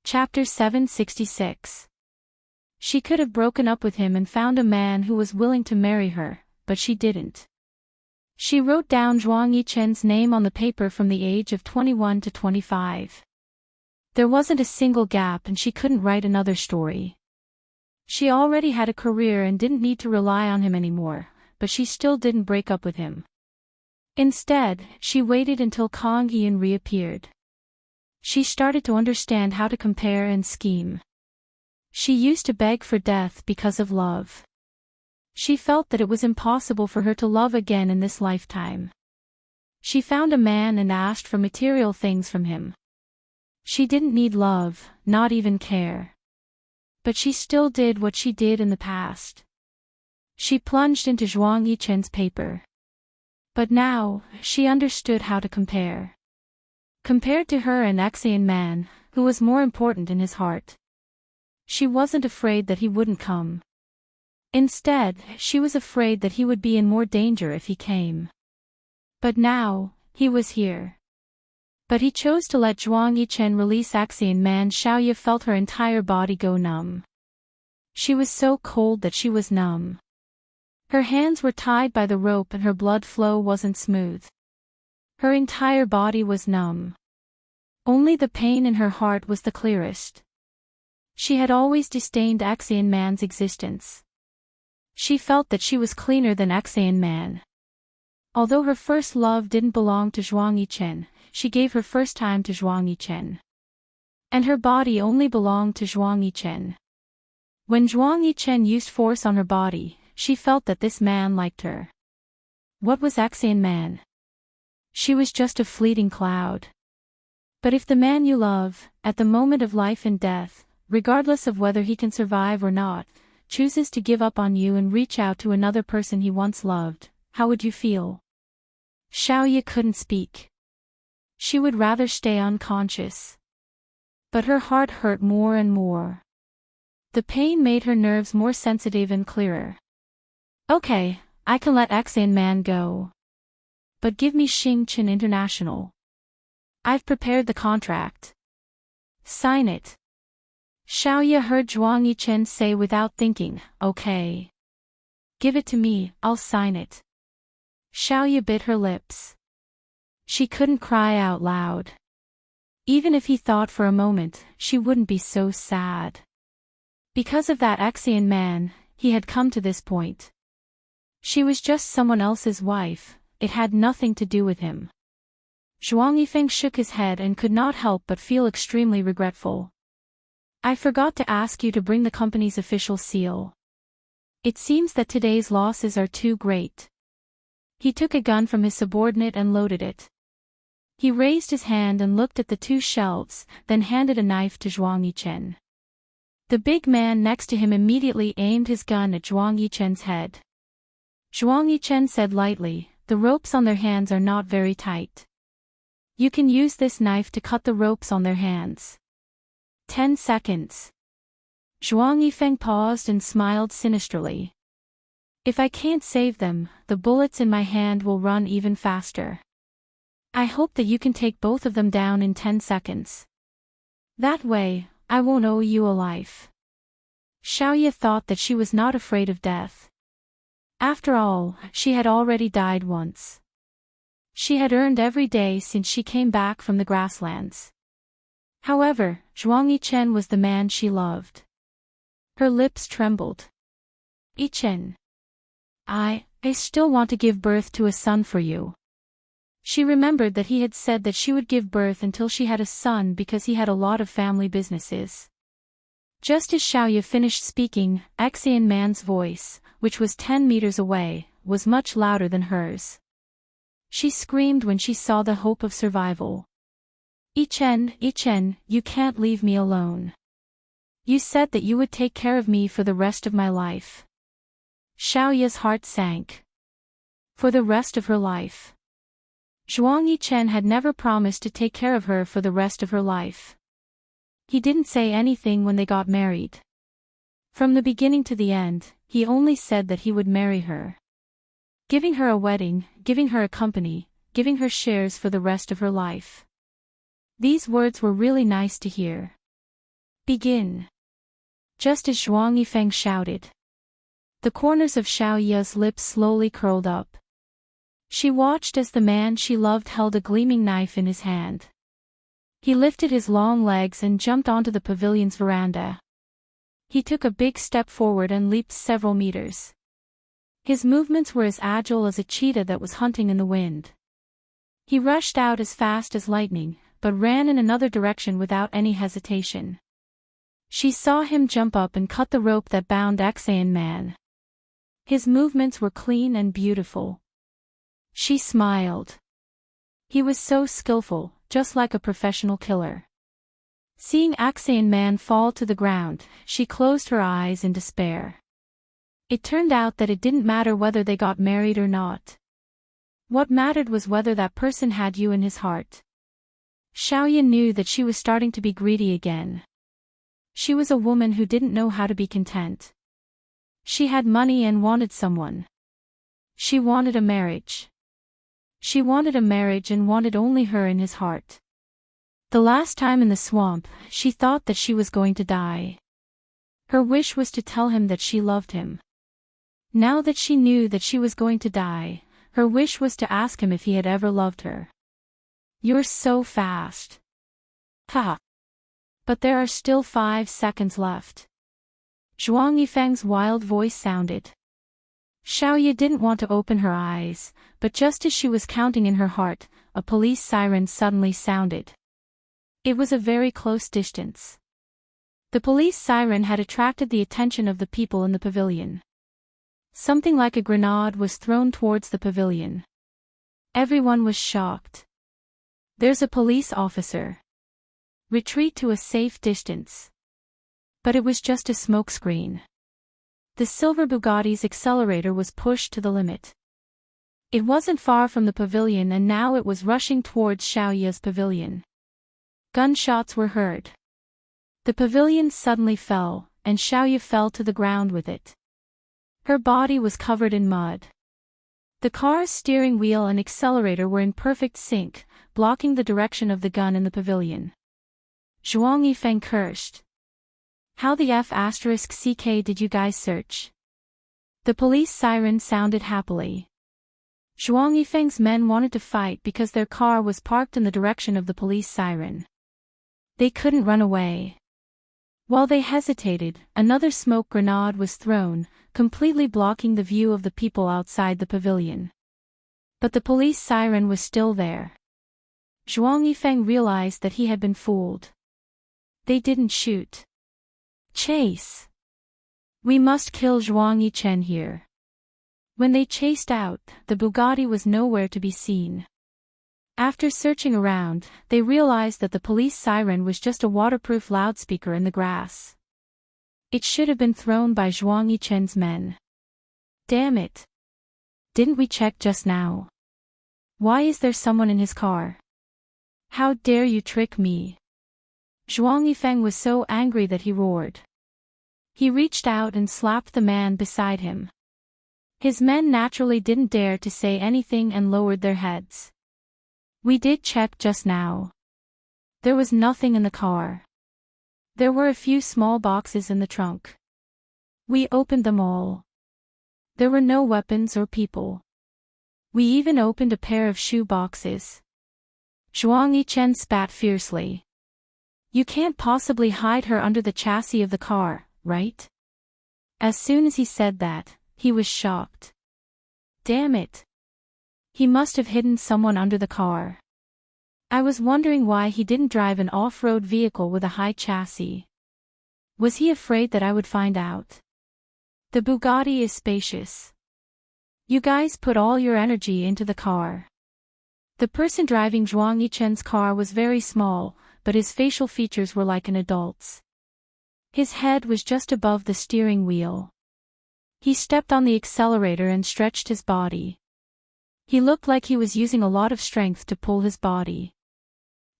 Chapter 766. She could have broken up with him and found a man who was willing to marry her, but she didn't. She wrote down Zhuang Yichen's name on the paper from the age of 21 to 25. There wasn't a single gap and she couldn't write another story. She already had a career and didn't need to rely on him anymore, but she still didn't break up with him. Instead, she waited until Kang Yian reappeared. She started to understand how to compare and scheme. She used to beg for death because of love. She felt that it was impossible for her to love again in this lifetime. She found a man and asked for material things from him. She didn't need love, not even care. But she still did what she did in the past. She plunged into Zhuang Yichen's paper. But now, she understood how to compare. Compared to her an Axian man, who was more important in his heart. She wasn't afraid that he wouldn't come. Instead, she was afraid that he would be in more danger if he came. But now, he was here. But he chose to let Zhuang Yichen release Axian man. Xiaoye felt her entire body go numb. She was so cold that she was numb. Her hands were tied by the rope and her blood flow wasn't smooth. Her entire body was numb. Only the pain in her heart was the clearest. She had always disdained Axian man's existence. She felt that she was cleaner than Axian man. Although her first love didn't belong to Zhuang Yichen, she gave her first time to Zhuang Yichen. And her body only belonged to Zhuang Yichen. When Zhuang Yichen used force on her body, she felt that this man liked her. What was Axian man? She was just a fleeting cloud. But if the man you love, at the moment of life and death, regardless of whether he can survive or not, chooses to give up on you and reach out to another person he once loved, how would you feel? Xiaoye couldn't speak. She would rather stay unconscious. But her heart hurt more and more. The pain made her nerves more sensitive and clearer. Okay, I can let Axian man go. But give me Xingchen International. I've prepared the contract. Sign it. Xiaoye heard Zhuang Yichen say without thinking, okay. Give it to me, I'll sign it. Xiaoye bit her lips. She couldn't cry out loud. Even if he thought for a moment, she wouldn't be so sad. Because of that Axian man, he had come to this point. She was just someone else's wife, it had nothing to do with him. Zhuang Yifeng shook his head and could not help but feel extremely regretful. I forgot to ask you to bring the company's official seal. It seems that today's losses are too great. He took a gun from his subordinate and loaded it. He raised his hand and looked at the two shelves, then handed a knife to Zhuang Yichen. The big man next to him immediately aimed his gun at Zhuang Yichen's head. Zhuang Yichen said lightly, the ropes on their hands are not very tight. You can use this knife to cut the ropes on their hands. 10 seconds. Zhuang Yifeng paused and smiled sinisterly. If I can't save them, the bullets in my hand will run even faster. I hope that you can take both of them down in 10 seconds. That way, I won't owe you a life. Xiaoye thought that she was not afraid of death. After all, she had already died once. She had earned every day since she came back from the grasslands. However, Zhuang Yichen was the man she loved. Her lips trembled. Yichen. I still want to give birth to a son for you. She remembered that he had said that she would give birth until she had a son because he had a lot of family businesses. Just as Xiaoye finished speaking, Axian man's voice, which was 10 meters away, was much louder than hers. She screamed when she saw the hope of survival. Yichen, you can't leave me alone. You said that you would take care of me for the rest of my life. Xiaoye's heart sank. For the rest of her life. Zhuang Yichen had never promised to take care of her for the rest of her life. He didn't say anything when they got married. From the beginning to the end, he only said that he would marry her. Giving her a wedding, giving her a company, giving her shares for the rest of her life. These words were really nice to hear. Begin. Just as Zhuang Yifeng shouted. The corners of Xiao Ye's lips slowly curled up. She watched as the man she loved held a gleaming knife in his hand. He lifted his long legs and jumped onto the pavilion's veranda. He took a big step forward and leaped several meters. His movements were as agile as a cheetah that was hunting in the wind. He rushed out as fast as lightning, but ran in another direction without any hesitation. She saw him jump up and cut the rope that bound Xayan Man. His movements were clean and beautiful. She smiled. He was so skillful, just like a professional killer. Seeing Xayan Man fall to the ground, she closed her eyes in despair. It turned out that it didn't matter whether they got married or not. What mattered was whether that person had you in his heart. Xiaoyan knew that she was starting to be greedy again. She was a woman who didn't know how to be content. She had money and wanted someone. She wanted a marriage. She wanted a marriage and wanted only her in his heart. The last time in the swamp, she thought that she was going to die. Her wish was to tell him that she loved him. Now that she knew that she was going to die, her wish was to ask him if he had ever loved her. You're so fast. Ha! But there are still 5 seconds left. Zhuang Yifeng's wild voice sounded. Xiaoye didn't want to open her eyes, but just as she was counting in her heart, a police siren suddenly sounded. It was a very close distance. The police siren had attracted the attention of the people in the pavilion. Something like a grenade was thrown towards the pavilion. Everyone was shocked. There's a police officer. Retreat to a safe distance. But it was just a smokescreen. The silver Bugatti's accelerator was pushed to the limit. It wasn't far from the pavilion and now it was rushing towards Xiaoye's pavilion. Gunshots were heard. The pavilion suddenly fell, and Xiaoye fell to the ground with it. Her body was covered in mud. The car's steering wheel and accelerator were in perfect sync, blocking the direction of the gun in the pavilion. Zhuang Yifeng cursed. How the F***ck did you guys search? The police siren sounded happily. Zhuang Yifeng's men wanted to fight because their car was parked in the direction of the police siren. They couldn't run away. While they hesitated, another smoke grenade was thrown, completely blocking the view of the people outside the pavilion. But the police siren was still there. Zhuang Yifeng realized that he had been fooled. They didn't shoot. Chase. We must kill Zhuang Yichen here. When they chased out, the Bugatti was nowhere to be seen. After searching around, they realized that the police siren was just a waterproof loudspeaker in the grass. It should have been thrown by Zhuang Yichen's men. Damn it. Didn't we check just now? Why is there someone in his car? How dare you trick me? Zhuang Yifeng was so angry that he roared. He reached out and slapped the man beside him. His men naturally didn't dare to say anything and lowered their heads. We did check just now. There was nothing in the car. There were a few small boxes in the trunk. We opened them all. There were no weapons or people. We even opened a pair of shoe boxes. Zhuang Yichen spat fiercely. You can't possibly hide her under the chassis of the car, right? As soon as he said that, he was shocked. Damn it. He must have hidden someone under the car. I was wondering why he didn't drive an off-road vehicle with a high chassis. Was he afraid that I would find out? The Bugatti is spacious. You guys put all your energy into the car. The person driving Zhuang Yichen's car was very small, but his facial features were like an adult's. His head was just above the steering wheel. He stepped on the accelerator and stretched his body. He looked like he was using a lot of strength to pull his body.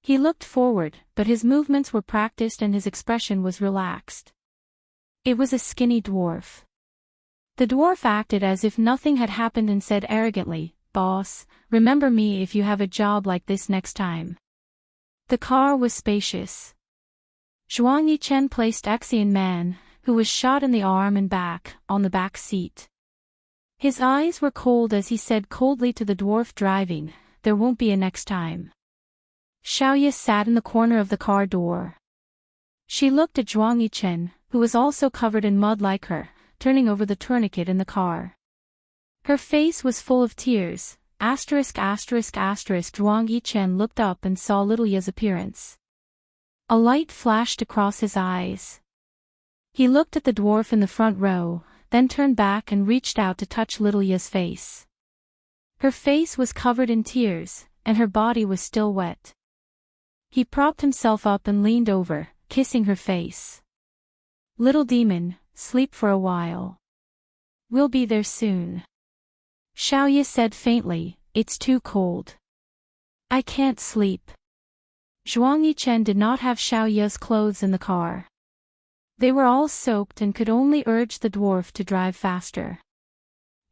He looked forward, but his movements were practiced and his expression was relaxed. It was a skinny dwarf. The dwarf acted as if nothing had happened and said arrogantly, "Boss, remember me if you have a job like this next time." The car was spacious. Zhuang Yichen placed Axian Man, who was shot in the arm and back, on the back seat. His eyes were cold as he said coldly to the dwarf driving, "There won't be a next time." Xiaoye sat in the corner of the car door. She looked at Zhuang Yichen, who was also covered in mud like her, turning over the tourniquet in the car. Her face was full of tears. Zhuang Yichen looked up and saw little Ye's appearance. A light flashed across his eyes. He looked at the dwarf in the front row, then turned back and reached out to touch little Ye's face. Her face was covered in tears, and her body was still wet. He propped himself up and leaned over, kissing her face. "Little demon, sleep for a while. We'll be there soon." Xiaoye said faintly, "It's too cold. I can't sleep." Zhuang Yichen did not have Xiaoye's clothes in the car. They were all soaked and could only urge the dwarf to drive faster.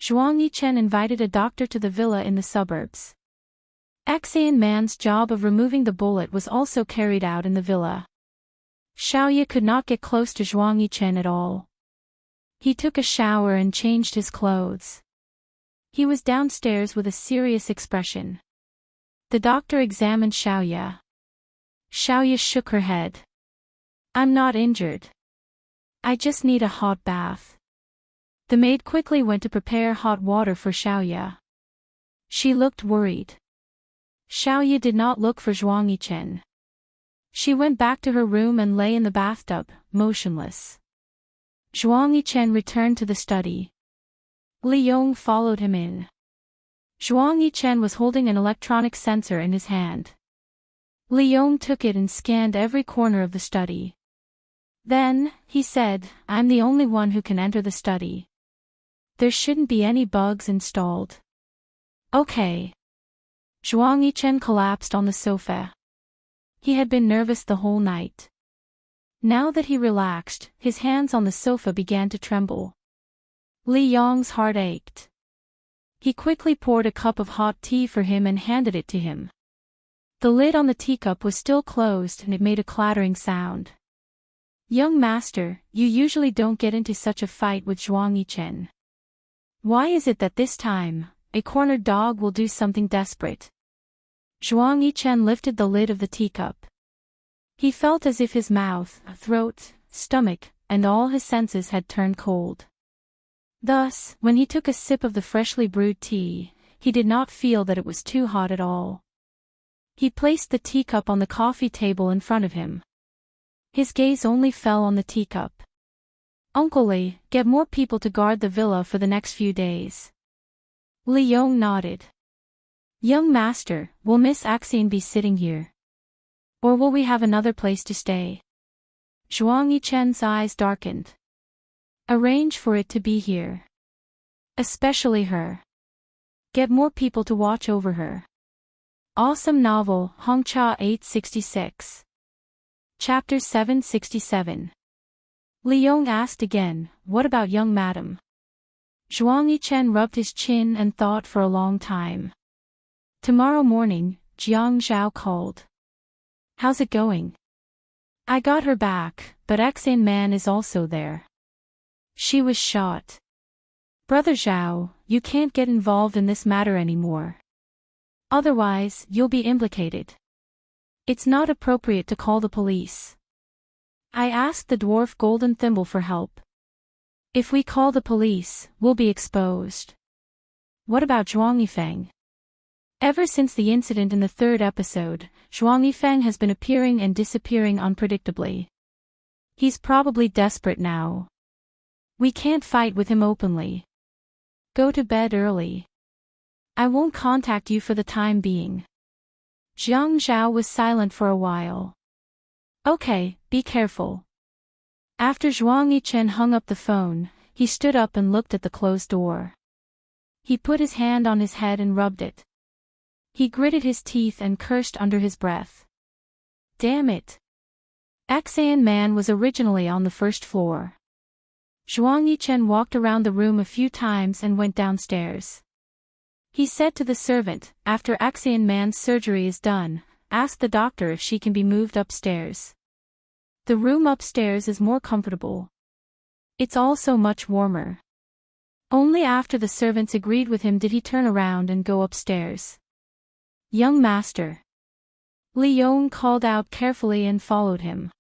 Zhuang Yichen invited a doctor to the villa in the suburbs. Axian Man's job of removing the bullet was also carried out in the villa. Xiaoye could not get close to Zhuang Yichen at all. He took a shower and changed his clothes. He was downstairs with a serious expression. The doctor examined Xiaoye. Xiaoye shook her head. "I'm not injured. I just need a hot bath." The maid quickly went to prepare hot water for Xiaoye. She looked worried. Xiaoye did not look for Zhuang Yichen. She went back to her room and lay in the bathtub, motionless. Zhuang Yichen returned to the study. Li Yong followed him in. Zhuang Yichen was holding an electronic sensor in his hand. Li Yong took it and scanned every corner of the study. Then, he said, "I'm the only one who can enter the study. There shouldn't be any bugs installed." "Okay." Zhuang Yichen collapsed on the sofa. He had been nervous the whole night. Now that he relaxed, his hands on the sofa began to tremble. Li Yong's heart ached. He quickly poured a cup of hot tea for him and handed it to him. The lid on the teacup was still closed and it made a clattering sound. "Young master, you usually don't get into such a fight with Zhuang Yichen. Why is it that this time, a cornered dog will do something desperate?" Zhuang Yichen lifted the lid of the teacup. He felt as if his mouth, throat, stomach, and all his senses had turned cold. Thus, when he took a sip of the freshly brewed tea, he did not feel that it was too hot at all. He placed the teacup on the coffee table in front of him. His gaze only fell on the teacup. "Uncle Li, get more people to guard the villa for the next few days." Li Yong nodded. "Young master, will Miss Axian be sitting here? Or will we have another place to stay?" Zhuang Yichen's eyes darkened. "Arrange for it to be here. Especially her. Get more people to watch over her." Awesome novel, Hongcha 866. Chapter 767. Li Yong asked again, "What about young madam?" Zhuang Yichen rubbed his chin and thought for a long time. "Tomorrow morning," Jiang Zhao called. "How's it going?" "I got her back, but Axian Man is also there. She was shot." "Brother Zhao, you can't get involved in this matter anymore. Otherwise, you'll be implicated. It's not appropriate to call the police." I asked the dwarf Golden Thimble for help. "If we call the police, we'll be exposed." "What about Zhuang Yifeng?" Ever since the incident in the third episode, Zhuang Yifeng has been appearing and disappearing unpredictably. He's probably desperate now. We can't fight with him openly. Go to bed early. I won't contact you for the time being. Jiang Zhao was silent for a while. "Okay, be careful." After Zhuang Yichen hung up the phone, he stood up and looked at the closed door. He put his hand on his head and rubbed it. He gritted his teeth and cursed under his breath. Damn it. Axian Man was originally on the first floor. Zhuang Yichen walked around the room a few times and went downstairs. He said to the servant, "After Axian Man's surgery is done, ask the doctor if she can be moved upstairs." The room upstairs is more comfortable. It's also much warmer. Only after the servants agreed with him did he turn around and go upstairs. Young master. Li Yong called out carefully and followed him.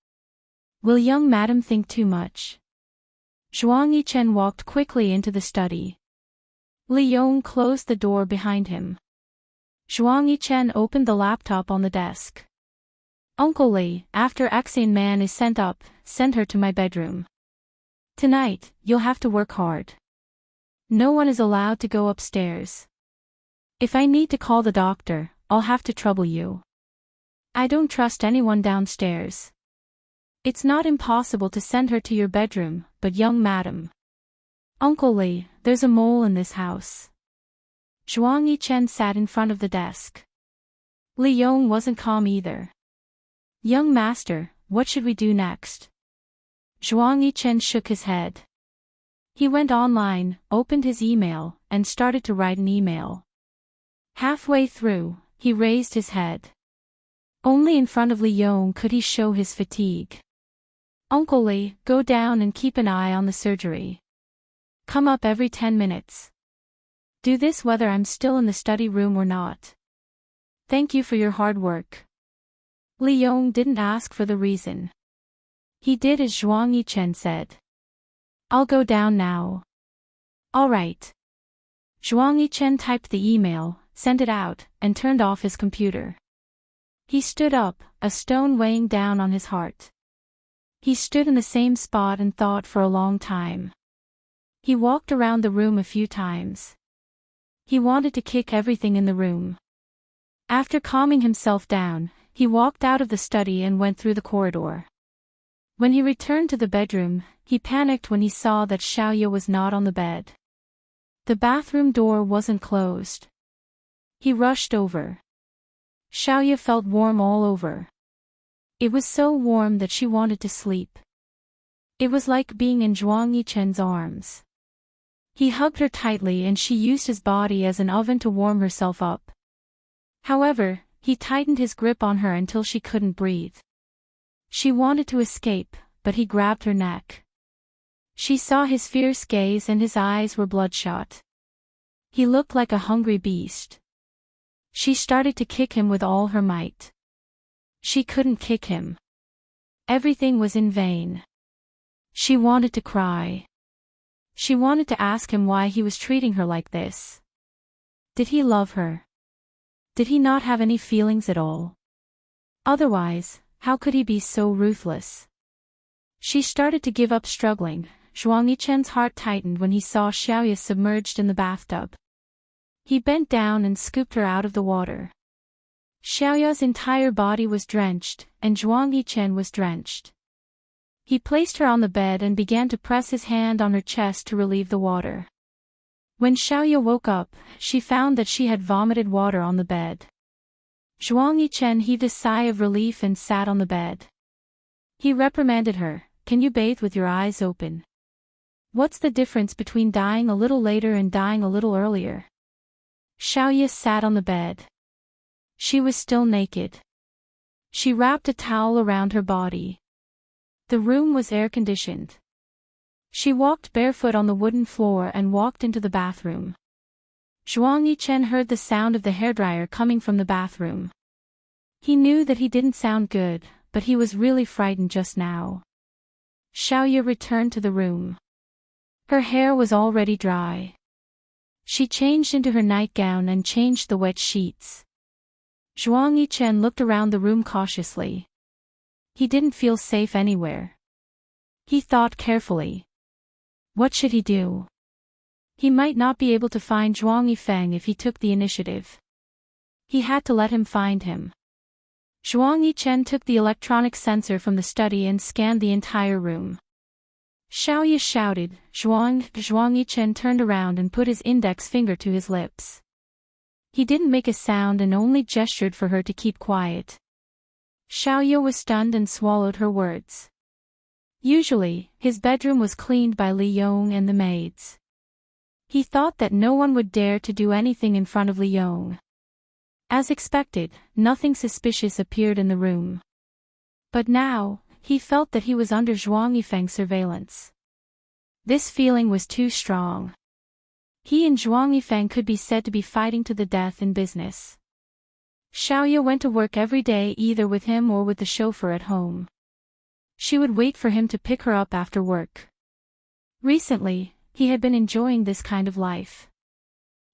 Will young madam think too much? Zhuang Yichen walked quickly into the study. Li Yong closed the door behind him. Zhuang Yichen opened the laptop on the desk. Uncle Li, after Axian man is sent up, send her to my bedroom. Tonight, you'll have to work hard. No one is allowed to go upstairs. If I need to call the doctor, I'll have to trouble you. I don't trust anyone downstairs. It's not impossible to send her to your bedroom, but young madam. Uncle Li, there's a mole in this house. Zhuang Yichen sat in front of the desk. Li Yong wasn't calm either. Young master, what should we do next? Zhuang Yichen shook his head. He went online, opened his email, and started to write an email. Halfway through, he raised his head. Only in front of Li Yong could he show his fatigue. Uncle Li, go down and keep an eye on the surgery. Come up every 10 minutes. Do this whether I'm still in the study room or not. Thank you for your hard work. Li Yong didn't ask for the reason. He did as Zhuang Yichen said. I'll go down now. All right. Zhuang Yichen typed the email, sent it out, and turned off his computer. He stood up, a stone weighing down on his heart. He stood in the same spot and thought for a long time. He walked around the room a few times. He wanted to kick everything in the room. After calming himself down, he walked out of the study and went through the corridor. When he returned to the bedroom, he panicked when he saw that Xiaoya was not on the bed. The bathroom door wasn't closed. He rushed over. Xiaoya felt warm all over. It was so warm that she wanted to sleep. It was like being in Zhuang Yichen's arms. He hugged her tightly and she used his body as an oven to warm herself up. However, he tightened his grip on her until she couldn't breathe. She wanted to escape, but he grabbed her neck. She saw his fierce gaze and his eyes were bloodshot. He looked like a hungry beast. She started to kick him with all her might. She couldn't kick him. Everything was in vain. She wanted to cry. She wanted to ask him why he was treating her like this. Did he love her? Did he not have any feelings at all? Otherwise, how could he be so ruthless? She started to give up struggling. Zhuang Yichen's heart tightened when he saw Xiaoya submerged in the bathtub. He bent down and scooped her out of the water. Xiaoya's entire body was drenched, and Zhuang Yichen was drenched. He placed her on the bed and began to press his hand on her chest to relieve the water. When Xiaoya woke up, she found that she had vomited water on the bed. Zhuang Yichen heaved a sigh of relief and sat on the bed. He reprimanded her, "Can you bathe with your eyes open? What's the difference between dying a little later and dying a little earlier?" Xiaoya sat on the bed. She was still naked. She wrapped a towel around her body. The room was air-conditioned. She walked barefoot on the wooden floor and walked into the bathroom. Zhuang Yichen heard the sound of the hairdryer coming from the bathroom. He knew that he didn't sound good, but he was really frightened just now. Xiaoya returned to the room. Her hair was already dry. She changed into her nightgown and changed the wet sheets. Zhuang Yichen looked around the room cautiously. He didn't feel safe anywhere. He thought carefully. What should he do? He might not be able to find Zhuang Yifeng if he took the initiative. He had to let him find him. Zhuang Yichen took the electronic sensor from the study and scanned the entire room. Xiaoya shouted, "Zhuang!" Zhuang Yichen turned around and put his index finger to his lips. He didn't make a sound and only gestured for her to keep quiet. Xiaoya was stunned and swallowed her words. Usually, his bedroom was cleaned by Li Yong and the maids. He thought that no one would dare to do anything in front of Li Yong. As expected, nothing suspicious appeared in the room. But now, he felt that he was under Zhuang Yifeng's surveillance. This feeling was too strong. He and Zhuang Yifeng could be said to be fighting to the death in business. Xiaoya went to work every day either with him or with the chauffeur at home. She would wait for him to pick her up after work. Recently, he had been enjoying this kind of life.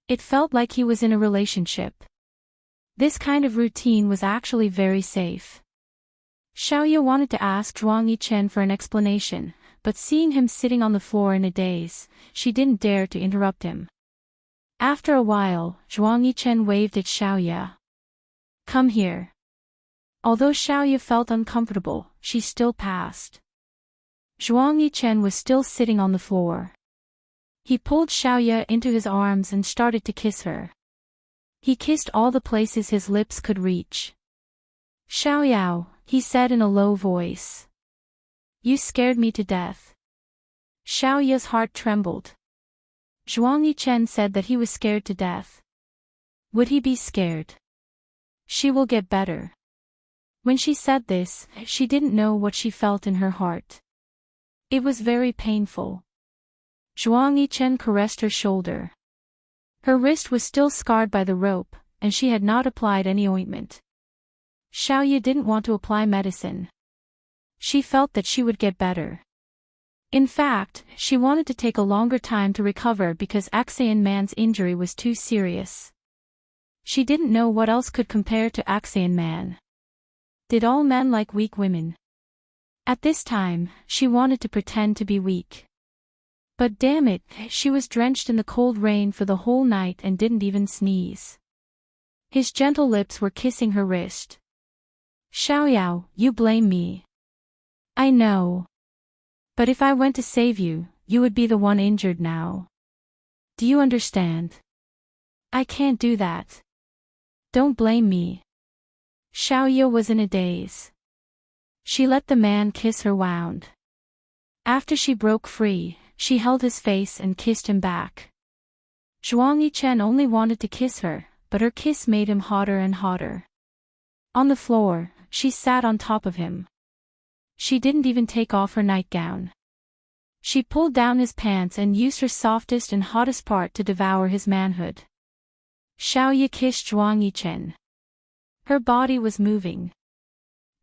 It felt like he was in a relationship. This kind of routine was actually very safe. Xiaoya wanted to ask Zhuang Yichen for an explanation, but seeing him sitting on the floor in a daze, she didn't dare to interrupt him. After a while, Zhuang Yichen waved at Xiaoya. "Come here." Although Xiaoya felt uncomfortable, she still passed. Zhuang Yichen was still sitting on the floor. He pulled Xiaoya into his arms and started to kiss her. He kissed all the places his lips could reach. "Xiaoyao," he said in a low voice. "You scared me to death." Xiaoya's heart trembled. Zhuang Yichen said that he was scared to death. Would he be scared? She will get better. When she said this, she didn't know what she felt in her heart. It was very painful. Zhuang Yichen caressed her shoulder. Her wrist was still scarred by the rope, and she had not applied any ointment. Xiaoya didn't want to apply medicine. She felt that she would get better. In fact, she wanted to take a longer time to recover because Axian Man's injury was too serious. She didn't know what else could compare to Axian Man. Did all men like weak women? At this time, she wanted to pretend to be weak. But damn it, she was drenched in the cold rain for the whole night and didn't even sneeze. His gentle lips were kissing her wrist. "Xiaoyao, you blame me. I know. But if I went to save you, you would be the one injured now. Do you understand? I can't do that. Don't blame me." Xiaoya was in a daze. She let the man kiss her wound. After she broke free, she held his face and kissed him back. Zhuang Yichen only wanted to kiss her, but her kiss made him hotter and hotter. On the floor, she sat on top of him. She didn't even take off her nightgown. She pulled down his pants and used her softest and hottest part to devour his manhood. Xiaoya kissed Zhuang Yichen. Her body was moving.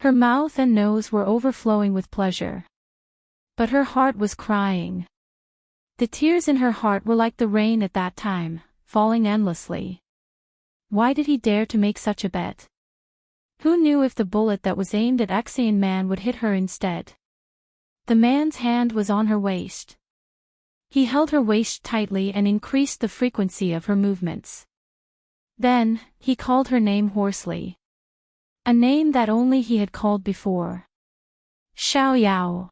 Her mouth and nose were overflowing with pleasure. But her heart was crying. The tears in her heart were like the rain at that time, falling endlessly. Why did he dare to make such a bet? Who knew if the bullet that was aimed at Axian Man would hit her instead? The man's hand was on her waist. He held her waist tightly and increased the frequency of her movements. Then, he called her name hoarsely. A name that only he had called before. Xiaoyao.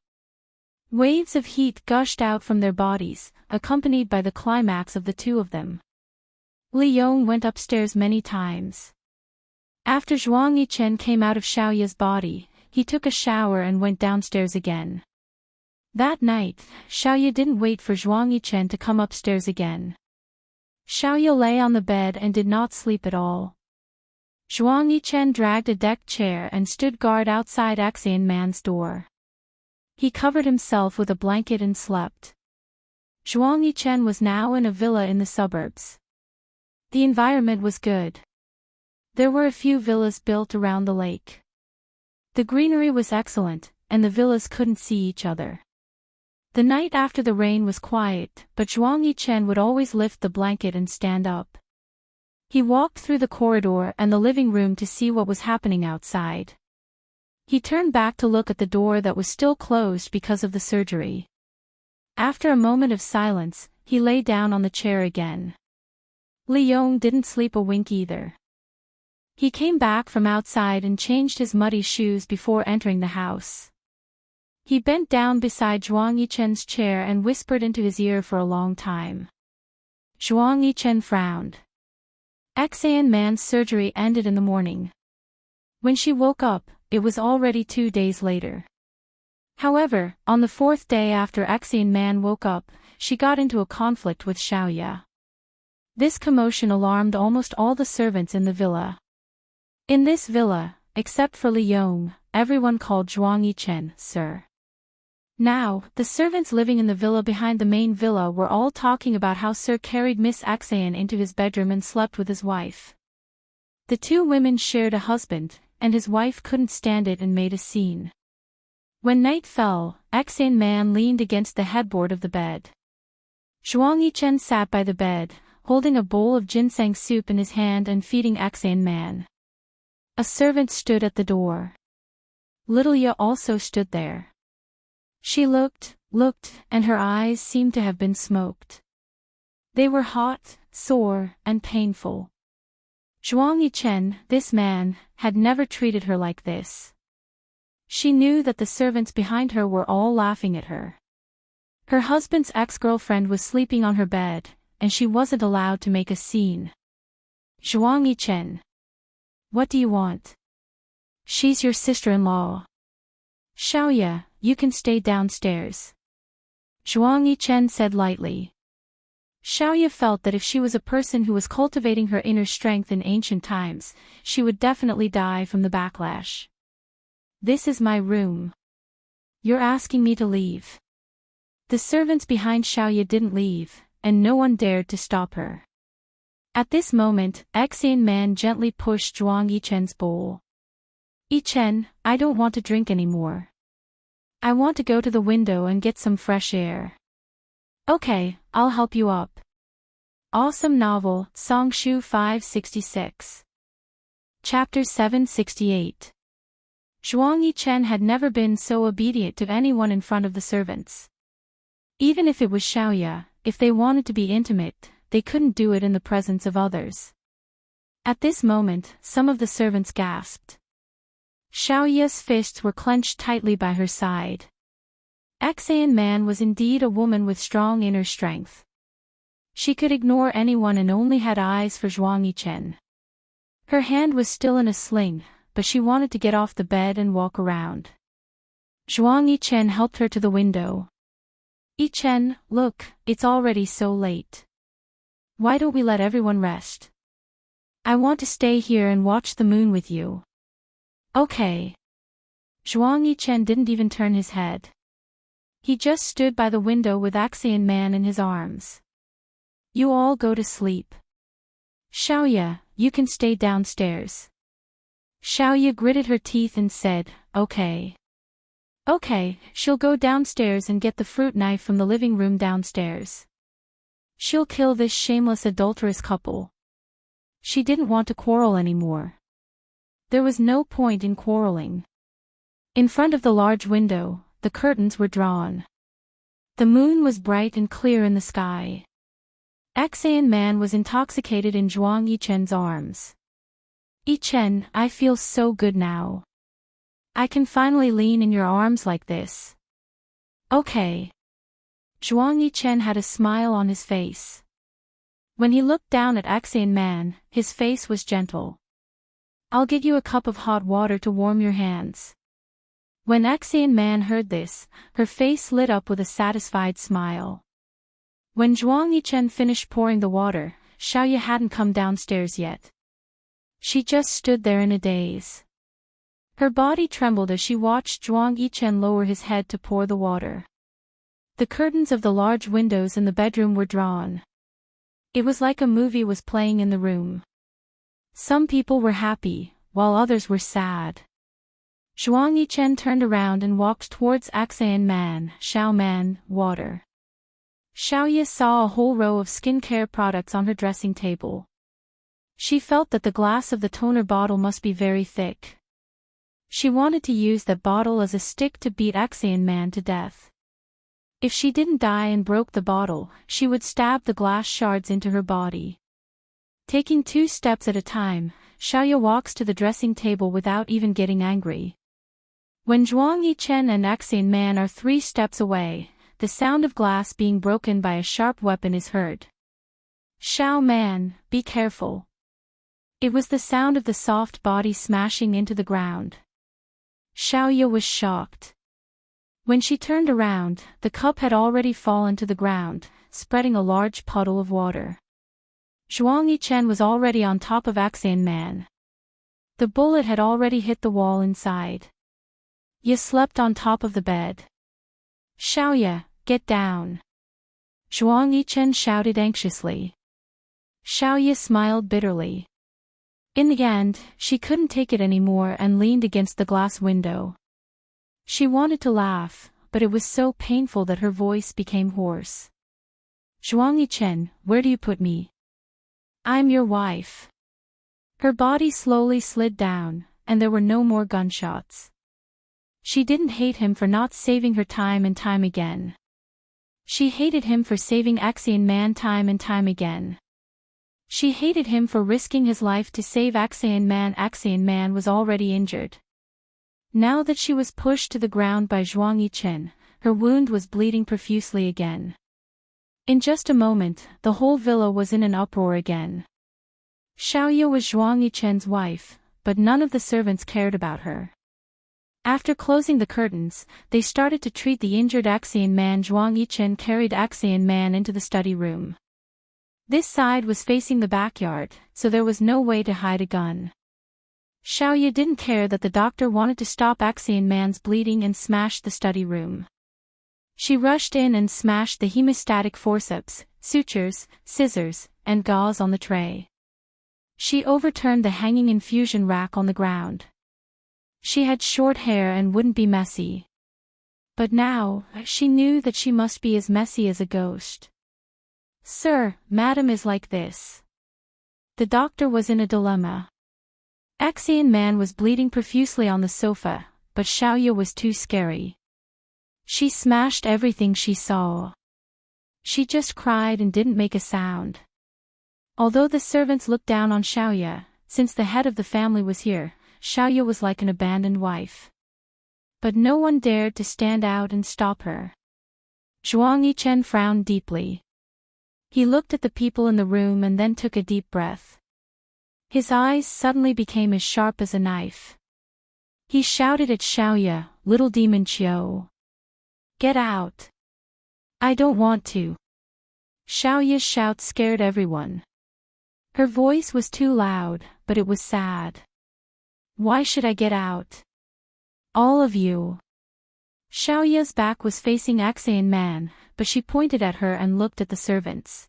Waves of heat gushed out from their bodies, accompanied by the climax of the two of them. Li Yong went upstairs many times. After Zhuang Yichen came out of Xiaoya's body, he took a shower and went downstairs again. That night, Xiaoya didn't wait for Zhuang Yichen to come upstairs again. Xiaoya lay on the bed and did not sleep at all. Zhuang Yichen dragged a deck chair and stood guard outside Axian Man's door. He covered himself with a blanket and slept. Zhuang Yichen was now in a villa in the suburbs. The environment was good. There were a few villas built around the lake. The greenery was excellent, and the villas couldn't see each other. The night after the rain was quiet, but Zhuang Yichen would always lift the blanket and stand up. He walked through the corridor and the living room to see what was happening outside. He turned back to look at the door that was still closed because of the surgery. After a moment of silence, he lay down on the chair again. Li Yong didn't sleep a wink either. He came back from outside and changed his muddy shoes before entering the house. He bent down beside Zhuang Yichen's chair and whispered into his ear for a long time. Zhuang Yichen frowned. Axian Man's surgery ended in the morning. When she woke up, it was already 2 days later. However, on the 4th day after Axian Man woke up, she got into a conflict with Xiaoya. This commotion alarmed almost all the servants in the villa. In this villa, except for Li Yong, everyone called Zhuang Yichen, sir. Now, the servants living in the villa behind the main villa were all talking about how Sir carried Miss Axayan into his bedroom and slept with his wife. The two women shared a husband, and his wife couldn't stand it and made a scene. When night fell, Axayan man leaned against the headboard of the bed. Zhuang Yichen sat by the bed, holding a bowl of ginseng soup in his hand and feeding Axayan man. A servant stood at the door. Little Ya also stood there. She looked, and her eyes seemed to have been smoked. They were hot, sore, and painful. Zhuang Yichen, this man, had never treated her like this. She knew that the servants behind her were all laughing at her. Her husband's ex-girlfriend was sleeping on her bed, and she wasn't allowed to make a scene. Zhuang Yichen. What do you want? She's your sister-in-law. Xiaoya, you can stay downstairs. Zhuang Yichen said lightly. Xiaoya felt that if she was a person who was cultivating her inner strength in ancient times, she would definitely die from the backlash. This is my room. You're asking me to leave. The servants behind Xiaoya didn't leave, and no one dared to stop her. At this moment, Axayan man gently pushed Zhuang Yichen's bowl. Yichen, I don't want to drink anymore. I want to go to the window and get some fresh air. Okay, I'll help you up. Awesome novel, Songshu 566. Chapter 768. Zhuang Yichen had never been so obedient to anyone in front of the servants. Even if it was Xiaoya, if they wanted to be intimate, they couldn't do it in the presence of others. At this moment, some of the servants gasped. Xiaoya's fists were clenched tightly by her side. Axayan man was indeed a woman with strong inner strength. She could ignore anyone and only had eyes for Zhuang Yichen. Her hand was still in a sling, but she wanted to get off the bed and walk around. Zhuang Yichen helped her to the window. Yichen, look, it's already so late. Why don't we let everyone rest? I want to stay here and watch the moon with you. Okay. Zhuang Yichen didn't even turn his head. He just stood by the window with Axayan man in his arms. You all go to sleep. Xiaoya, you can stay downstairs. Xiaoya gritted her teeth and said, okay. Okay, she'll go downstairs and get the fruit knife from the living room downstairs. She'll kill this shameless adulterous couple. She didn't want to quarrel anymore. There was no point in quarreling. In front of the large window, the curtains were drawn. The moon was bright and clear in the sky. Axayan man was intoxicated in Zhuang Yichen's arms. Yichen, I feel so good now. I can finally lean in your arms like this. Okay. Zhuang Yichen had a smile on his face. When he looked down at Axayan man, his face was gentle. I'll get you a cup of hot water to warm your hands. When Axayan man heard this, her face lit up with a satisfied smile. When Zhuang Yichen finished pouring the water, Xiaoya hadn't come downstairs yet. She just stood there in a daze. Her body trembled as she watched Zhuang Yichen lower his head to pour the water. The curtains of the large windows in the bedroom were drawn. It was like a movie was playing in the room. Some people were happy, while others were sad. Zhuang Yichen turned around and walked towards Axayan man, Xiao man, water. Xiaoya saw a whole row of skincare products on her dressing table. She felt that the glass of the toner bottle must be very thick. She wanted to use that bottle as a stick to beat Axayan man to death. If she didn't die and broke the bottle, she would stab the glass shards into her body. Taking 2 steps at a time, Xiaoya walks to the dressing table without even getting angry. When Zhuang Yichen and Axayan man are 3 steps away, the sound of glass being broken by a sharp weapon is heard. Xiao man, be careful. It was the sound of the soft body smashing into the ground. Xiaoya was shocked. When she turned around, the cup had already fallen to the ground, spreading a large puddle of water. Zhuang Yichen was already on top of Axayan man. The bullet had already hit the wall inside. You slept on top of the bed. Xiaoya, get down. Zhuang Yichen shouted anxiously. Xiaoya smiled bitterly. In the end, she couldn't take it anymore and leaned against the glass window. She wanted to laugh, but it was so painful that her voice became hoarse. Zhuang Yichen, where do you put me? I'm your wife. Her body slowly slid down, and there were no more gunshots. She didn't hate him for not saving her time and time again. She hated him for saving Axian Man time and time again. She hated him for risking his life to save Axian Man. Axian Man was already injured. Now that she was pushed to the ground by Zhuang Yichen, her wound was bleeding profusely again. In just a moment, the whole villa was in an uproar again. Xiaoya was Zhuang Yichen's wife, but none of the servants cared about her. After closing the curtains, they started to treat the injured Axian Man. Zhuang Yichen carried Axian Man into the study room. This side was facing the backyard, so there was no way to hide a gun. Xiaoya didn't care that the doctor wanted to stop Axian Man's bleeding and smashed the study room. She rushed in and smashed the hemostatic forceps, sutures, scissors, and gauze on the tray. She overturned the hanging infusion rack on the ground. She had short hair and wouldn't be messy. But now, she knew that she must be as messy as a ghost. Sir, madam is like this. The doctor was in a dilemma. Axian Man was bleeding profusely on the sofa, but Xiaoya was too scary. She smashed everything she saw. She just cried and didn't make a sound. Although the servants looked down on Xiaoya, since the head of the family was here, Xiaoya was like an abandoned wife. But no one dared to stand out and stop her. Zhuang Yichen frowned deeply. He looked at the people in the room and then took a deep breath. His eyes suddenly became as sharp as a knife. He shouted at Xiaoya, "Little demon Qiu. Get out. I don't want to." Xiaoya's shout scared everyone. Her voice was too loud, but it was sad. Why should I get out? All of you. Xiaoya's back was facing Axian Man, but she pointed at her and looked at the servants.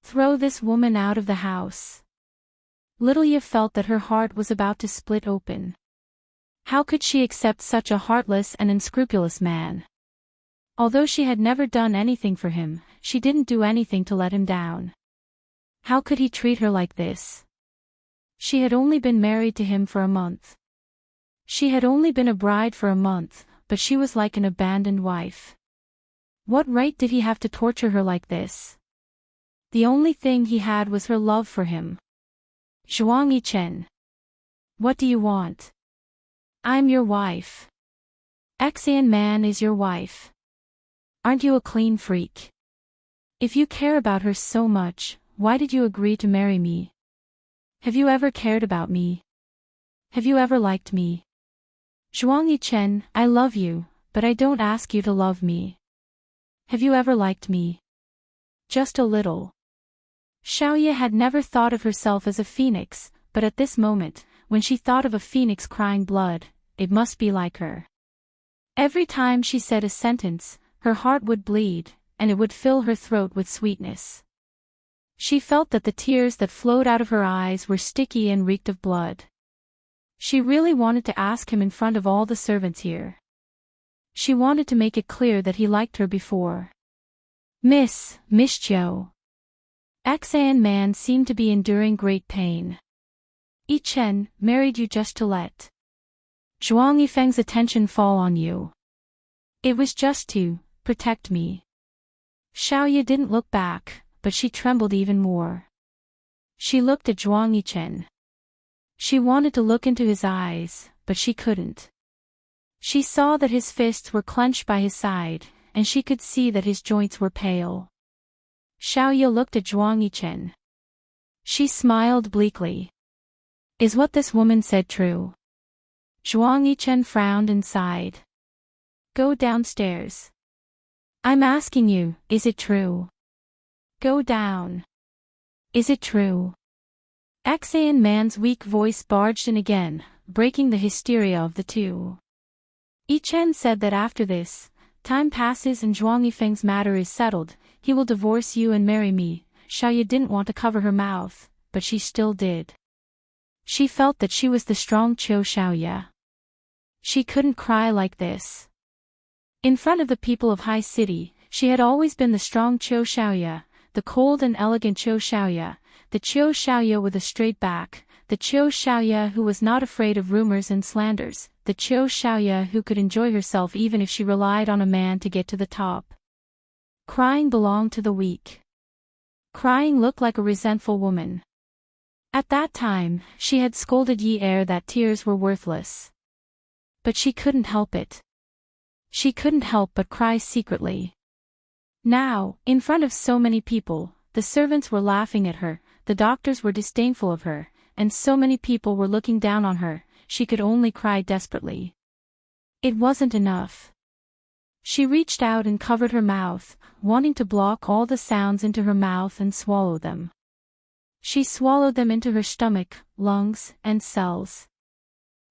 Throw this woman out of the house. Little Ye felt that her heart was about to split open. How could she accept such a heartless and unscrupulous man? Although she had never done anything for him, she didn't do anything to let him down. How could he treat her like this? She had only been married to him for a month. She had only been a bride for a month, but she was like an abandoned wife. What right did he have to torture her like this? The only thing he had was her love for him. Zhuang Yichen. What do you want? I'm your wife. Axian Man is your wife. Aren't you a clean freak? If you care about her so much, why did you agree to marry me? Have you ever cared about me? Have you ever liked me? Zhuang Yichen, I love you, but I don't ask you to love me. Have you ever liked me? Just a little. Xiaoya had never thought of herself as a phoenix, but at this moment, when she thought of a phoenix crying blood, it must be like her. Every time she said a sentence, her heart would bleed, and it would fill her throat with sweetness. She felt that the tears that flowed out of her eyes were sticky and reeked of blood. She really wanted to ask him in front of all the servants here. She wanted to make it clear that he liked her before. Miss Qiu. Axian Man seemed to be enduring great pain. Yichen married you just to let Zhuang Yifeng's attention fall on you. It was just to protect me. Xiaoya didn't look back, but she trembled even more. She looked at Zhuang Yichen. She wanted to look into his eyes, but she couldn't. She saw that his fists were clenched by his side, and she could see that his joints were pale. Xiaoya looked at Zhuang Yichen. She smiled bleakly. Is what this woman said true? Zhuang Yichen frowned and sighed. Go downstairs. I'm asking you, is it true? Go down. Is it true? Axian Man's weak voice barged in again, breaking the hysteria of the two. Chen said that after this, time passes and Zhuang Yifeng's matter is settled, he will divorce you and marry me. Xiaoye didn't want to cover her mouth, but she still did. She felt that she was the strong Qiu Xiaoye. She couldn't cry like this. In front of the people of High City, she had always been the strong Qiu Xiaoye, the cold and elegant Qiu Xiaoye, the Qiu Xiaoye with a straight back, the Qiu Xiaoye who was not afraid of rumors and slanders, the Qiu Xiaoye who could enjoy herself even if she relied on a man to get to the top. Crying belonged to the weak. Crying looked like a resentful woman. At that time, she had scolded Yi Er that tears were worthless. But she couldn't help it. She couldn't help but cry secretly. Now, in front of so many people, the servants were laughing at her, the doctors were disdainful of her, and so many people were looking down on her, she could only cry desperately. It wasn't enough. She reached out and covered her mouth, wanting to block all the sounds into her mouth and swallow them. She swallowed them into her stomach, lungs, and cells.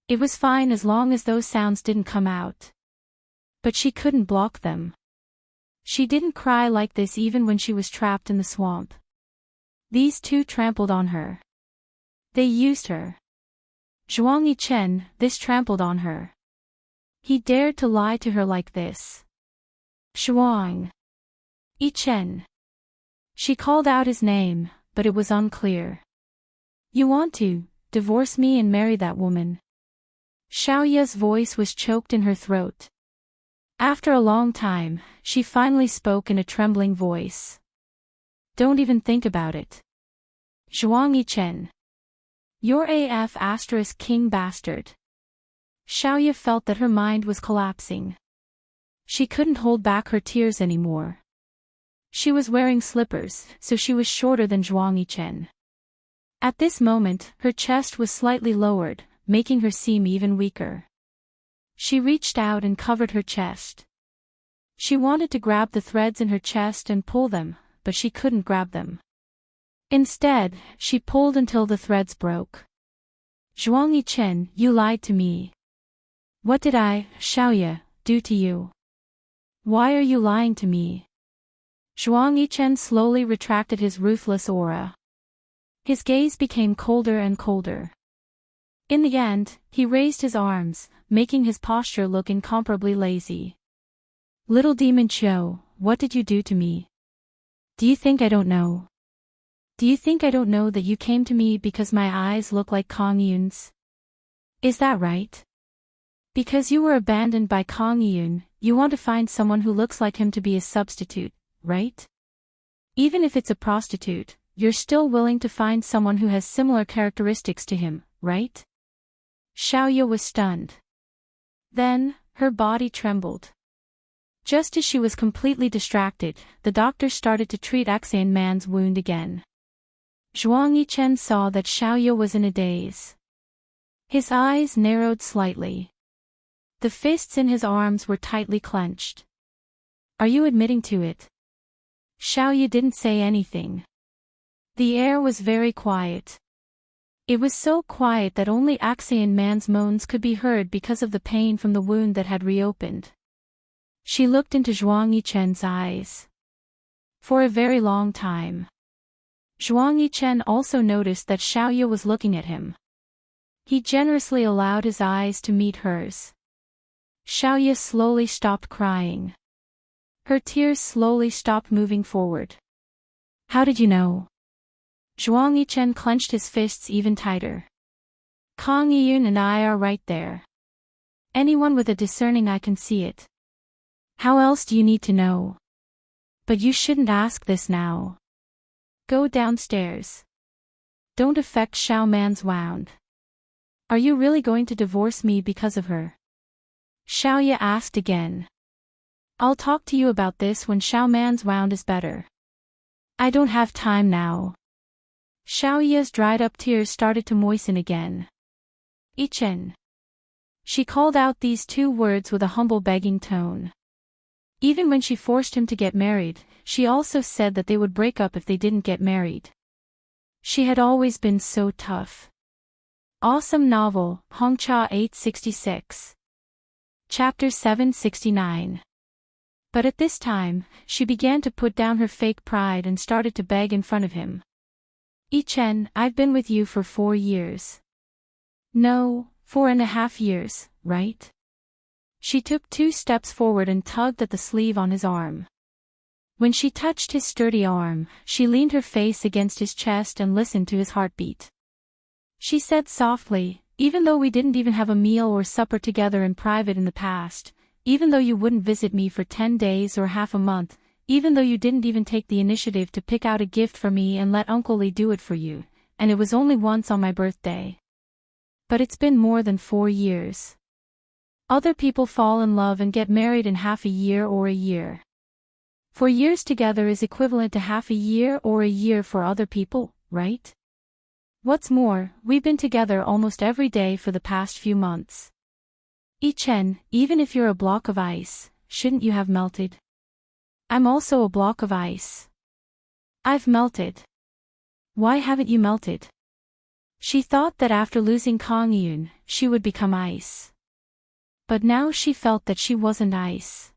It was fine as long as those sounds didn't come out. But she couldn't block them. She didn't cry like this even when she was trapped in the swamp. These two trampled on her. They used her. Zhuang Yichen, this trampled on her. He dared to lie to her like this. Zhuang Yichen. She called out his name, but it was unclear. You want to divorce me and marry that woman? Xiaoye's voice was choked in her throat. After a long time, she finally spoke in a trembling voice. Don't even think about it. Zhuang Yichen. You're AF * king bastard. Xiaoye felt that her mind was collapsing. She couldn't hold back her tears anymore. She was wearing slippers, so she was shorter than Zhuang Yichen. At this moment, her chest was slightly lowered, making her seem even weaker. She reached out and covered her chest. She wanted to grab the threads in her chest and pull them, but she couldn't grab them. Instead, she pulled until the threads broke. Zhuang Yichen, you lied to me. What did I, Xiaoye, do to you? Why are you lying to me? Zhuang Yichen slowly retracted his ruthless aura. His gaze became colder and colder. In the end, he raised his arms, making his posture look incomparably lazy. Little demon Qiu, what did you do to me? Do you think I don't know? Do you think I don't know that you came to me because my eyes look like Kong Yun's? Is that right? Because you were abandoned by Kong Yun, you want to find someone who looks like him to be a substitute, right? Even if it's a prostitute, you're still willing to find someone who has similar characteristics to him, right? Xiaoye was stunned. Then, her body trembled. Just as she was completely distracted, the doctor started to treat Axian man's wound again. Zhuang Yichen saw that Xiaoye was in a daze. His eyes narrowed slightly. The fists in his arms were tightly clenched. Are you admitting to it? Xiaoye didn't say anything. The air was very quiet. It was so quiet that only Axian man's moans could be heard because of the pain from the wound that had reopened. She looked into Zhuang Yichen's eyes. For a very long time. Zhuang Yichen also noticed that Xiaoye was looking at him. He generously allowed his eyes to meet hers. Xiaoye slowly stopped crying. Her tears slowly stopped moving forward. How did you know? Zhuang Yichen clenched his fists even tighter. Kong Yiyun and I are right there. Anyone with a discerning eye can see it. How else do you need to know? But you shouldn't ask this now. Go downstairs. Don't affect Xiao Man's wound. Are you really going to divorce me because of her? Xiaoye asked again. I'll talk to you about this when Xiao Man's wound is better. I don't have time now. Xiaoye's dried-up tears started to moisten again. Yichen. She called out these two words with a humble begging tone. Even when she forced him to get married, she also said that they would break up if they didn't get married. She had always been so tough. Awesome novel, Hongcha 866. Chapter 769. But at this time, she began to put down her fake pride and started to beg in front of him. "Yi-chen, I've been with you for 4 years. No, 4.5 years, right?" She took 2 steps forward and tugged at the sleeve on his arm. When she touched his sturdy arm, she leaned her face against his chest and listened to his heartbeat. She said softly, "Even though we didn't even have a meal or supper together in private in the past, even though you wouldn't visit me for 10 days or half a month, even though you didn't even take the initiative to pick out a gift for me and let Uncle Lee do it for you, and it was only once on my birthday. But it's been more than 4 years. Other people fall in love and get married in half a year or a year. 4 years together is equivalent to half a year or a year for other people, right? What's more, we've been together almost every day for the past few months. Yi-chen, even if you're a block of ice, shouldn't you have melted? I'm also a block of ice. I've melted. Why haven't you melted?" She thought that after losing Kang Yun, she would become ice. But now she felt that she wasn't ice.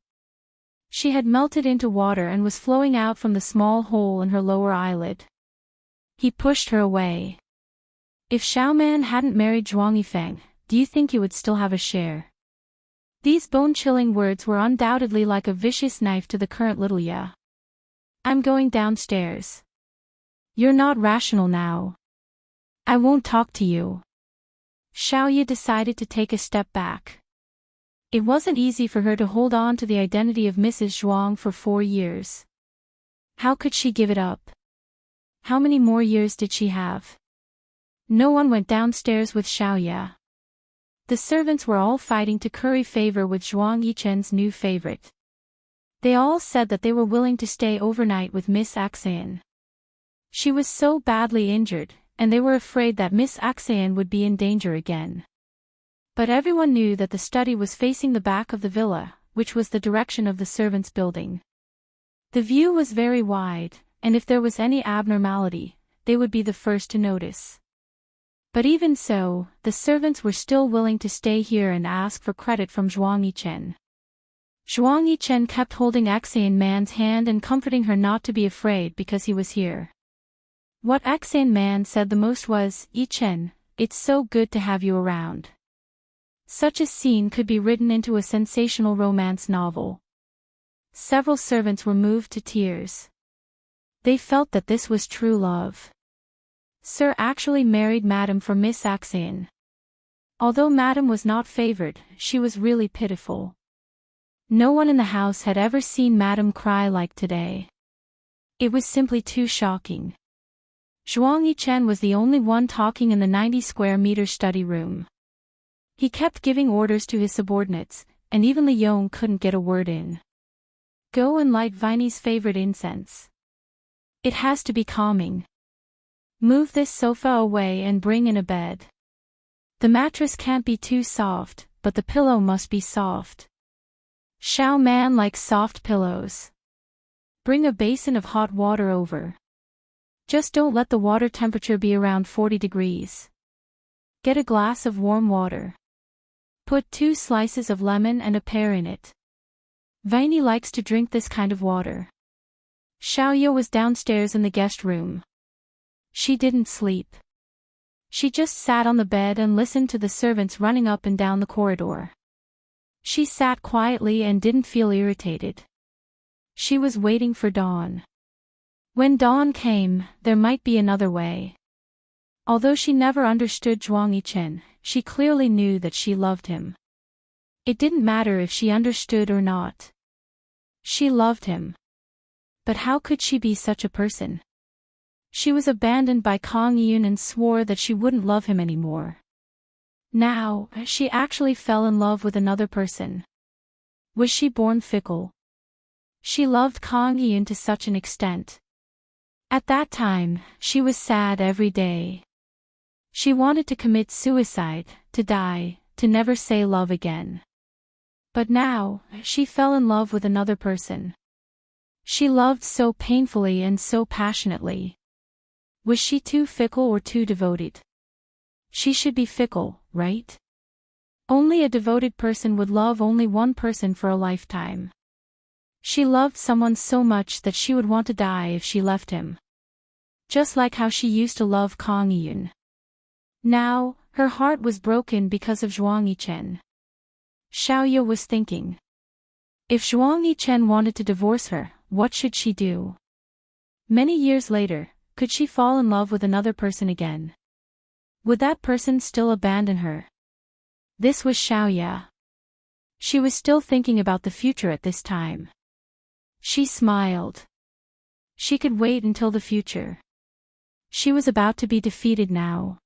She had melted into water and was flowing out from the small hole in her lower eyelid. He pushed her away. "If Xiaoman hadn't married Zhuang Yifeng, do you think you would still have a share?" These bone-chilling words were undoubtedly like a vicious knife to the current little Ya. "I'm going downstairs. You're not rational now. I won't talk to you." Xiaoye decided to take a step back. It wasn't easy for her to hold on to the identity of Mrs. Zhuang for 4 years. How could she give it up? How many more years did she have? No one went downstairs with Xiaoye. The servants were all fighting to curry favor with Zhuang Yichen's new favorite. They all said that they were willing to stay overnight with Miss Axayan. She was so badly injured, and they were afraid that Miss Axayan would be in danger again. But everyone knew that the study was facing the back of the villa, which was the direction of the servants' building. The view was very wide, and if there was any abnormality, they would be the first to notice. But even so, the servants were still willing to stay here and ask for credit from Zhuang Yichen. Zhuang Yichen kept holding Axayan Man's hand and comforting her not to be afraid because he was here. What Axayan Man said the most was, "Yichen, it's so good to have you around." Such a scene could be written into a sensational romance novel. Several servants were moved to tears. They felt that this was true love. Sir actually married Madame for Miss Axayan. Although Madame was not favored, she was really pitiful. No one in the house had ever seen Madame cry like today. It was simply too shocking. Zhuang Yichen was the only one talking in the 90 square meter study room. He kept giving orders to his subordinates, and even Li Yong couldn't get a word in. "Go and light Viney's favorite incense. It has to be calming. Move this sofa away and bring in a bed. The mattress can't be too soft, but the pillow must be soft. Xiao Man likes soft pillows. Bring a basin of hot water over. Just don't let the water temperature be around 40 degrees. Get a glass of warm water. Put 2 slices of lemon and a pear in it. Viney likes to drink this kind of water." Xiaoye was downstairs in the guest room. She didn't sleep. She just sat on the bed and listened to the servants running up and down the corridor. She sat quietly and didn't feel irritated. She was waiting for dawn. When dawn came, there might be another way. Although she never understood Zhuang Yichen, she clearly knew that she loved him. It didn't matter if she understood or not. She loved him. But how could she be such a person? She was abandoned by Kang Yun and swore that she wouldn't love him anymore. Now, she actually fell in love with another person. Was she born fickle? She loved Kang Yun to such an extent. At that time, she was sad every day. She wanted to commit suicide, to die, to never say love again. But now, she fell in love with another person. She loved so painfully and so passionately. Was she too fickle or too devoted? She should be fickle, right? Only a devoted person would love only one person for a lifetime. She loved someone so much that she would want to die if she left him. Just like how she used to love Kang Yun. Now, her heart was broken because of Zhuang Yichen. Xiaoya was thinking. If Zhuang Yichen wanted to divorce her, what should she do? Many years later, could she fall in love with another person again? Would that person still abandon her? This was Xiaoya. She was still thinking about the future at this time. She smiled. She could wait until the future. She was about to be defeated now.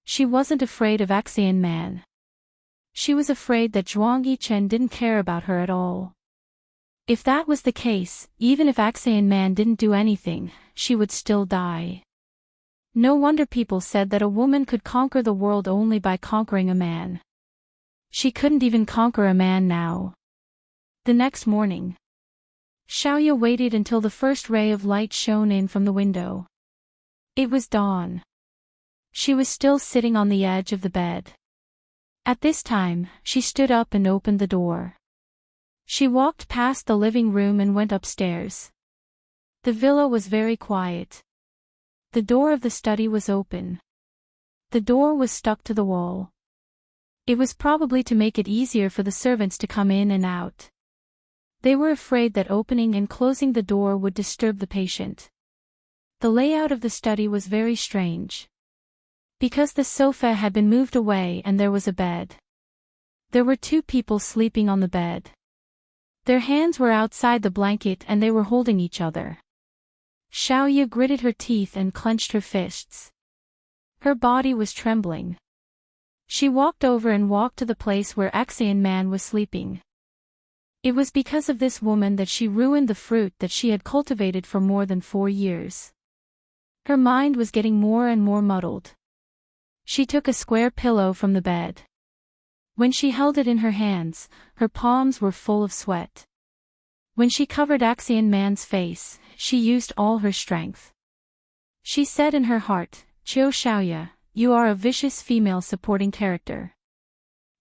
She wasn't afraid of Axian Man. She was afraid that Zhuang Yichen didn't care about her at all. If that was the case, even if Axian Man didn't do anything, she would still die. No wonder people said that a woman could conquer the world only by conquering a man. She couldn't even conquer a man now. The next morning, Xiaoya waited until the first ray of light shone in from the window. It was dawn. She was still sitting on the edge of the bed. At this time, she stood up and opened the door. She walked past the living room and went upstairs. The villa was very quiet. The door of the study was open. The door was stuck to the wall. It was probably to make it easier for the servants to come in and out. They were afraid that opening and closing the door would disturb the patient. The layout of the study was very strange. Because the sofa had been moved away and there was a bed. There were two people sleeping on the bed. Their hands were outside the blanket and they were holding each other. Xiaoya gritted her teeth and clenched her fists. Her body was trembling. She walked over and walked to the place where Axian Man was sleeping. It was because of this woman that she ruined the fruit that she had cultivated for more than 4 years. Her mind was getting more and more muddled. She took a square pillow from the bed. When she held it in her hands, her palms were full of sweat. When she covered Axian Man's face, she used all her strength. She said in her heart, "Qiu Xiaoya, you are a vicious female supporting character.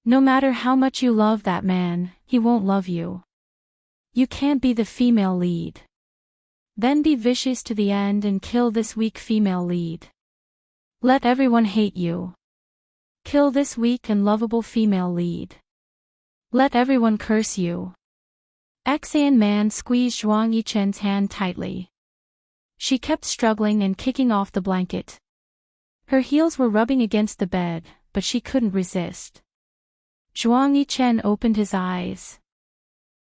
No matter how much you love that man, he won't love you. You can't be the female lead. Then be vicious to the end and kill this weak female lead. Let everyone hate you. Kill this weak and lovable female lead. Let everyone curse you." Axian Man squeezed Zhuang Yichen's hand tightly. She kept struggling and kicking off the blanket. Her heels were rubbing against the bed, but she couldn't resist. Zhuang Yichen opened his eyes.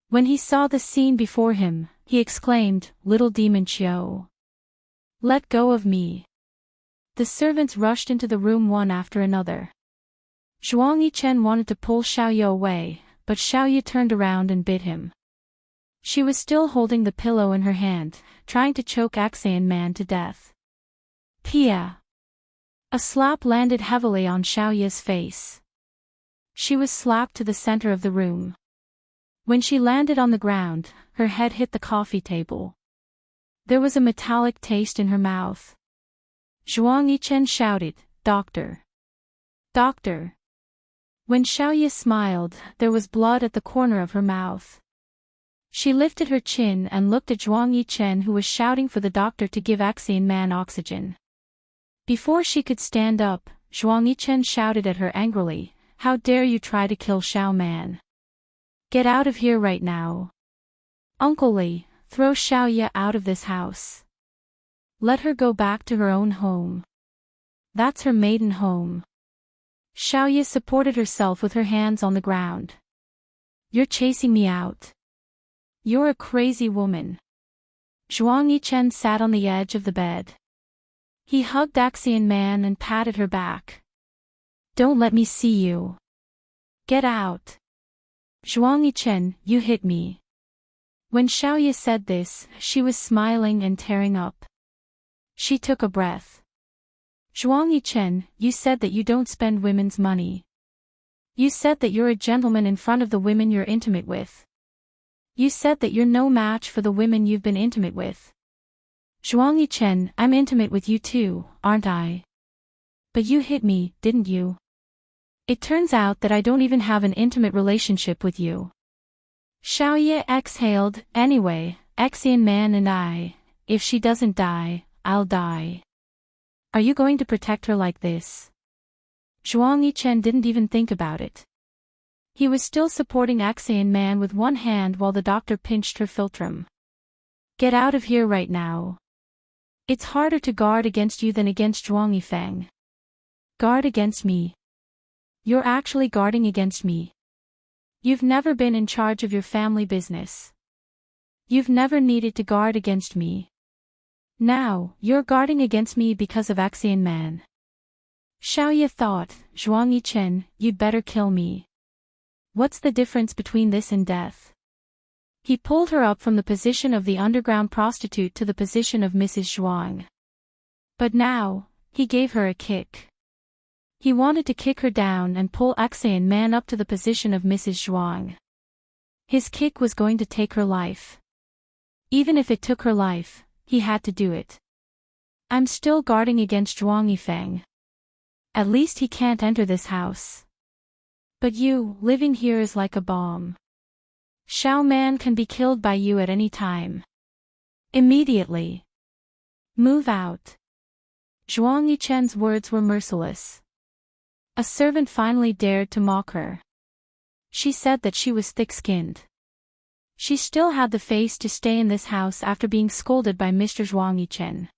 When he saw the scene before him, he exclaimed, "Little demon Qiu. Let go of me." The servants rushed into the room one after another. Zhuang Yichen wanted to pull Xiaoya away, but Xiaoya turned around and bit him. She was still holding the pillow in her hand, trying to choke Axian Man to death. Pia! A slap landed heavily on Xiaoya's face. She was slapped to the center of the room. When she landed on the ground, her head hit the coffee table. There was a metallic taste in her mouth. Zhuang Yichen shouted, "Doctor! Doctor!" When Xiaoya smiled, there was blood at the corner of her mouth. She lifted her chin and looked at Zhuang Yichen, who was shouting for the doctor to give Axian Man oxygen. Before she could stand up, Zhuang Yichen shouted at her angrily, "How dare you try to kill Xiao Man? Get out of here right now. Uncle Li, throw Xiaoya out of this house. Let her go back to her own home. That's her maiden home." Xiaoya supported herself with her hands on the ground. "You're chasing me out. You're a crazy woman." Zhuang Yichen sat on the edge of the bed. He hugged Axian Man and patted her back. "Don't let me see you. Get out. Zhuang Yichen, you hit me." When Xiaoya said this, she was smiling and tearing up. She took a breath. "Zhuang Yichen, you said that you don't spend women's money. You said that you're a gentleman in front of the women you're intimate with. You said that you're no match for the women you've been intimate with. Zhuang Yichen, I'm intimate with you too, aren't I? But you hit me, didn't you? It turns out that I don't even have an intimate relationship with you. Xiaoye exhaled, anyway, Xian man and I, if she doesn't die, I'll die. Are you going to protect her like this? Zhuang Yichen didn't even think about it. He was still supporting Xian man with one hand while the doctor pinched her philtrum. Get out of here right now. It's harder to guard against you than against Zhuang Yifeng. Guard against me. You're actually guarding against me. You've never been in charge of your family business. You've never needed to guard against me. Now, you're guarding against me because of Xian man. Xiaoye thought, Zhuang Yichen, you'd better kill me. What's the difference between this and death? He pulled her up from the position of the underground prostitute to the position of Mrs. Zhuang. But now, he gave her a kick. He wanted to kick her down and pull Xian man up to the position of Mrs. Zhuang. His kick was going to take her life. Even if it took her life, he had to do it. I'm still guarding against Zhuang Yifeng. At least he can't enter this house. But you, living here is like a bomb. Xiao man can be killed by you at any time. Immediately. Move out. Zhuang Yichen's words were merciless. A servant finally dared to mock her. She said that she was thick-skinned. She still had the face to stay in this house after being scolded by Mr. Zhuang Yichen.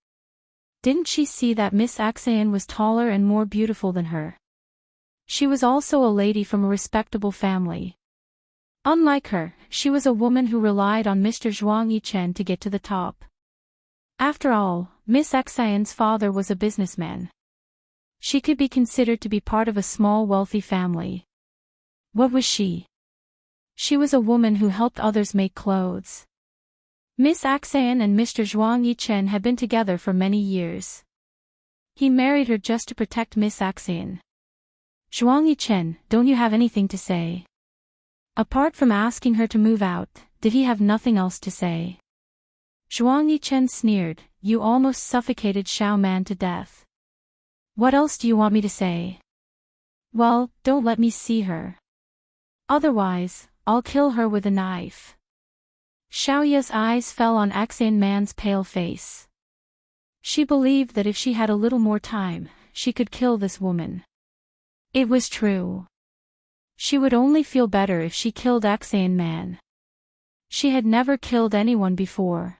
Didn't she see that Miss Xian was taller and more beautiful than her? She was also a lady from a respectable family. Unlike her, she was a woman who relied on Mr. Zhuang Yichen to get to the top. After all, Miss Xian's father was a businessman. She could be considered to be part of a small wealthy family. What was she? She was a woman who helped others make clothes. Miss Xian and Mr. Zhuang Yichen had been together for many years. He married her just to protect Miss Xian. Zhuang Yichen, don't you have anything to say? Apart from asking her to move out, did he have nothing else to say? Zhuang Yichen sneered, you almost suffocated Xiao man to death. What else do you want me to say? Well, don't let me see her. Otherwise, I'll kill her with a knife. Xiaoye's eyes fell on Xian man's pale face. She believed that if she had a little more time, she could kill this woman. It was true. She would only feel better if she killed Xian man. She had never killed anyone before.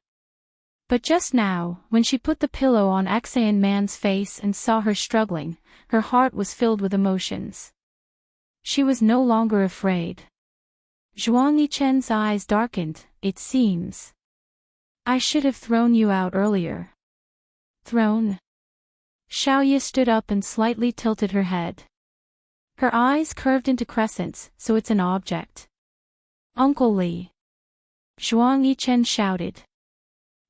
But just now, when she put the pillow on Xian man's face and saw her struggling, her heart was filled with emotions. She was no longer afraid. Zhuang Yichen's eyes darkened, it seems. I should have thrown you out earlier. Thrown? Xiaoye stood up and slightly tilted her head. Her eyes curved into crescents, so it's an object. Uncle Li. Zhuang Yichen shouted.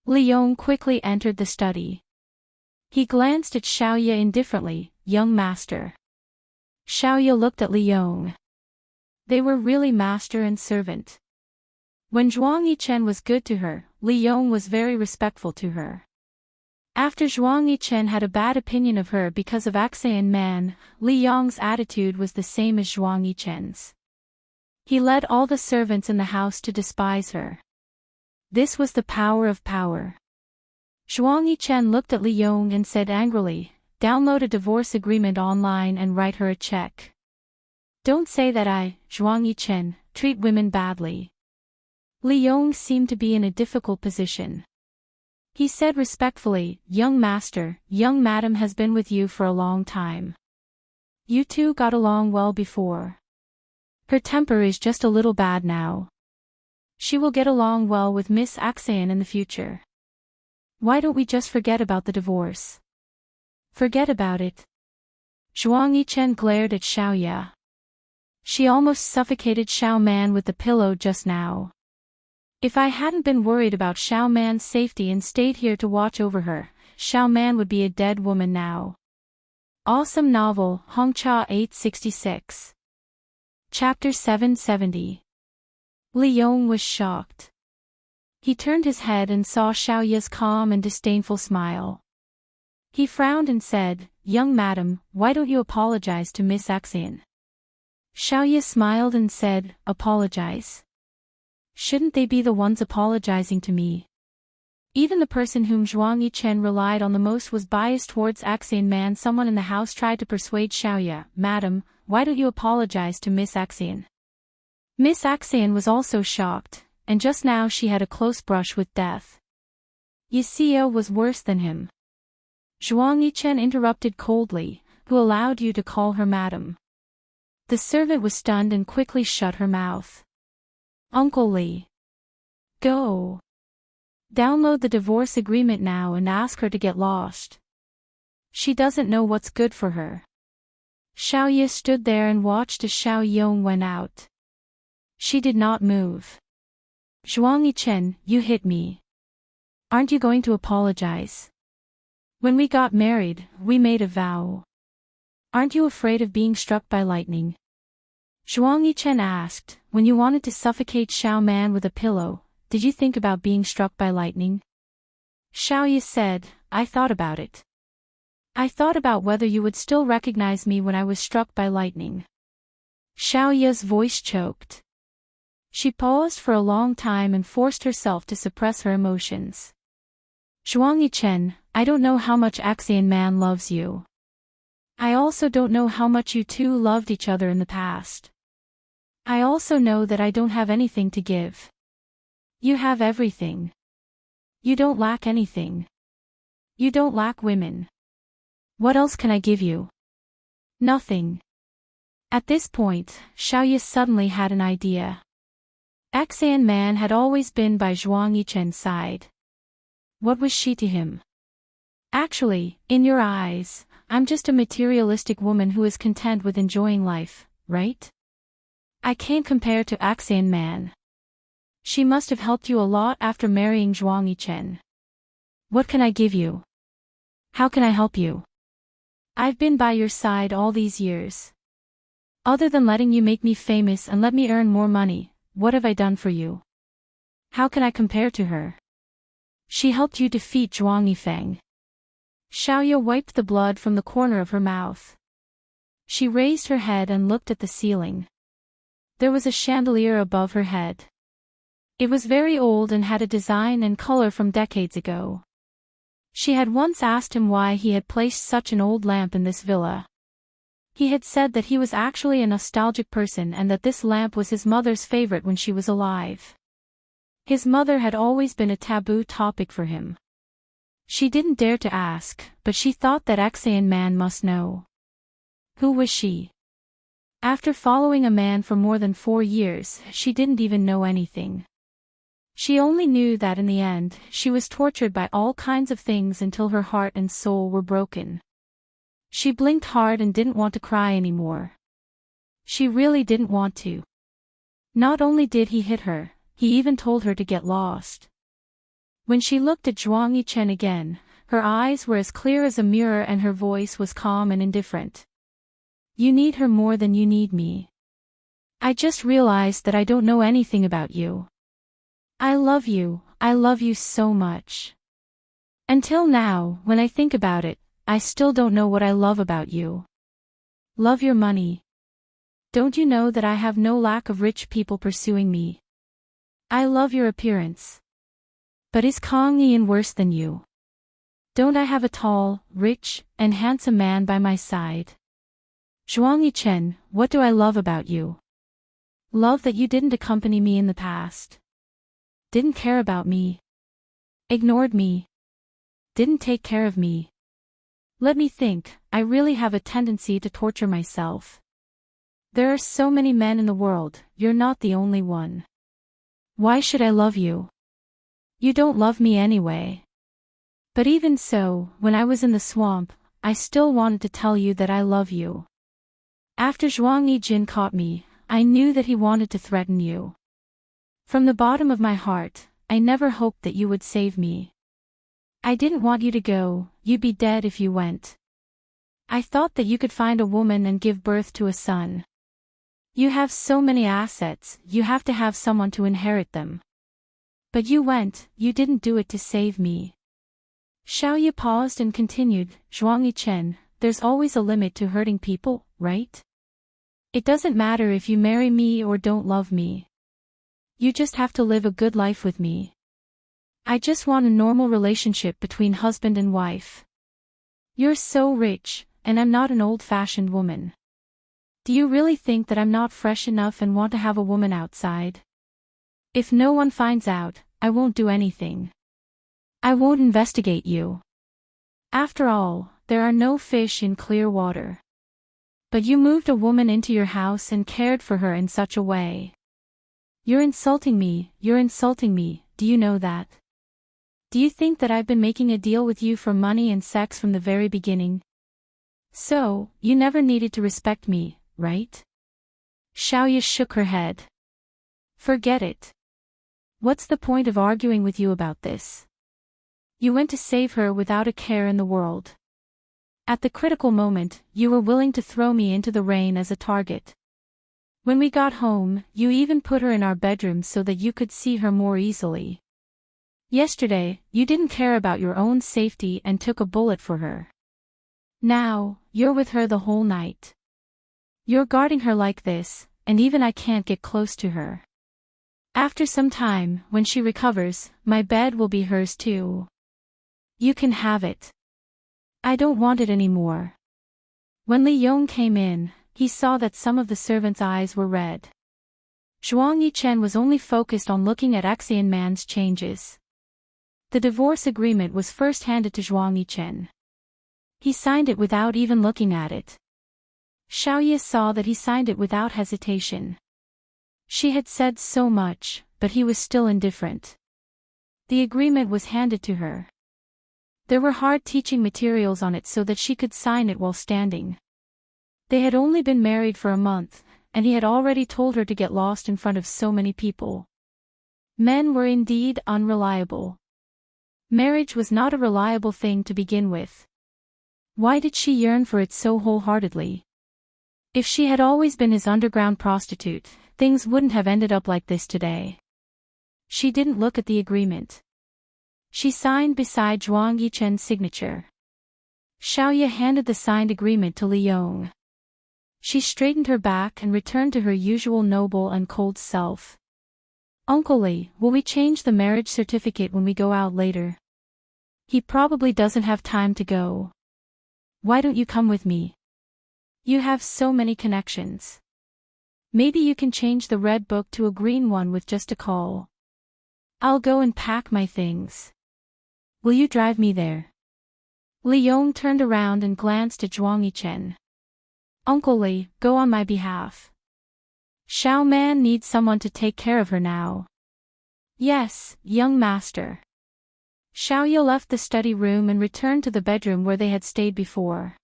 Li Yong quickly entered the study. He glanced at Xiaoye indifferently, young master. Xiaoye looked at Li Yong. They were really master and servant. When Zhuang Yichen was good to her, Li Yong was very respectful to her. After Zhuang Yichen had a bad opinion of her because of Xian man, Li Yong's attitude was the same as Zhuang Yichen's. He led all the servants in the house to despise her. This was the power of power. Zhuang Yichen looked at Li Yong and said angrily, download a divorce agreement online and write her a check. Don't say that I, Zhuang Yichen, treat women badly. Li Yong seemed to be in a difficult position. He said respectfully, young master, young madam has been with you for a long time. You two got along well before. Her temper is just a little bad now. She will get along well with Miss Xian in the future. Why don't we just forget about the divorce? Forget about it. Zhuang Yichen glared at Xiaoye. She almost suffocated Xiao man with the pillow just now. If I hadn't been worried about Xiao man's safety and stayed here to watch over her, Xiao man would be a dead woman now. Awesome novel, Hongcha 866. Chapter 770. Li Yong was shocked. He turned his head and saw Xiaoye's calm and disdainful smile. He frowned and said, young madam, why don't you apologize to Miss Xian? Xiaoye smiled and said, apologize. Shouldn't they be the ones apologizing to me? Even the person whom Zhuang Yichen relied on the most was biased towards Axian Man. Someone in the house tried to persuade Xiaoye, Madam, why don't you apologize to Miss Axian? Miss Axian was also shocked, and just now she had a close brush with death. Yisio was worse than him. Zhuang Yichen interrupted coldly, who allowed you to call her Madam? The servant was stunned and quickly shut her mouth. Uncle Li. Go. Download the divorce agreement now and ask her to get lost. She doesn't know what's good for her. Xiaoye stood there and watched as Xiao Yong went out. She did not move. Zhuang Yichen, you hit me. Aren't you going to apologize? When we got married, we made a vow. Aren't you afraid of being struck by lightning? Zhuang Yichen asked, when you wanted to suffocate Xiao Man with a pillow, did you think about being struck by lightning? Xiaoye said, I thought about it. I thought about whether you would still recognize me when I was struck by lightning. Xiaoye's voice choked. She paused for a long time and forced herself to suppress her emotions. Zhuang Yichen, I don't know how much Axian Man loves you. I also don't know how much you two loved each other in the past. I also know that I don't have anything to give. You have everything. You don't lack anything. You don't lack women. What else can I give you? Nothing. At this point, Xiaoye suddenly had an idea. Axian Man had always been by Zhuang Yichen's side. What was she to him? Actually, in your eyes, I'm just a materialistic woman who is content with enjoying life, right? I can't compare to Axian Man. She must have helped you a lot after marrying Zhuang Yichen. What can I give you? How can I help you? I've been by your side all these years. Other than letting you make me famous and let me earn more money, what have I done for you? How can I compare to her? She helped you defeat Zhuang Yifeng. Xiaoye wiped the blood from the corner of her mouth. She raised her head and looked at the ceiling. There was a chandelier above her head. It was very old and had a design and color from decades ago. She had once asked him why he had placed such an old lamp in this villa. He had said that he was actually a nostalgic person and that this lamp was his mother's favorite when she was alive. His mother had always been a taboo topic for him. She didn't dare to ask, but she thought that Axian Man must know. Who was she? After following a man for more than 4 years, she didn't even know anything. She only knew that in the end, she was tortured by all kinds of things until her heart and soul were broken. She blinked hard and didn't want to cry anymore. She really didn't want to. Not only did he hit her, he even told her to get lost. When she looked at Zhuang Yichen again, her eyes were as clear as a mirror and her voice was calm and indifferent. You need her more than you need me. I just realized that I don't know anything about you. I love you so much. Until now, when I think about it, I still don't know what I love about you. Love your money. Don't you know that I have no lack of rich people pursuing me? I love your appearance. But is Kong Yian worse than you? Don't I have a tall, rich, and handsome man by my side? Zhuang Yichen, what do I love about you? Love that you didn't accompany me in the past. Didn't care about me. Ignored me. Didn't take care of me. Let me think, I really have a tendency to torture myself. There are so many men in the world, you're not the only one. Why should I love you? You don't love me anyway. But even so, when I was in the swamp, I still wanted to tell you that I love you. After Zhuang Yijin caught me, I knew that he wanted to threaten you. From the bottom of my heart, I never hoped that you would save me. I didn't want you to go, you'd be dead if you went. I thought that you could find a woman and give birth to a son. You have so many assets, you have to have someone to inherit them. But you went, you didn't do it to save me. Xiaoye paused and continued, Zhuang Yichen, there's always a limit to hurting people, right? It doesn't matter if you marry me or don't love me. You just have to live a good life with me. I just want a normal relationship between husband and wife. You're so rich, and I'm not an old-fashioned woman. Do you really think that I'm not fresh enough and want to have a woman outside? If no one finds out, I won't do anything. I won't investigate you. After all, there are no fish in clear water. But you moved a woman into your house and cared for her in such a way. You're insulting me, do you know that? Do you think that I've been making a deal with you for money and sex from the very beginning? So, you never needed to respect me, right? Xiaoya shook her head. Forget it. What's the point of arguing with you about this? You went to save her without a care in the world. At the critical moment, you were willing to throw me into the rain as a target. When we got home, you even put her in our bedroom so that you could see her more easily. Yesterday, you didn't care about your own safety and took a bullet for her. Now, you're with her the whole night. You're guarding her like this, and even I can't get close to her. After some time, when she recovers, my bed will be hers too. You can have it. I don't want it anymore. When Li Yong came in, he saw that some of the servants' eyes were red. Zhuang Yichen was only focused on looking at Axian Man's changes. The divorce agreement was first handed to Zhuang Yichen. He signed it without even looking at it. Xiaoya saw that he signed it without hesitation. She had said so much, but he was still indifferent. The agreement was handed to her. There were hard teaching materials on it so that she could sign it while standing. They had only been married for a month, and he had already told her to get lost in front of so many people. Men were indeed unreliable. Marriage was not a reliable thing to begin with. Why did she yearn for it so wholeheartedly? If she had always been his underground prostitute, things wouldn't have ended up like this today. She didn't look at the agreement. She signed beside Zhuang Yichen's signature. Xiaoya handed the signed agreement to Li Yong. She straightened her back and returned to her usual noble and cold self. Uncle Li, will we change the marriage certificate when we go out later? He probably doesn't have time to go. Why don't you come with me? You have so many connections. Maybe you can change the red book to a green one with just a call. I'll go and pack my things. Will you drive me there? Li Yong turned around and glanced at Zhuang Yichen. Uncle Li, go on my behalf. Xiao Man needs someone to take care of her now. Yes, young master. Xiaoya left the study room and returned to the bedroom where they had stayed before.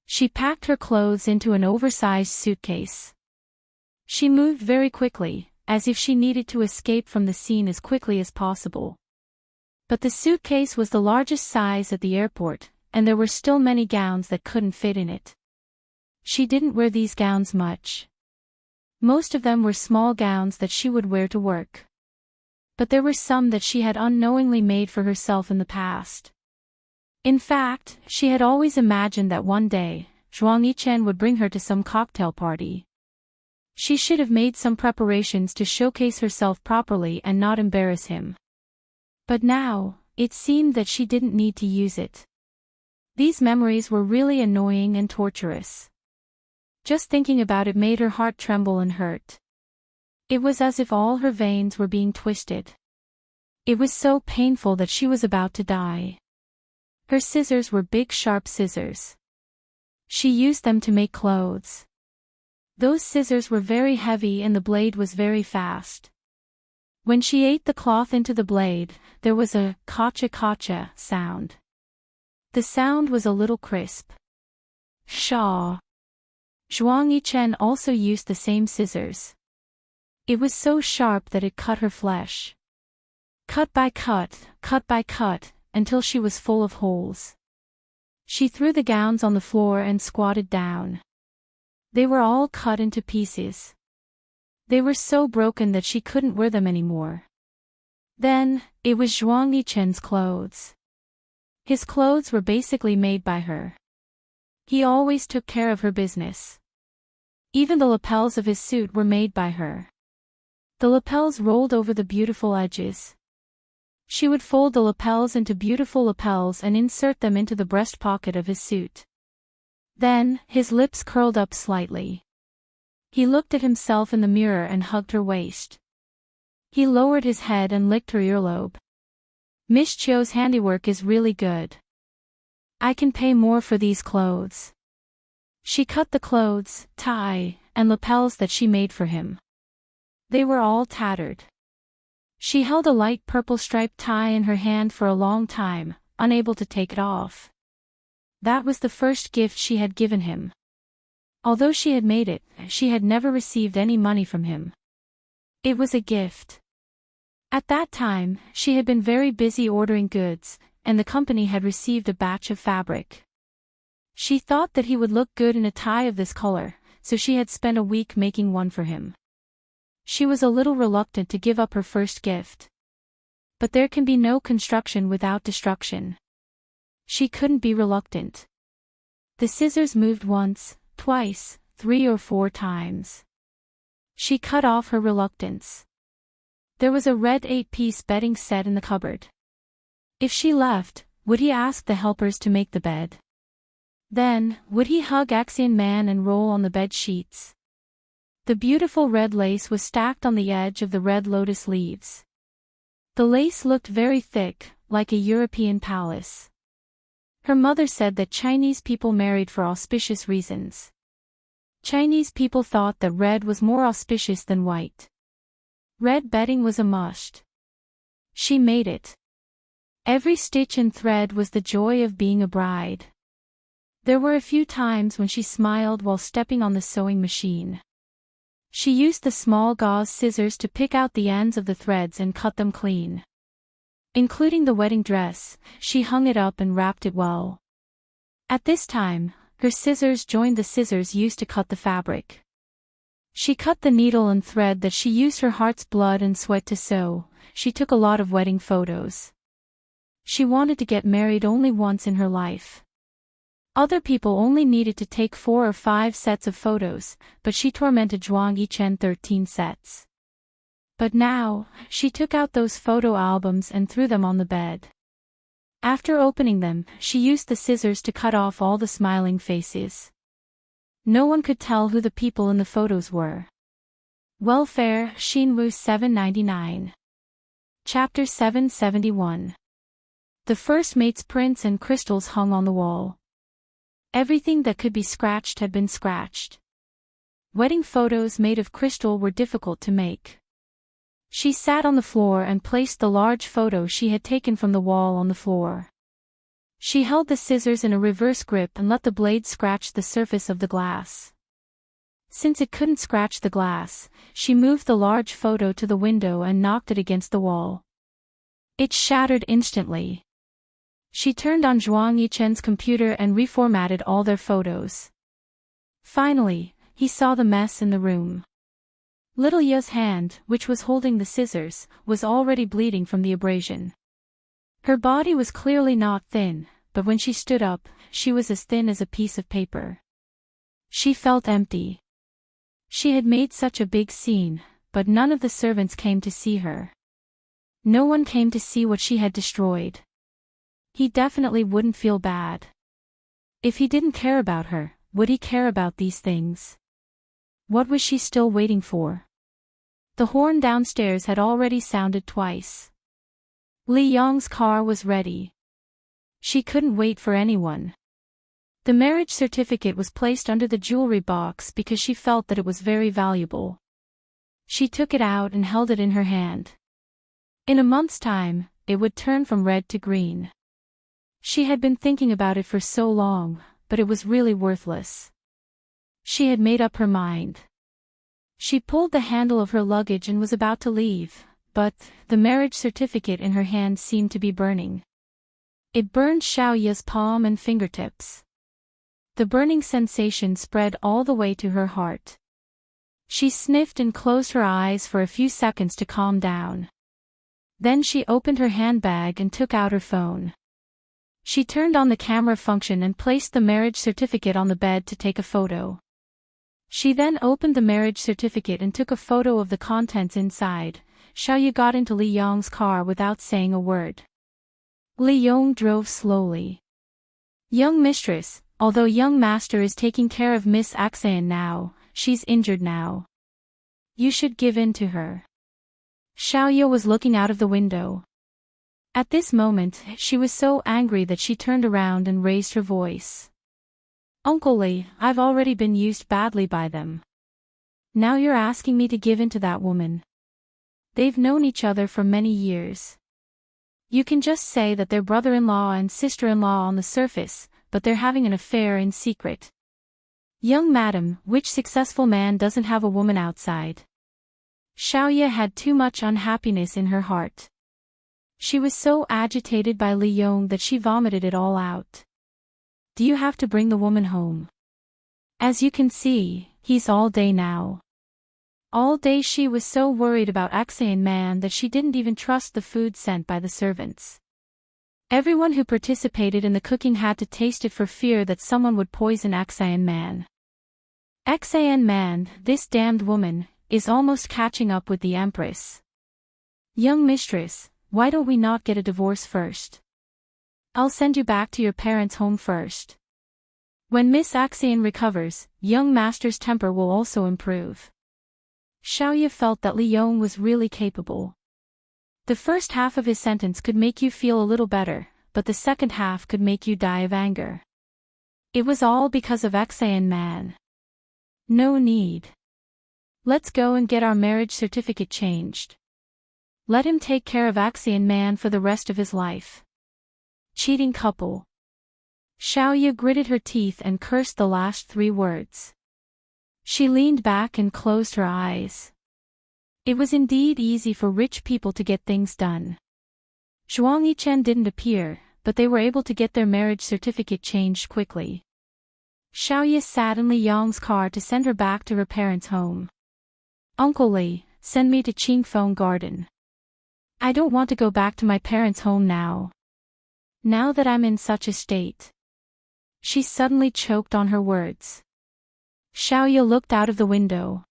She packed her clothes into an oversized suitcase. She moved very quickly, as if she needed to escape from the scene as quickly as possible. But the suitcase was the largest size at the airport, and there were still many gowns that couldn't fit in it. She didn't wear these gowns much. Most of them were small gowns that she would wear to work. But there were some that she had unknowingly made for herself in the past. In fact, she had always imagined that one day, Zhuang Yichen would bring her to some cocktail party. She should have made some preparations to showcase herself properly and not embarrass him. But now, it seemed that she didn't need to use it. These memories were really annoying and torturous. Just thinking about it made her heart tremble and hurt. It was as if all her veins were being twisted. It was so painful that she was about to die. Her scissors were big sharp scissors. She used them to make clothes. Those scissors were very heavy and the blade was very fast. When she ate the cloth into the blade, there was a kacha-kacha sound. The sound was a little crisp. Shaw. Zhuang Yichen also used the same scissors. It was so sharp that it cut her flesh. Cut by cut, until she was full of holes. She threw the gowns on the floor and squatted down. They were all cut into pieces. They were so broken that she couldn't wear them anymore. Then, it was Zhuang Yichen's clothes. His clothes were basically made by her. He always took care of her business. Even the lapels of his suit were made by her. The lapels rolled over the beautiful edges. She would fold the lapels into beautiful lapels and insert them into the breast pocket of his suit. Then, his lips curled up slightly. He looked at himself in the mirror and hugged her waist. He lowered his head and licked her earlobe. Miss Chio's handiwork is really good. I can pay more for these clothes. She cut the clothes, tie, and lapels that she made for him. They were all tattered. She held a light purple striped tie in her hand for a long time, unable to take it off. That was the first gift she had given him. Although she had made it, she had never received any money from him. It was a gift. At that time, she had been very busy ordering goods, and the company had received a batch of fabric. She thought that he would look good in a tie of this color, so she had spent a week making one for him. She was a little reluctant to give up her first gift. But there can be no construction without destruction. She couldn't be reluctant. The scissors moved once, twice, 3 or 4 times. She cut off her reluctance. There was a red 8-piece bedding set in the cupboard. If she left, would he ask the helpers to make the bed? Then, would he hug Axian Man and roll on the bed sheets? The beautiful red lace was stacked on the edge of the red lotus leaves. The lace looked very thick, like a European palace. Her mother said that Chinese people married for auspicious reasons. Chinese people thought that red was more auspicious than white. Red bedding was a must. She made it. Every stitch and thread was the joy of being a bride. There were a few times when she smiled while stepping on the sewing machine. She used the small gauze scissors to pick out the ends of the threads and cut them clean. Including the wedding dress, she hung it up and wrapped it well. At this time, her scissors joined the scissors used to cut the fabric. She cut the needle and thread that she used her heart's blood and sweat to sew. She took a lot of wedding photos. She wanted to get married only once in her life. Other people only needed to take 4 or 5 sets of photos, but she tormented Zhuang Yichen 13 sets. But now, she took out those photo albums and threw them on the bed. After opening them, she used the scissors to cut off all the smiling faces. No one could tell who the people in the photos were. Welfare, Xinwu 799. Chapter 771. The first mate's prints and crystals hung on the wall. Everything that could be scratched had been scratched. Wedding photos made of crystal were difficult to make. She sat on the floor and placed the large photo she had taken from the wall on the floor. She held the scissors in a reverse grip and let the blade scratch the surface of the glass. Since it couldn't scratch the glass, she moved the large photo to the window and knocked it against the wall. It shattered instantly. She turned on Zhuang Yichen's computer and reformatted all their photos. Finally, he saw the mess in the room. Little Ya's hand, which was holding the scissors, was already bleeding from the abrasion. Her body was clearly not thin, but when she stood up, she was as thin as a piece of paper. She felt empty. She had made such a big scene, but none of the servants came to see her. No one came to see what she had destroyed. He definitely wouldn't feel bad. If he didn't care about her, would he care about these things? What was she still waiting for? The horn downstairs had already sounded twice. Li Yong's car was ready. She couldn't wait for anyone. The marriage certificate was placed under the jewelry box because she felt that it was very valuable. She took it out and held it in her hand. In a month's time, it would turn from red to green. She had been thinking about it for so long, but it was really worthless. She had made up her mind. She pulled the handle of her luggage and was about to leave, but the marriage certificate in her hand seemed to be burning. It burned Xiao Ya's palm and fingertips. The burning sensation spread all the way to her heart. She sniffed and closed her eyes for a few seconds to calm down. Then she opened her handbag and took out her phone. She turned on the camera function and placed the marriage certificate on the bed to take a photo. She then opened the marriage certificate and took a photo of the contents inside. Xiaoyu got into Li Yong's car without saying a word. Li Yong drove slowly. Young mistress, although young master is taking care of Miss Axan now, she's injured now. You should give in to her. Xiaoyu was looking out of the window. At this moment, she was so angry that she turned around and raised her voice. Uncle Li, I've already been used badly by them. Now you're asking me to give in to that woman. They've known each other for many years. You can just say that they're brother-in-law and sister-in-law on the surface, but they're having an affair in secret. Young madam, which successful man doesn't have a woman outside? Xiaoyu had too much unhappiness in her heart. She was so agitated by Li Yong that she vomited it all out. Do you have to bring the woman home? As you can see, he's all day now. All day she was so worried about Axan man that she didn't even trust the food sent by the servants. Everyone who participated in the cooking had to taste it for fear that someone would poison Axan man. Axan man, this damned woman, is almost catching up with the empress. Young mistress, why don't we not get a divorce first? I'll send you back to your parents' home first. When Miss Axan recovers, young master's temper will also improve. Xiaoyu felt that Li Yong was really capable. The first half of his sentence could make you feel a little better, but the second half could make you die of anger. It was all because of Axan man. No need. Let's go and get our marriage certificate changed. Let him take care of Axan man for the rest of his life. Cheating couple. Xiaoyu gritted her teeth and cursed the last 3 words. She leaned back and closed her eyes. It was indeed easy for rich people to get things done. Zhuang Yichen didn't appear, but they were able to get their marriage certificate changed quickly. Xiaoyu sat in Li Yong's car to send her back to her parents' home. Uncle Li, send me to Qingfeng Garden. I don't want to go back to my parents' home now. Now that I'm in such a state. She suddenly choked on her words. Xiaoyu looked out of the window.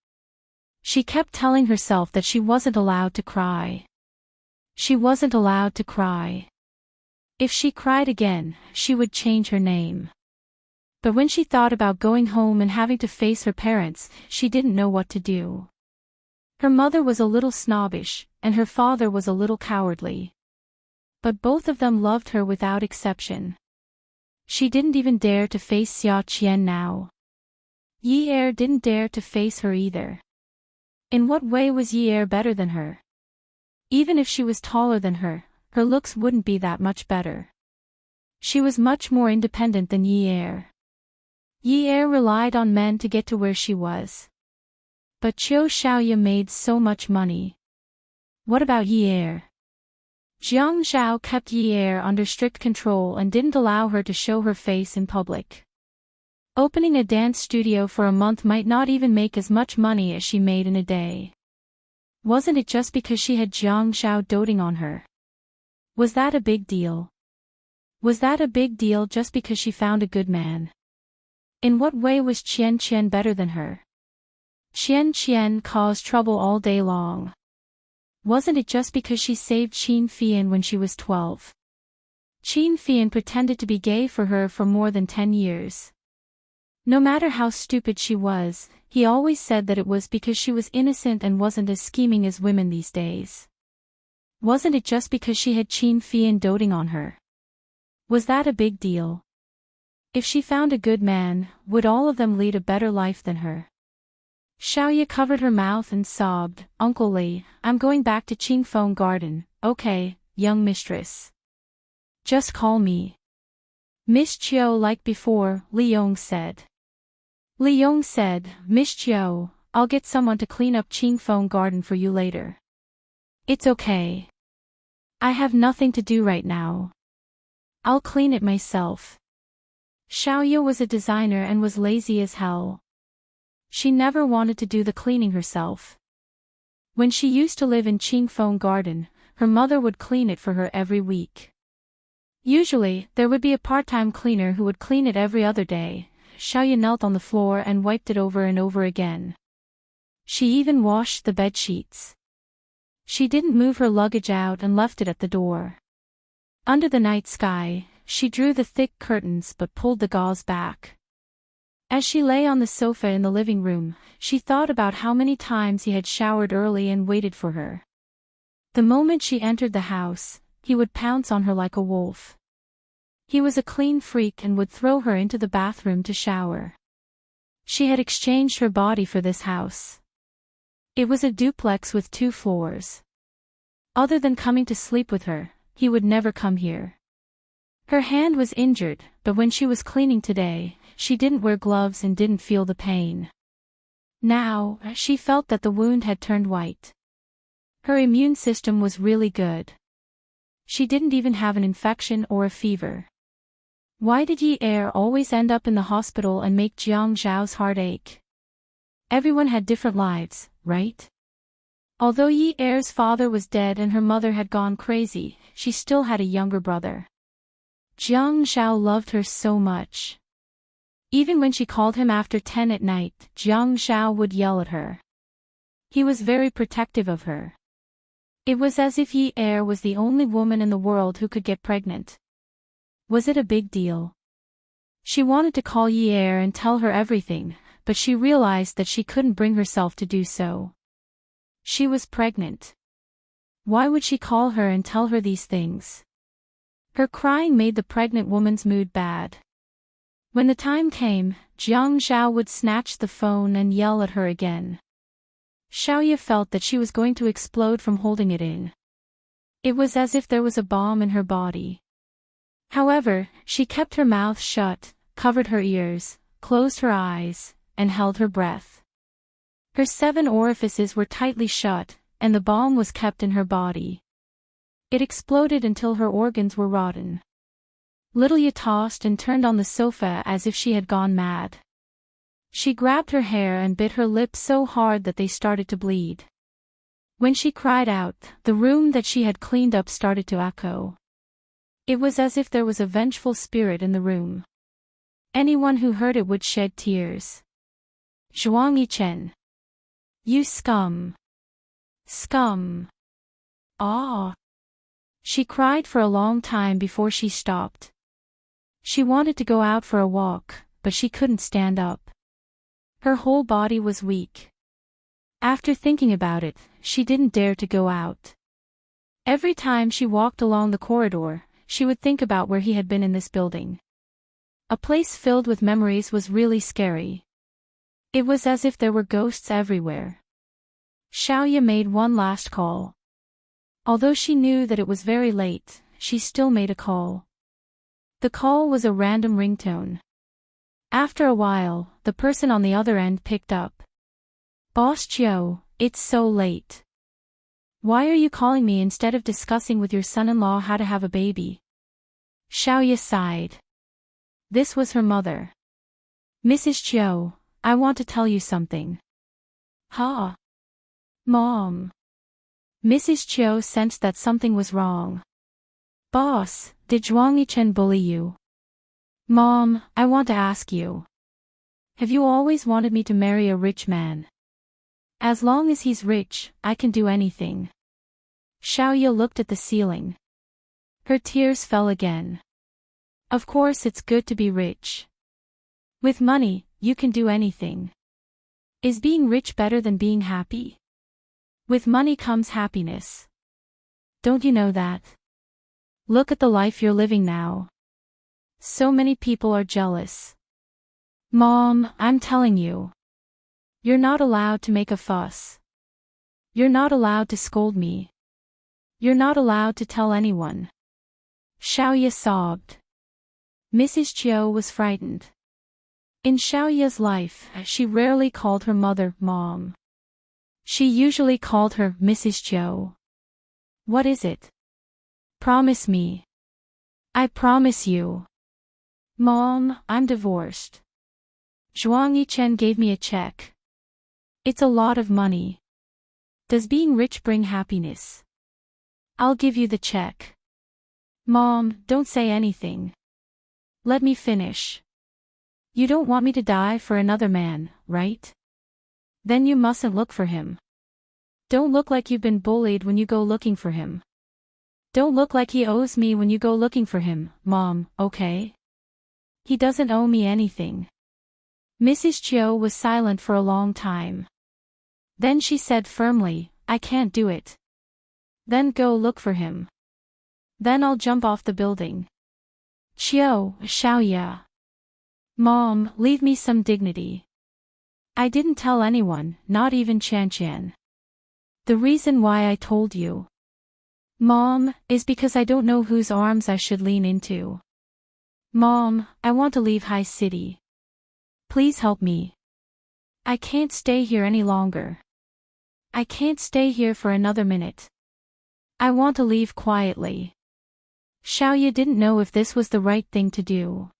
She kept telling herself that she wasn't allowed to cry. She wasn't allowed to cry. If she cried again, she would change her name. But when she thought about going home and having to face her parents, she didn't know what to do. Her mother was a little snobbish, and her father was a little cowardly. But both of them loved her without exception. She didn't even dare to face Xia Qian now. Yi Er didn't dare to face her either. In what way was Yi Er better than her? Even if she was taller than her, her looks wouldn't be that much better. She was much more independent than Yi Er. Yi Er relied on men to get to where she was. But Qiu Xiaoyu made so much money. What about Yi Er? Jiang Zhao kept Yi Er under strict control and didn't allow her to show her face in public. Opening a dance studio for a month might not even make as much money as she made in a day. Wasn't it just because she had Jiang Zhao doting on her? Was that a big deal? Was that a big deal just because she found a good man? In what way was Qian Qian better than her? Qian Qian caused trouble all day long. Wasn't it just because she saved Qin Fian when she was 12? Qin Fian pretended to be gay for her for more than 10 years. No matter how stupid she was, he always said that it was because she was innocent and wasn't as scheming as women these days. Wasn't it just because she had Qin Fian doting on her? Was that a big deal? If she found a good man, would all of them lead a better life than her? Xiaoyu covered her mouth and sobbed, Uncle Li, I'm going back to Qingfeng Garden, okay, young mistress. Just call me Miss Qiu like before, Li Yong said. Li Yong said, Miss Qiu, I'll get someone to clean up Qingfeng Garden for you later. It's okay. I have nothing to do right now. I'll clean it myself. Xiaoyu was a designer and was lazy as hell. She never wanted to do the cleaning herself. When she used to live in Qingfeng Garden, her mother would clean it for her every week. Usually, there would be a part-time cleaner who would clean it every other day. Xiaoya knelt on the floor and wiped it over and over again. She even washed the bed sheets. She didn't move her luggage out and left it at the door. Under the night sky, she drew the thick curtains but pulled the gauze back. As she lay on the sofa in the living room, she thought about how many times he had showered early and waited for her. The moment she entered the house, he would pounce on her like a wolf. He was a clean freak and would throw her into the bathroom to shower. She had exchanged her body for this house. It was a duplex with 2 floors. Other than coming to sleep with her, he would never come here. Her hand was injured, but when she was cleaning today, she didn't wear gloves and didn't feel the pain. Now, she felt that the wound had turned white. Her immune system was really good. She didn't even have an infection or a fever. Why did Yi Er always end up in the hospital and make Jiang Zhao's heart ache? Everyone had different lives, right? Although Yi Er's father was dead and her mother had gone crazy, she still had a younger brother. Jiang Zhao loved her so much. Even when she called him after 10 at night, Jiang Zhao would yell at her. He was very protective of her. It was as if Yi Er was the only woman in the world who could get pregnant. Was it a big deal? She wanted to call Yi Er and tell her everything, but she realized that she couldn't bring herself to do so. She was pregnant. Why would she call her and tell her these things? Her crying made the pregnant woman's mood bad. When the time came, Jiang Zhao would snatch the phone and yell at her again. Xiaoya felt that she was going to explode from holding it in. It was as if there was a bomb in her body. However, she kept her mouth shut, covered her ears, closed her eyes, and held her breath. Her 7 orifices were tightly shut, and the bomb was kept in her body. It exploded until her organs were rotten. Little Yi tossed and turned on the sofa as if she had gone mad. She grabbed her hair and bit her lips so hard that they started to bleed. When she cried out, the room that she had cleaned up started to echo. It was as if there was a vengeful spirit in the room. Anyone who heard it would shed tears. Zhuang Yichen. You scum. Scum. Ah. She cried for a long time before she stopped. She wanted to go out for a walk, but she couldn't stand up. Her whole body was weak. After thinking about it, she didn't dare to go out. Every time she walked along the corridor, she would think about where he had been in this building. A place filled with memories was really scary. It was as if there were ghosts everywhere. Xiaoya made one last call. Although she knew that it was very late, she still made a call. The call was a random ringtone. After a while, the person on the other end picked up. Boss Chiu, it's so late. Why are you calling me instead of discussing with your son-in-law how to have a baby? Xiaoya sighed. This was her mother. Mrs. Chiu, I want to tell you something. Huh? Mom. Mrs. Chiu sensed that something was wrong. Boss, did Zhuang Yichen bully you? Mom, I want to ask you. Have you always wanted me to marry a rich man? As long as he's rich, I can do anything. Xiaoya looked at the ceiling. Her tears fell again. Of course it's good to be rich. With money, you can do anything. Is being rich better than being happy? With money comes happiness. Don't you know that? Look at the life you're living now. So many people are jealous. Mom, I'm telling you. You're not allowed to make a fuss. You're not allowed to scold me. You're not allowed to tell anyone. Xiaoya sobbed. Mrs. Chiu was frightened. In Xiaoya's life, she rarely called her mother Mom. She usually called her Mrs. Chiu. What is it? Promise me. I promise you. Mom, I'm divorced. Zhuang Yichen gave me a check. It's a lot of money. Does being rich bring happiness? I'll give you the check. Mom, don't say anything. Let me finish. You don't want me to die for another man, right? Then you mustn't look for him. Don't look like you've been bullied when you go looking for him. Don't look like he owes me when you go looking for him, Mom, okay? He doesn't owe me anything. Mrs. Chiu was silent for a long time. Then she said firmly, I can't do it. Then go look for him. Then I'll jump off the building. Chiu, Xiaoya. Mom, leave me some dignity. I didn't tell anyone, not even Qian. The reason why I told you, Mom, is because I don't know whose arms I should lean into. Mom, I want to leave High City. Please help me. I can't stay here any longer. I can't stay here for another minute. I want to leave quietly. Xiaoya didn't know if this was the right thing to do.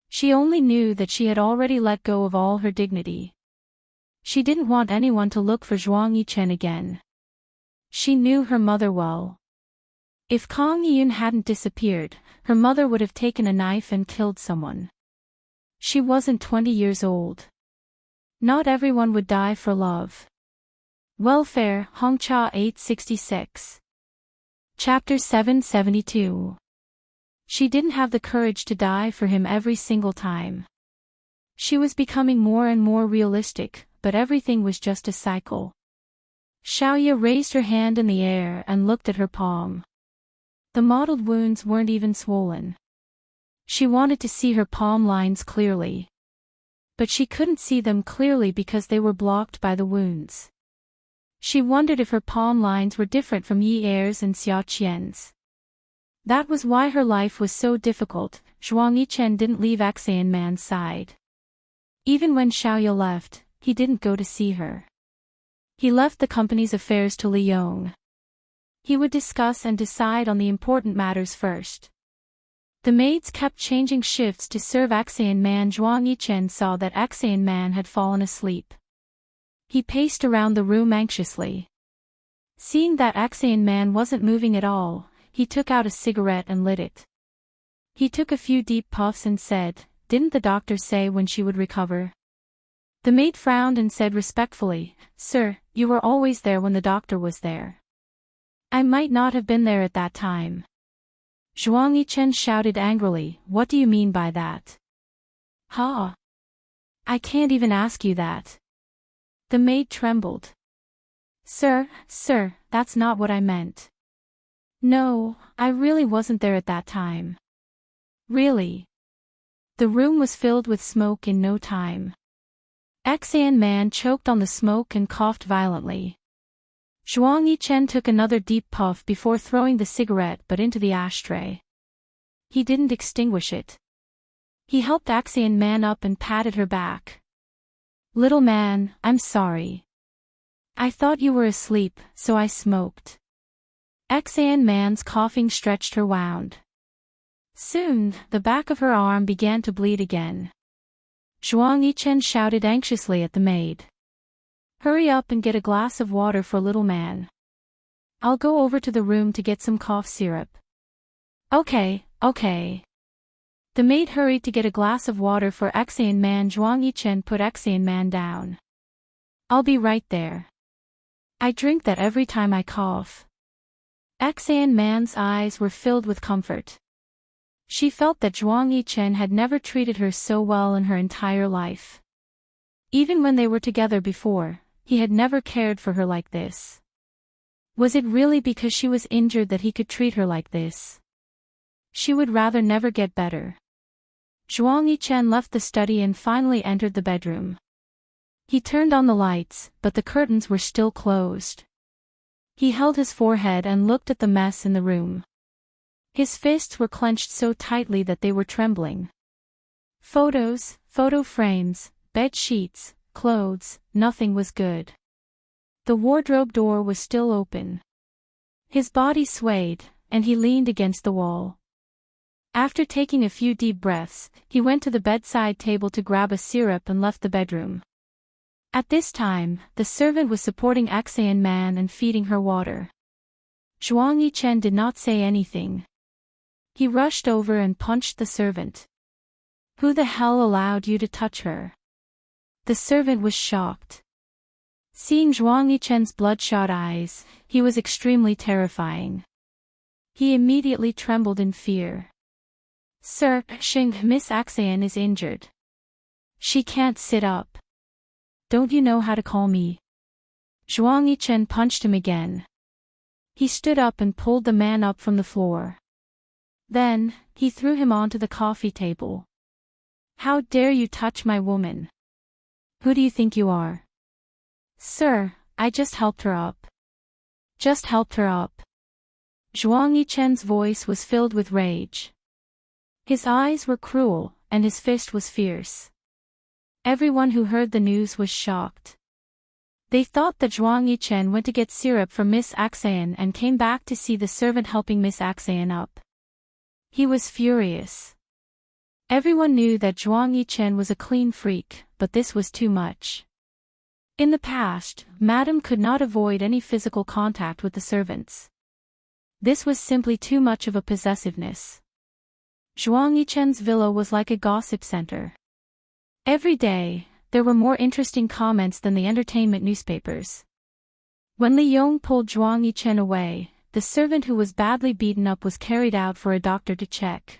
She only knew that she had already let go of all her dignity. She didn't want anyone to look for Zhuang Yichen again. She knew her mother well. If Kang Yun hadn't disappeared, her mother would have taken a knife and killed someone. She wasn't 20 years old. Not everyone would die for love. Welfare, Hongcha 866. Chapter 772. She didn't have the courage to die for him every single time. She was becoming more and more realistic, but everything was just a cycle. Xiaoya raised her hand in the air and looked at her palm. The mottled wounds weren't even swollen. She wanted to see her palm lines clearly. But she couldn't see them clearly because they were blocked by the wounds. She wondered if her palm lines were different from Yi Er's and Xia Qian's. That was why her life was so difficult. Zhuang Yichen didn't leave Axian Man's side. Even when Xiaoya left, he didn't go to see her. He left the company's affairs to Li Yong. He would discuss and decide on the important matters first. The maids kept changing shifts to serve Axian Man. Zhuang Yichen saw that Axian Man had fallen asleep. He paced around the room anxiously. Seeing that Axian Man wasn't moving at all, he took out a cigarette and lit it. He took a few deep puffs and said, "Didn't the doctor say when she would recover?" The maid frowned and said respectfully, "Sir, you were always there when the doctor was there." "I might not have been there at that time." Zhuang Yichen shouted angrily, "What do you mean by that?" "Ha! I can't even ask you that." The maid trembled. Sir, that's not what I meant." "No, I really wasn't there at that time." "Really?" The room was filled with smoke in no time. Axian Man choked on the smoke and coughed violently. Zhuang Yichen took another deep puff before throwing the cigarette butt into the ashtray. He didn't extinguish it. He helped Axian Man up and patted her back. "Little man, I'm sorry. I thought you were asleep, so I smoked." Axian Man's coughing stretched her wound. Soon, the back of her arm began to bleed again. Zhuang Yichen shouted anxiously at the maid. "Hurry up and get a glass of water for little man. I'll go over to the room to get some cough syrup." Okay. The maid hurried to get a glass of water for Axian Man. Zhuang Yichen put Axian Man down. "I'll be right there. I drink that every time I cough." Axian Man's eyes were filled with comfort. She felt that Zhuang Yichen had never treated her so well in her entire life. Even when they were together before, he had never cared for her like this. Was it really because she was injured that he could treat her like this? She would rather never get better. Zhuang Yichen left the study and finally entered the bedroom. He turned on the lights, but the curtains were still closed. He held his forehead and looked at the mess in the room. His fists were clenched so tightly that they were trembling. Photos, photo frames, bed sheets, clothes, nothing was good. The wardrobe door was still open. His body swayed, and he leaned against the wall. After taking a few deep breaths, he went to the bedside table to grab a syrup and left the bedroom. At this time, the servant was supporting Axian Man and feeding her water. Zhuang Yichen did not say anything. He rushed over and punched the servant. Who the hell allowed you to touch her? The servant was shocked. Seeing Zhuang Yichen's bloodshot eyes, he was extremely terrifying. He immediately trembled in fear. Sir, Miss Axayan is injured. She can't sit up. Don't you know how to call me? Zhuang Yichen punched him again. He stood up and pulled the man up from the floor. Then, he threw him onto the coffee table. How dare you touch my woman? Who do you think you are? Sir, I just helped her up. Just helped her up. Zhuang Yichen's voice was filled with rage. His eyes were cruel, and his fist was fierce. Everyone who heard the news was shocked. They thought that Zhuang Yichen went to get syrup for Miss Axayan and came back to see the servant helping Miss Axayan up. He was furious. Everyone knew that Zhuang Yichen was a clean freak, but this was too much. In the past, Madame could not avoid any physical contact with the servants. This was simply too much of a possessiveness. Zhuang Yichen's villa was like a gossip center. Every day, there were more interesting comments than the entertainment newspapers. When Li Yong pulled Zhuang Yichen away, the servant who was badly beaten up was carried out for a doctor to check.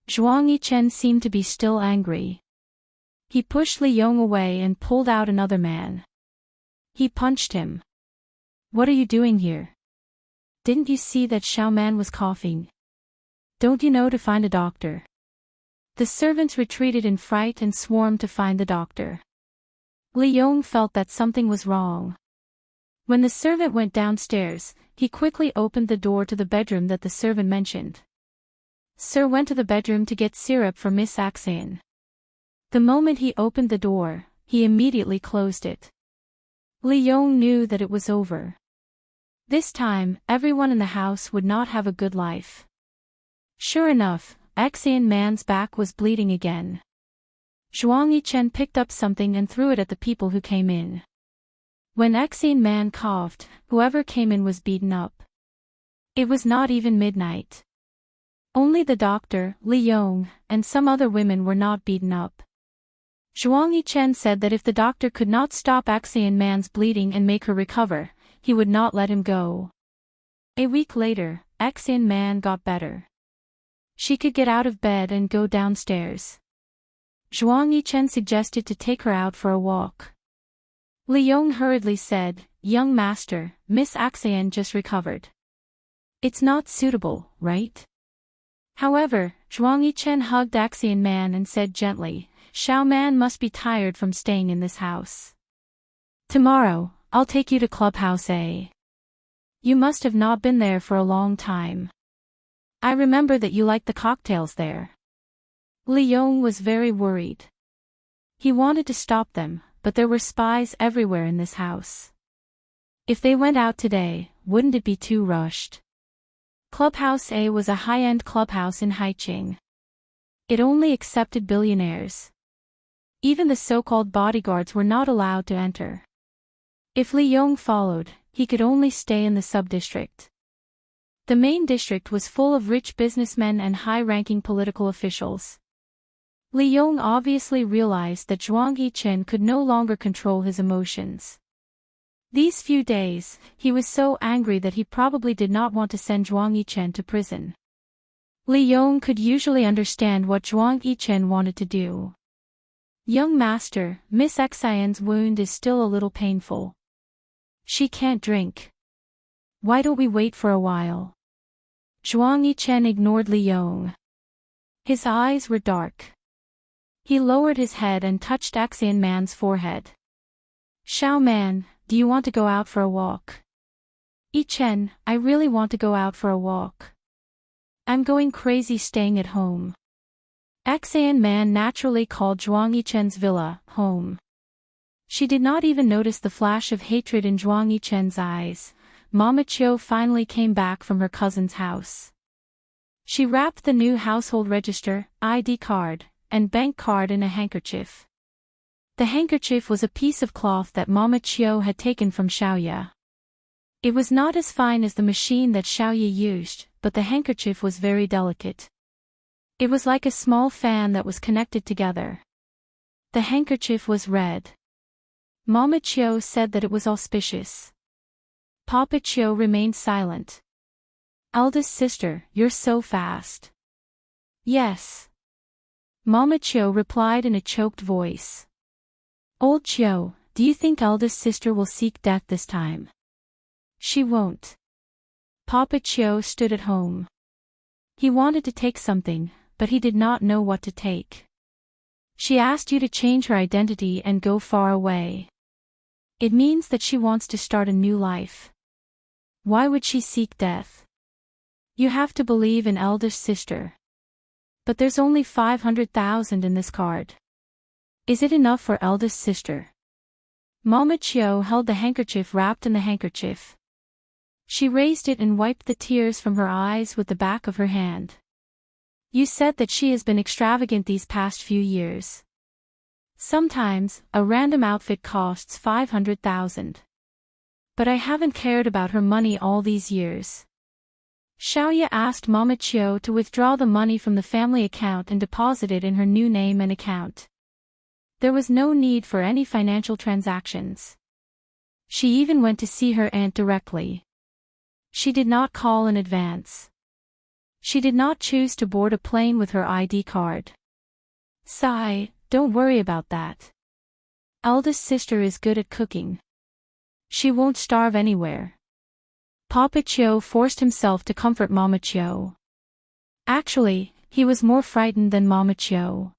Zhuang Yichen seemed to be still angry. He pushed Li Yong away and pulled out another man. He punched him. What are you doing here? Didn't you see that Xiao Man was coughing? Don't you know to find a doctor? The servants retreated in fright and swarmed to find the doctor. Li Yong felt that something was wrong. When the servant went downstairs, he quickly opened the door to the bedroom that the servant mentioned. Sir went to the bedroom to get syrup for Miss Axayan. The moment he opened the door, he immediately closed it. Li Yong knew that it was over. This time, everyone in the house would not have a good life. Sure enough, Axayan Man's back was bleeding again. Zhuang Yichen picked up something and threw it at the people who came in. When Axayan Man coughed, whoever came in was beaten up. It was not even midnight. Only the doctor, Li Yong, and some other women were not beaten up. Zhuang Yichen said that if the doctor could not stop Axayan Man's bleeding and make her recover, he would not let him go. A week later, Axayan Man got better. She could get out of bed and go downstairs. Zhuang Yichen suggested to take her out for a walk. Li Yong hurriedly said, "Young master, Miss Axayan just recovered. It's not suitable, right?" However, Zhuang Yichen hugged Axayan Man and said gently, "Xiao Man must be tired from staying in this house. Tomorrow, I'll take you to Clubhouse A. You must have not been there for a long time. I remember that you liked the cocktails there." Li Yong was very worried. He wanted to stop them, but there were spies everywhere in this house. If they went out today, wouldn't it be too rushed? Clubhouse A was a high-end clubhouse in Haiqing. It only accepted billionaires. Even the so-called bodyguards were not allowed to enter. If Li Yong followed, he could only stay in the sub-district. The main district was full of rich businessmen and high-ranking political officials. Li Yong obviously realized that Zhuang Yichen could no longer control his emotions. These few days, he was so angry that he probably did not want to send Zhuang Yichen to prison. Li Yong could usually understand what Zhuang Yichen wanted to do. "Young master, Miss Axayan's wound is still a little painful. She can't drink. Why don't we wait for a while?" Zhuang Yichen ignored Li Yong. His eyes were dark. He lowered his head and touched Axayan Man's forehead. "Xiao Man, do you want to go out for a walk?" "Yichen, I really want to go out for a walk. I'm going crazy staying at home." Axayan Man naturally called Zhuang Yichen's villa home. She did not even notice the flash of hatred in Zhuang Yichen's eyes. Mama Chiu finally came back from her cousin's house. She wrapped the new household register, ID card, and bank card in a handkerchief. The handkerchief was a piece of cloth that Mama Chiu had taken from Xiaoya. It was not as fine as the machine that Xiaoya used, but the handkerchief was very delicate. It was like a small fan that was connected together. The handkerchief was red. Mama Chio said that it was auspicious. Papa Chio remained silent. Eldest sister, you're so fast. Yes. Mama Chio replied in a choked voice. Old Chio, do you think eldest sister will seek death this time? She won't. Papa Chio stood at home. He wanted to take something, but he did not know what to take. She asked you to change her identity and go far away. It means that she wants to start a new life. Why would she seek death? You have to believe in eldest sister. But there's only 500,000 in this card. Is it enough for eldest sister? Mama Chio held the handkerchief wrapped in the handkerchief. She raised it and wiped the tears from her eyes with the back of her hand. You said that she has been extravagant these past few years. Sometimes, a random outfit costs 500,000. But I haven't cared about her money all these years. Xiaoya asked Mama Chio to withdraw the money from the family account and deposit it in her new name and account. There was no need for any financial transactions. She even went to see her aunt directly. She did not call in advance. She did not choose to board a plane with her ID card. Sigh, don't worry about that. Eldest sister is good at cooking. She won't starve anywhere. Papa Chio forced himself to comfort Mama Chio. Actually, he was more frightened than Mama Chio.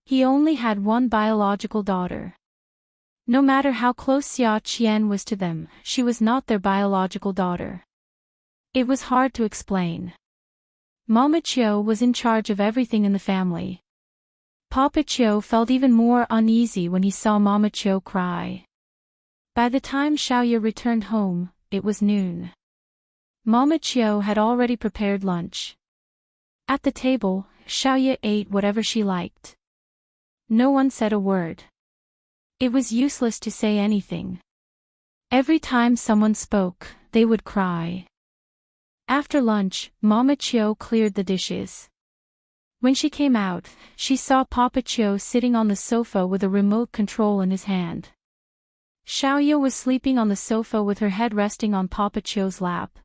He only had one biological daughter. No matter how close Xia Qian was to them, she was not their biological daughter. It was hard to explain. Mama Chio was in charge of everything in the family. Papa Chio felt even more uneasy when he saw Mama Chio cry. By the time Xiaoya returned home, it was noon. Mama Chio had already prepared lunch. At the table, Xiaoya ate whatever she liked. No one said a word. It was useless to say anything. Every time someone spoke, they would cry. After lunch, Mama Chio cleared the dishes. When she came out, she saw Papa Chio sitting on the sofa with a remote control in his hand. Xiaoya was sleeping on the sofa with her head resting on Papa Chio's lap.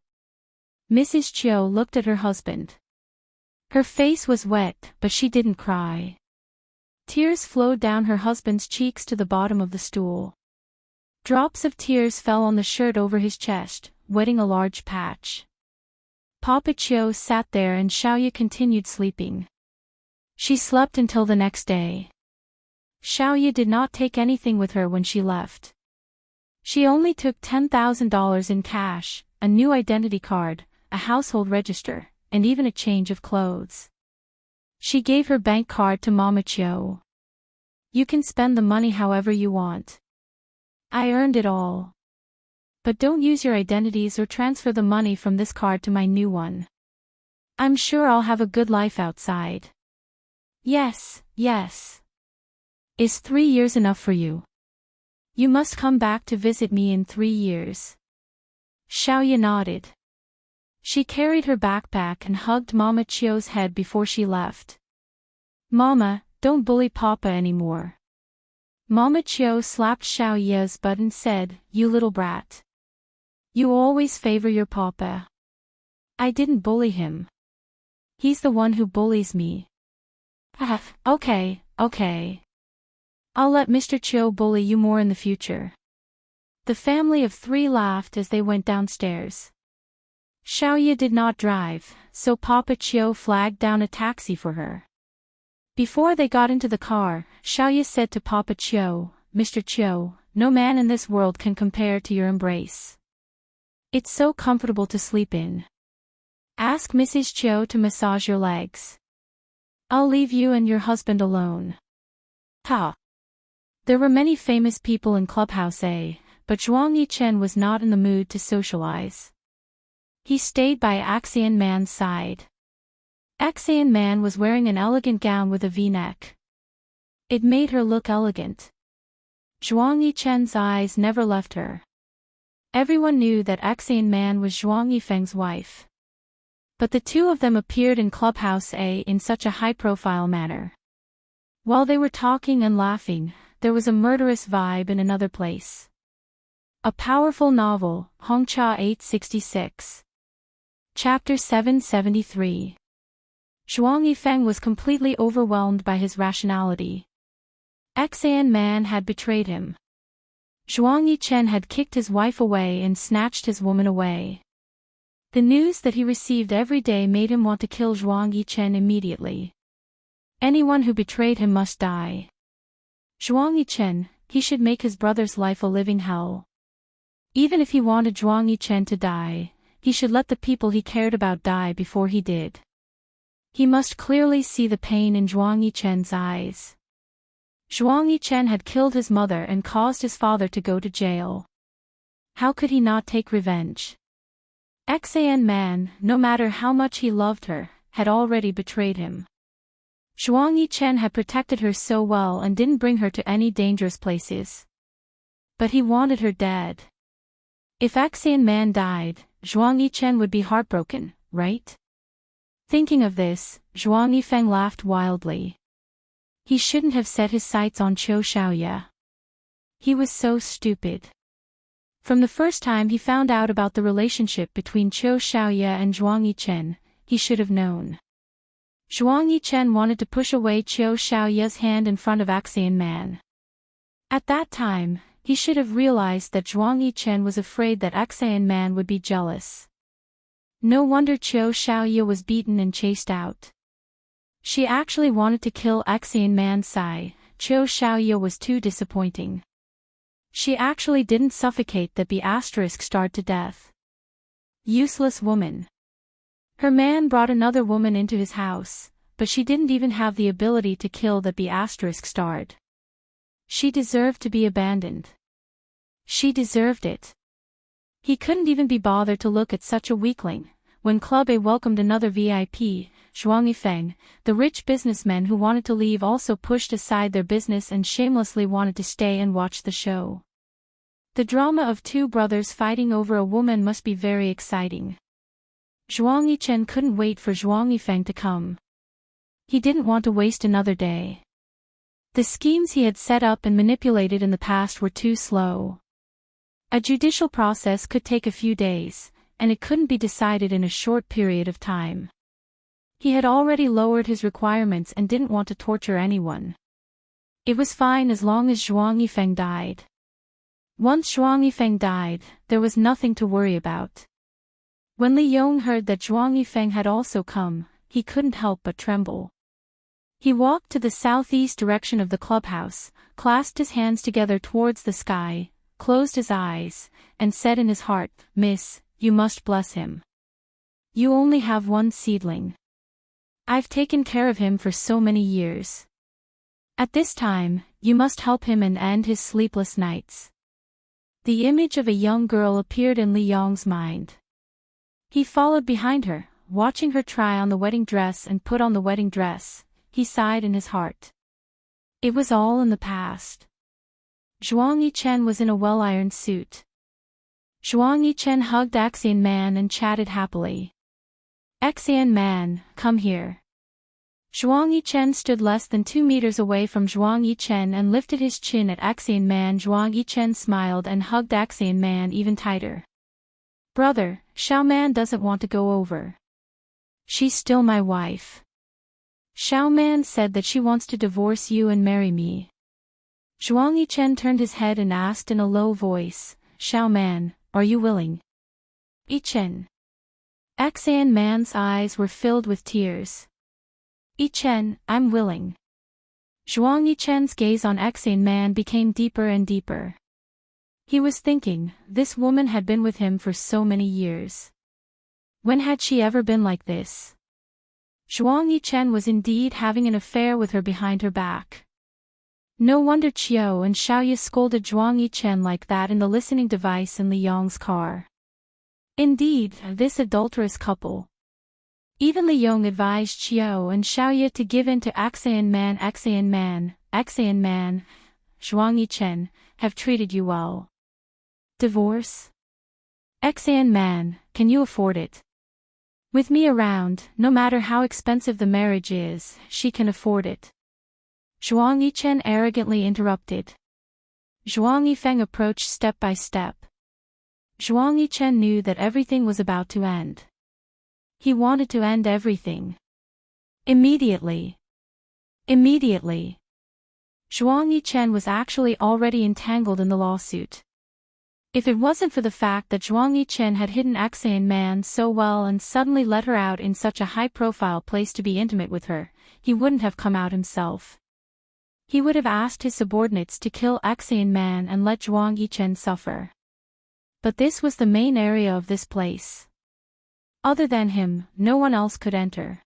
Mrs. Chio looked at her husband. Her face was wet, but she didn't cry. Tears flowed down her husband's cheeks to the bottom of the stool. Drops of tears fell on the shirt over his chest, wetting a large patch. Papa Chio sat there and Xiaoya continued sleeping. She slept until the next day. Xiaoya did not take anything with her when she left. She only took $10,000 in cash, a new identity card, a household register, and even a change of clothes. She gave her bank card to Mama Chio. You can spend the money however you want. I earned it all. But don't use your identities or transfer the money from this card to my new one. I'm sure I'll have a good life outside. Yes, yes. Is 3 years enough for you? You must come back to visit me in 3 years. Xiaoya nodded. She carried her backpack and hugged Mama Chio's head before she left. Mama, don't bully Papa anymore. Mama Chio slapped Xiaoya's butt and said, You little brat. You always favor your Papa. I didn't bully him. He's the one who bullies me. Okay. I'll let Mr. Chio bully you more in the future. The family of 3 laughed as they went downstairs. Xiaoya did not drive, so Papa Chio flagged down a taxi for her. Before they got into the car, Xiaoya said to Papa Chio, Mr. Chio, no man in this world can compare to your embrace. It's so comfortable to sleep in. Ask Mrs. Chio to massage your legs. I'll leave you and your husband alone. Ha! There were many famous people in Clubhouse A, but Zhuang Yichen was not in the mood to socialize. He stayed by Axian Man's side. Axian Man was wearing an elegant gown with a V-neck. It made her look elegant. Zhuang Yichen's eyes never left her. Everyone knew that Axian Man was Zhuang Yifeng's wife. But the two of them appeared in Clubhouse A in such a high-profile manner. While they were talking and laughing, there was a murderous vibe in another place. A powerful novel, Hongcha 866. Chapter 773. Zhuang Yifeng was completely overwhelmed by his rationality. Xan man had betrayed him. Zhuang Yichen had kicked his wife away and snatched his woman away. The news that he received every day made him want to kill Zhuang Yichen immediately. Anyone who betrayed him must die. Zhuang Yichen, he should make his brother's life a living hell. Even if he wanted Zhuang Yichen to die, he should let the people he cared about die before he did. He must clearly see the pain in Zhuang Yichen's eyes. Zhuang Yichen had killed his mother and caused his father to go to jail. How could he not take revenge? Xan man, no matter how much he loved her, had already betrayed him. Zhuang Yichen had protected her so well and didn't bring her to any dangerous places. But he wanted her dead. If Xan man died, Zhuang Yichen would be heartbroken, right? Thinking of this, Zhuang Yifeng laughed wildly. He shouldn't have set his sights on Qiu Shaoye. He was so stupid. From the first time he found out about the relationship between Qiu Shaoye and Zhuang Yichen, he should have known. Zhuang Yichen wanted to push away Qiu Shaoye's hand in front of Xan man. At that time, he should have realized that Zhuang Yichen was afraid that Xan man would be jealous. No wonder Qiu Shaoye was beaten and chased out. She actually wanted to kill Xan man Sai. Qiu Shaoye was too disappointing. She actually didn't suffocate the B***** to death. Useless woman. Her man brought another woman into his house, but she didn't even have the ability to kill the B****. She deserved to be abandoned. She deserved it. He couldn't even be bothered to look at such a weakling. When Club A welcomed another VIP, Zhuang Yifeng, the rich businessman who wanted to leave also pushed aside their business and shamelessly wanted to stay and watch the show. The drama of two brothers fighting over a woman must be very exciting. Zhuang Yichen couldn't wait for Zhuang Yifeng to come. He didn't want to waste another day. The schemes he had set up and manipulated in the past were too slow. A judicial process could take a few days, and it couldn't be decided in a short period of time. He had already lowered his requirements and didn't want to torture anyone. It was fine as long as Zhuang Yifeng died. Once Zhuang Yifeng died, there was nothing to worry about. When Li Yong heard that Zhuang Yifeng had also come, he couldn't help but tremble. He walked to the southeast direction of the clubhouse, clasped his hands together towards the sky, closed his eyes, and said in his heart, "Miss, you must bless him. You only have one seedling. I've taken care of him for so many years. At this time, you must help him and end his sleepless nights." The image of a young girl appeared in Li Yong's mind. He followed behind her, watching her try on the wedding dress and put on the wedding dress. He sighed in his heart. It was all in the past. Zhuang Yichen was in a well-ironed suit. Zhuang Yichen hugged Xan man and chatted happily. "Xan man, come here." Zhuang Yichen stood less than 2 meters away from Zhuang Yichen and lifted his chin at Xan man. Zhuang Yichen smiled and hugged Xan man even tighter. "Brother, Xiao Man doesn't want to go over. She's still my wife. Xiao Man said that she wants to divorce you and marry me." Zhuang Yichen turned his head and asked in a low voice, "Xiao Man, are you willing?" "Yichen." Xan man's eyes were filled with tears. "Yichen, I'm willing." Zhuang Yichen's gaze on Xan man became deeper and deeper. He was thinking, this woman had been with him for so many years. When had she ever been like this? Zhuang Yichen was indeed having an affair with her behind her back. No wonder Qiu and Xiaoye scolded Zhuang Yichen like that in the listening device in Li Yong's car. Indeed, this adulterous couple. Even Li Yong advised Qiu and Xiaoye to give in to Xan man. Zhuang Yichen, have treated you well. Divorce? Xan man, can you afford it? With me around, no matter how expensive the marriage is, she can afford it. Zhuang Yichen arrogantly interrupted. Zhuang Yifeng approached step by step. Zhuang Yichen knew that everything was about to end. He wanted to end everything. Immediately. Immediately. Zhuang Yichen was actually already entangled in the lawsuit. If it wasn't for the fact that Zhuang Yichen had hidden Axian Man so well and suddenly let her out in such a high-profile place to be intimate with her, he wouldn't have come out himself. He would have asked his subordinates to kill Axian Man and let Zhuang Yichen suffer. But this was the main area of this place. Other than him, no one else could enter.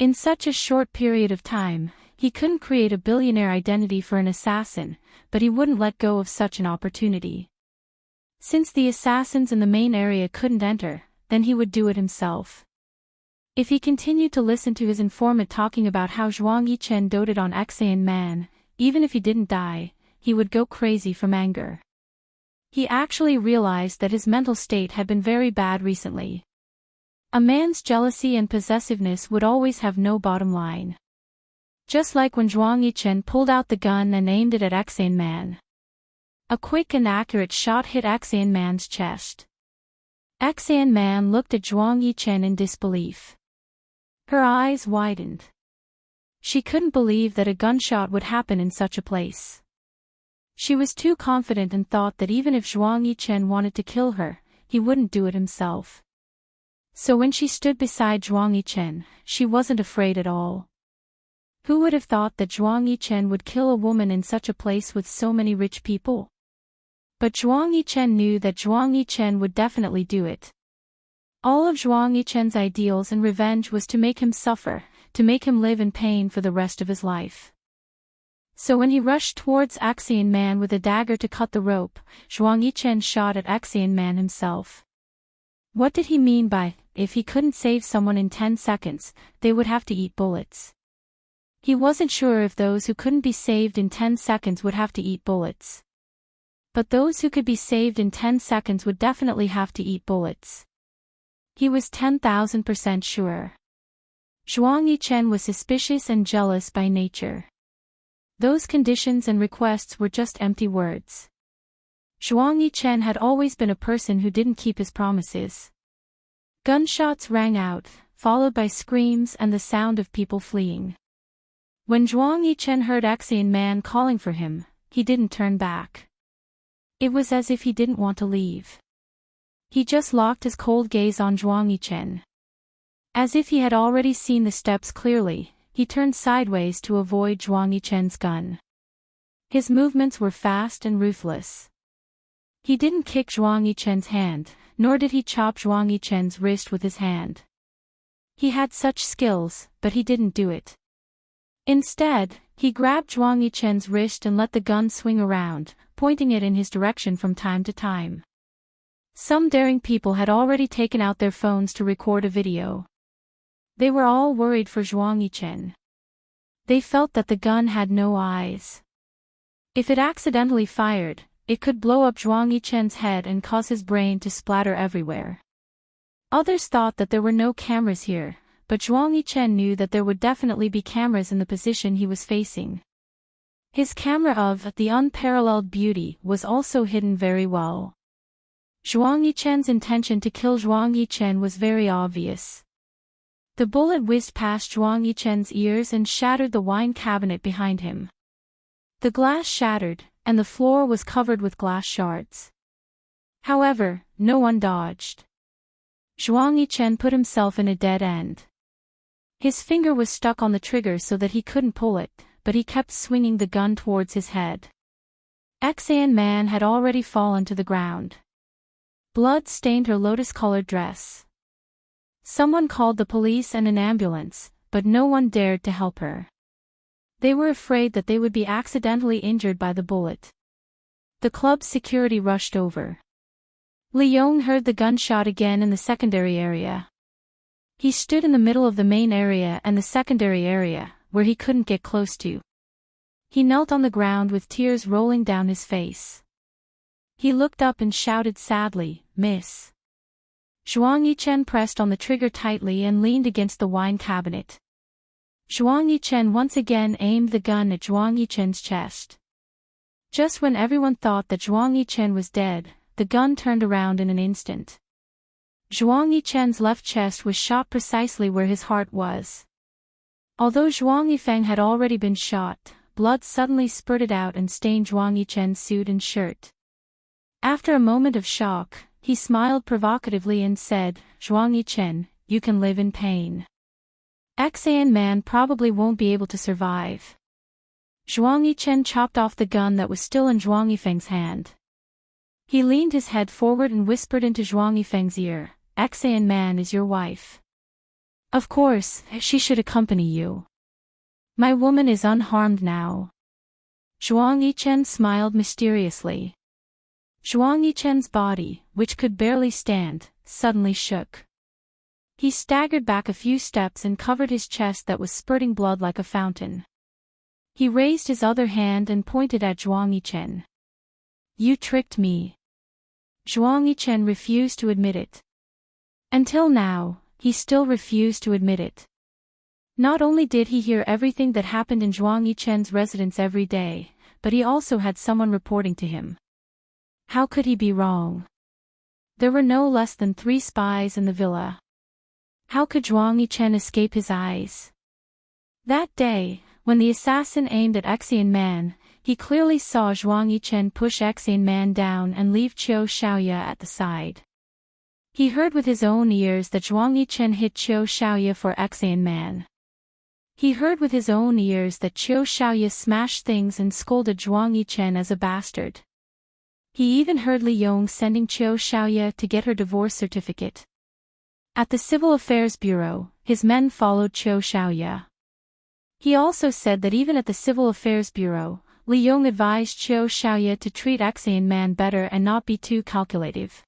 In such a short period of time, he couldn't create a billionaire identity for an assassin, but he wouldn't let go of such an opportunity. Since the assassins in the main area couldn't enter, then he would do it himself. If he continued to listen to his informant talking about how Zhuang Yichen doted on Axian Man, even if he didn't die, he would go crazy from anger. He actually realized that his mental state had been very bad recently. A man's jealousy and possessiveness would always have no bottom line. Just like when Zhuang Yichen pulled out the gun and aimed it at Axian Man. A quick and accurate shot hit Axian Man's chest. Axian Man looked at Zhuang Yichen in disbelief. Her eyes widened. She couldn't believe that a gunshot would happen in such a place. She was too confident and thought that even if Zhuang Yichen wanted to kill her, he wouldn't do it himself. So when she stood beside Zhuang Yichen, she wasn't afraid at all. Who would have thought that Zhuang Yichen would kill a woman in such a place with so many rich people? But Zhuang Yichen knew that Zhuang Yichen would definitely do it. All of Zhuang Yichen's ideals and revenge was to make him suffer, to make him live in pain for the rest of his life. So when he rushed towards Axian Man with a dagger to cut the rope, Zhuang Yichen shot at Axian Man himself. What did he mean by, if he couldn't save someone in 10 seconds, they would have to eat bullets? He wasn't sure if those who couldn't be saved in 10 seconds would have to eat bullets. But those who could be saved in 10 seconds would definitely have to eat bullets. He was 10,000% sure. Zhuang Yichen was suspicious and jealous by nature. Those conditions and requests were just empty words. Zhuang Yichen had always been a person who didn't keep his promises. Gunshots rang out, followed by screams and the sound of people fleeing. When Zhuang Yichen heard Axian Man calling for him, he didn't turn back. It was as if he didn't want to leave. He just locked his cold gaze on Zhuang Yichen. As if he had already seen the steps clearly, he turned sideways to avoid Zhuang Yichen's gun. His movements were fast and ruthless. He didn't kick Zhuang Yichen's hand, nor did he chop Zhuang Yichen's wrist with his hand. He had such skills, but he didn't do it. Instead, he grabbed Zhuang Yichen's wrist and let the gun swing around, pointing it in his direction from time to time. Some daring people had already taken out their phones to record a video. They were all worried for Zhuang Yichen. They felt that the gun had no eyes. If it accidentally fired, it could blow up Zhuang Yichen's head and cause his brain to splatter everywhere. Others thought that there were no cameras here, but Zhuang Yichen knew that there would definitely be cameras in the position he was facing. His camera of the unparalleled beauty was also hidden very well. Zhuang Yichen's intention to kill Zhuang Yichen was very obvious. The bullet whizzed past Zhuang Yichen's ears and shattered the wine cabinet behind him. The glass shattered, and the floor was covered with glass shards. However, no one dodged. Zhuang Yichen put himself in a dead end. His finger was stuck on the trigger so that he couldn't pull it, but he kept swinging the gun towards his head. Axian Man had already fallen to the ground. Blood stained her lotus-colored dress. Someone called the police and an ambulance, but no one dared to help her. They were afraid that they would be accidentally injured by the bullet. The club's security rushed over. Li Yong heard the gunshot again in the secondary area. He stood in the middle of the main area and the secondary area, where he couldn't get close to. He knelt on the ground with tears rolling down his face. He looked up and shouted sadly, "Miss." Zhuang Yichen pressed on the trigger tightly and leaned against the wine cabinet. Zhuang Yichen once again aimed the gun at Zhuang Yichen's chest. Just when everyone thought that Zhuang Yichen was dead, the gun turned around in an instant. Zhuang Yichen's left chest was shot precisely where his heart was. Although Zhuang Yifeng had already been shot, blood suddenly spurted out and stained Zhuang Yichen's suit and shirt. After a moment of shock, he smiled provocatively and said, "Zhuang Yichen, you can live in pain. Xan man probably won't be able to survive." Zhuang Yichen chopped off the gun that was still in Zhuang Yifeng's hand. He leaned his head forward and whispered into Zhuang Yifeng's ear, "Xan man is your wife. Of course, she should accompany you. My woman is unharmed now." Zhuang Yichen smiled mysteriously. Zhuang Yichen's body, which could barely stand, suddenly shook. He staggered back a few steps and covered his chest that was spurting blood like a fountain. He raised his other hand and pointed at Zhuang Yichen. "You tricked me." Zhuang Yichen refused to admit it. Until now, he still refused to admit it. Not only did he hear everything that happened in Zhuang Yichen's residence every day, but he also had someone reporting to him. How could he be wrong? There were no less than 3 spies in the villa. How could Zhuang Yichen escape his eyes? That day, when the assassin aimed at Xian Man, he clearly saw Zhuang Yichen push Xian Man down and leave Qiu Shaoya at the side. He heard with his own ears that Zhuang Yichen hit Qiu Shaoya for Xian Man. He heard with his own ears that Qiu Shaoya smashed things and scolded Zhuang Yichen as a bastard. He even heard Li Yong sending Qiu Shaoya to get her divorce certificate. At the Civil Affairs Bureau, his men followed Qiu Shaoya. He also said that even at the Civil Affairs Bureau, Li Yong advised Qiu Shaoya to treat Xian Man better and not be too calculative.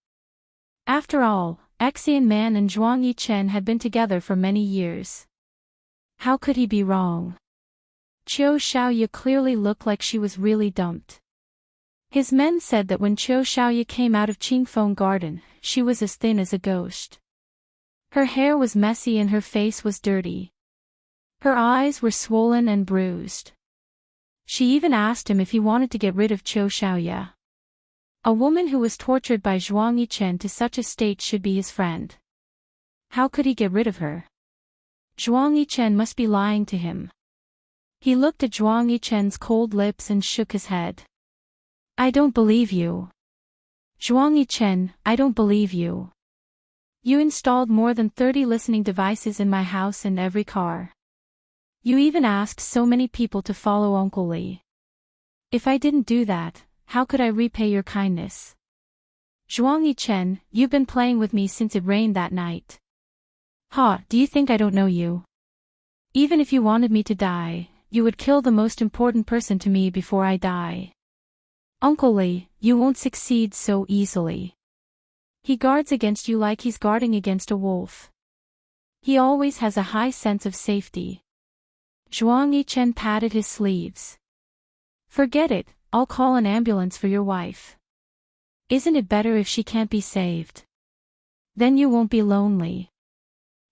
After all, Xian Man and Zhuang Yichen had been together for many years. How could he be wrong? Qiu Shaoya clearly looked like she was really dumped. His men said that when Qiu Shaoya came out of Qingfeng Garden, she was as thin as a ghost. Her hair was messy and her face was dirty. Her eyes were swollen and bruised. She even asked him if he wanted to get rid of Qiu Shaoya. A woman who was tortured by Zhuang Yichen to such a state should be his friend. How could he get rid of her? Zhuang Yichen must be lying to him. He looked at Zhuang Yichen's cold lips and shook his head. "I don't believe you. Zhuang Yichen, I don't believe you. You installed more than 30 listening devices in my house and every car. You even asked so many people to follow Uncle Li. If I didn't do that, how could I repay your kindness? Zhuang Yichen, you've been playing with me since it rained that night. Ha, do you think I don't know you? Even if you wanted me to die, you would kill the most important person to me before I die. Uncle Li, you won't succeed so easily. He guards against you like he's guarding against a wolf. He always has a high sense of safety." Zhuang Yichen patted his sleeves. "Forget it, I'll call an ambulance for your wife. Isn't it better if she can't be saved? Then you won't be lonely."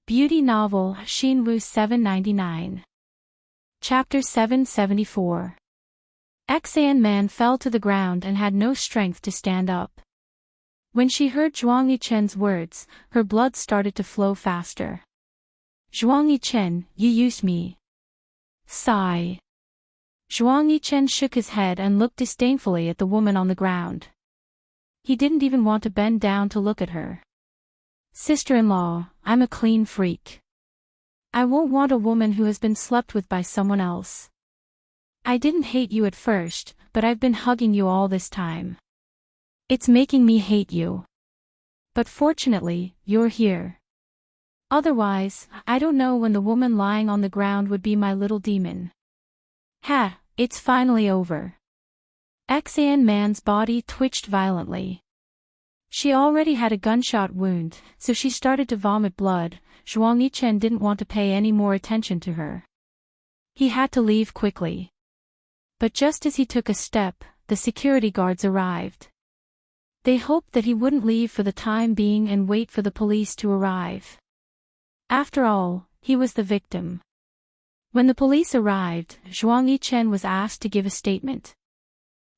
Beauty novel, Xinwu 799. Chapter 774. Xian Man fell to the ground and had no strength to stand up. When she heard Zhuang Yichen's words, her blood started to flow faster. "Zhuang Yichen, you used me." Sigh. Zhuang Yichen shook his head and looked disdainfully at the woman on the ground. He didn't even want to bend down to look at her. "Sister-in-law, I'm a clean freak. I won't want a woman who has been slept with by someone else. I didn't hate you at first, but I've been hugging you all this time. It's making me hate you. But fortunately, you're here. Otherwise, I don't know when the woman lying on the ground would be my little demon." Ha, it's finally over. Xian Man's body twitched violently. She already had a gunshot wound, so she started to vomit blood. Zhuang Yichen didn't want to pay any more attention to her. He had to leave quickly. But just as he took a step, the security guards arrived. They hoped that he wouldn't leave for the time being and wait for the police to arrive. After all, he was the victim. When the police arrived, Zhuang Yichen was asked to give a statement.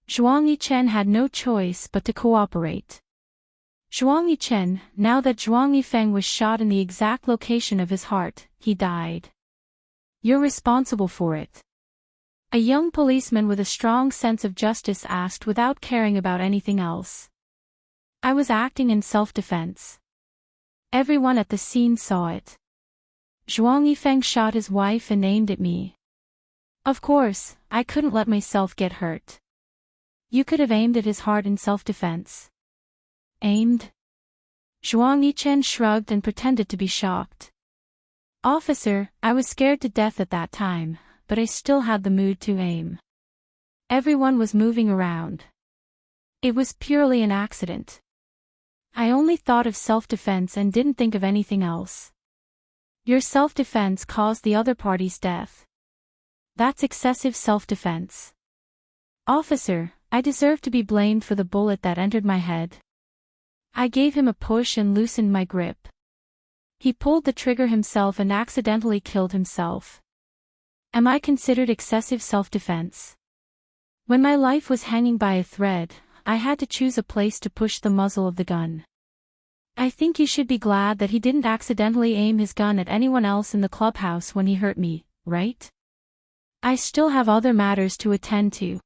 Zhuang Yichen had no choice but to cooperate. Zhuang Yichen, now that Zhuang Yifeng was shot in the exact location of his heart, he died. You're responsible for it. A young policeman with a strong sense of justice asked without caring about anything else. I was acting in self-defense. Everyone at the scene saw it. Zhuang Yifeng shot his wife and aimed at me. Of course, I couldn't let myself get hurt. You could have aimed at his heart in self-defense. Aimed? Zhuang Yichen shrugged and pretended to be shocked. Officer, I was scared to death at that time, but I still had the mood to aim. Everyone was moving around. It was purely an accident. I only thought of self-defense and didn't think of anything else. Your self-defense caused the other party's death. That's excessive self-defense. Officer, I deserve to be blamed for the bullet that entered my head. I gave him a push and loosened my grip. He pulled the trigger himself and accidentally killed himself. Am I considered excessive self-defense? When my life was hanging by a thread, I had to choose a place to push the muzzle of the gun. I think you should be glad that he didn't accidentally aim his gun at anyone else in the clubhouse when he hurt me, right? I still have other matters to attend to.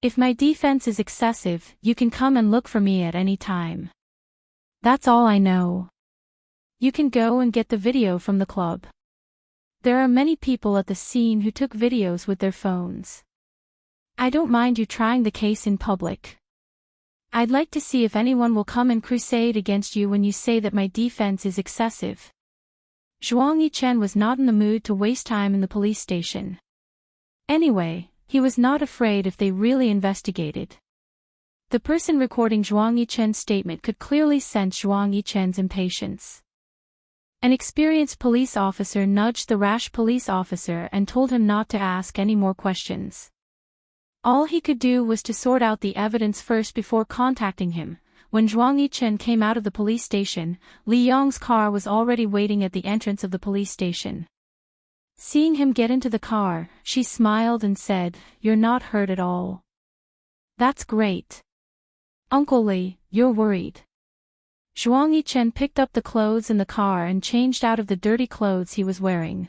If my defense is excessive, you can come and look for me at any time. That's all I know. You can go and get the video from the club. There are many people at the scene who took videos with their phones. I don't mind you trying the case in public. I'd like to see if anyone will come and crusade against you when you say that my defense is excessive. Zhuang Yichen was not in the mood to waste time in the police station. Anyway, he was not afraid if they really investigated. The person recording Zhuang Yichen's statement could clearly sense Zhuang Yichen's impatience. An experienced police officer nudged the rash police officer and told him not to ask any more questions. All he could do was to sort out the evidence first before contacting him. When Zhuang Yichen came out of the police station, Li Yong's car was already waiting at the entrance of the police station. Seeing him get into the car, she smiled and said, "You're not hurt at all." "That's great. Uncle Li, you're worried." Zhuang Yichen picked up the clothes in the car and changed out of the dirty clothes he was wearing.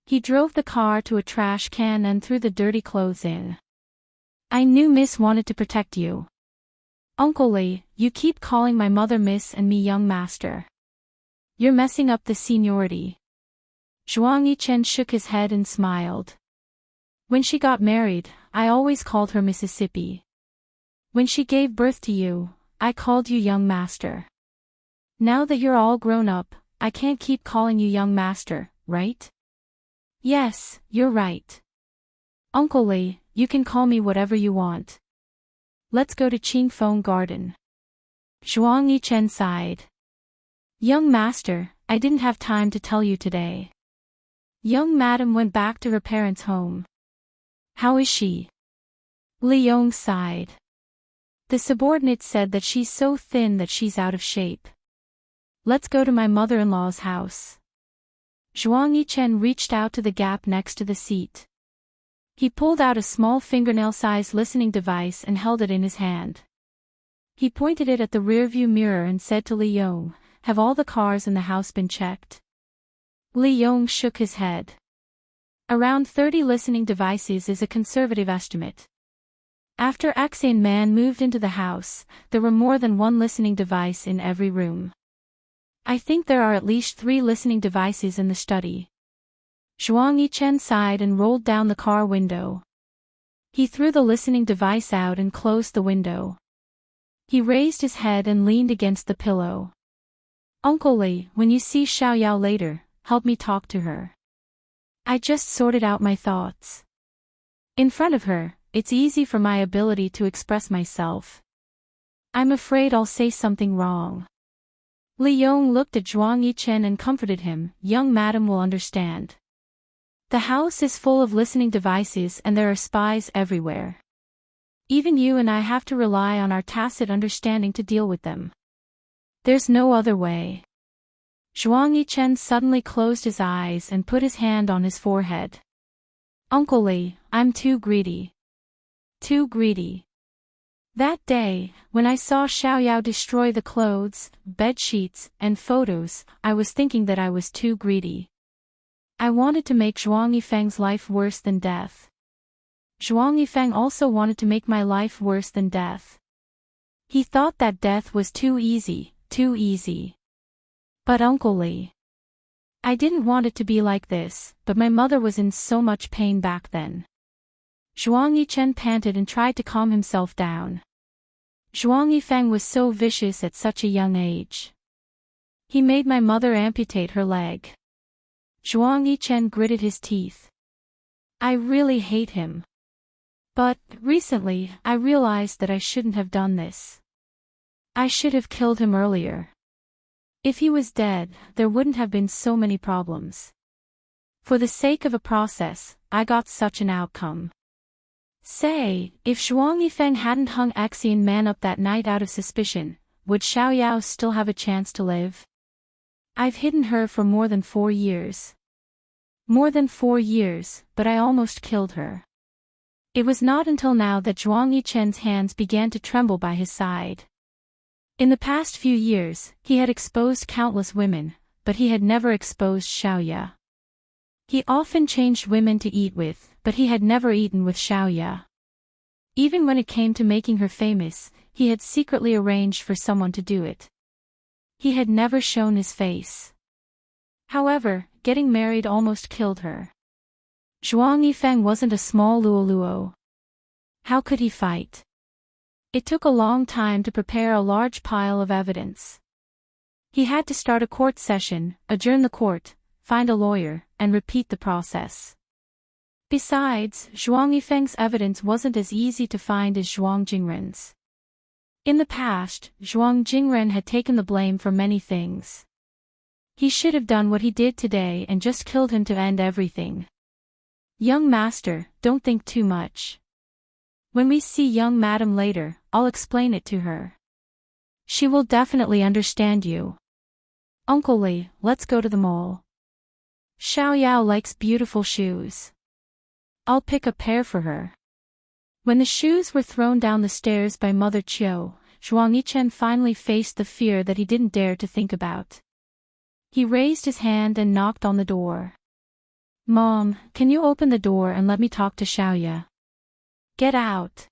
He drove the car to a trash can and threw the dirty clothes in. "I knew Miss wanted to protect you. Uncle Li, you keep calling my mother Miss and me young master. You're messing up the seniority." Zhuang Yichen shook his head and smiled. "When she got married, I always called her Mississippi. When she gave birth to you, I called you young master. Now that you're all grown up, I can't keep calling you young master, right?" "Yes, you're right. Uncle Li, you can call me whatever you want. Let's go to Qingfeng Garden." Zhuang Yichen sighed. "Young master, I didn't have time to tell you today. Young madam went back to her parents' home." "How is she?" Li Yong sighed. "The subordinate said that she's so thin that she's out of shape. Let's go to my mother-in-law's house." Zhuang Yichen reached out to the gap next to the seat. He pulled out a small fingernail-sized listening device and held it in his hand. He pointed it at the rearview mirror and said to Li Yong, "Have all the cars in the house been checked?" Li Yong shook his head. Around 30 listening devices is a conservative estimate. After Xan Man moved into the house, there were more than one listening device in every room. "I think there are at least 3 listening devices in the study." Zhuang Yichen sighed and rolled down the car window. He threw the listening device out and closed the window. He raised his head and leaned against the pillow. "Uncle Li, when you see Xiaoyao later, help me talk to her. I just sorted out my thoughts. In front of her, it's easy for my ability to express myself. I'm afraid I'll say something wrong." Li Yong looked at Zhuang Yichen and comforted him, "Young madam will understand. The house is full of listening devices and there are spies everywhere. Even you and I have to rely on our tacit understanding to deal with them. There's no other way. Zhuang Yichen suddenly closed his eyes and put his hand on his forehead. Uncle Li, I'm too greedy. Too greedy. That day, when I saw Xiaoyao destroy the clothes, bed sheets, and photos, I was thinking that I was too greedy. I wanted to make Zhuang Yifeng's life worse than death. Zhuang Yifeng also wanted to make my life worse than death. He thought that death was too easy, too easy. But Uncle Li, I didn't want it to be like this, but my mother was in so much pain back then. Zhuang Yichen panted and tried to calm himself down. Zhuang Yifeng was so vicious at such a young age. He made my mother amputate her leg. Zhuang Yichen gritted his teeth. I really hate him. But, recently, I realized that I shouldn't have done this. I should have killed him earlier. If he was dead, there wouldn't have been so many problems. For the sake of a process, I got such an outcome. Say, if Zhuang Yifeng hadn't hung Axian Man up that night out of suspicion, would Xiaoyao still have a chance to live? I've hidden her for more than 4 years. More than 4 years, but I almost killed her. It was not until now that Zhuang Yichen's hands began to tremble by his side. In the past few years, he had exposed countless women, but he had never exposed Xiaoya. He often changed women to eat with, but he had never eaten with Xiaoya. Even when it came to making her famous, he had secretly arranged for someone to do it. He had never shown his face. However, getting married almost killed her. Zhuang Yifeng wasn't a small luoluo. How could he fight? It took a long time to prepare a large pile of evidence. He had to start a court session, adjourn the court, find a lawyer, and repeat the process. Besides, Zhuang Yifeng's evidence wasn't as easy to find as Zhuang Jingren's. In the past, Zhuang Jingren had taken the blame for many things. He should have done what he did today and just killed him to end everything. Young master, don't think too much. When we see young madam later, I'll explain it to her. She will definitely understand you. Uncle Li, let's go to the mall. Xiaoyao likes beautiful shoes. I'll pick a pair for her. When the shoes were thrown down the stairs by Mother Chiu, Zhuang Yichen finally faced the fear that he didn't dare to think about. He raised his hand and knocked on the door. Mom, can you open the door and let me talk to Xiaoya? Get out.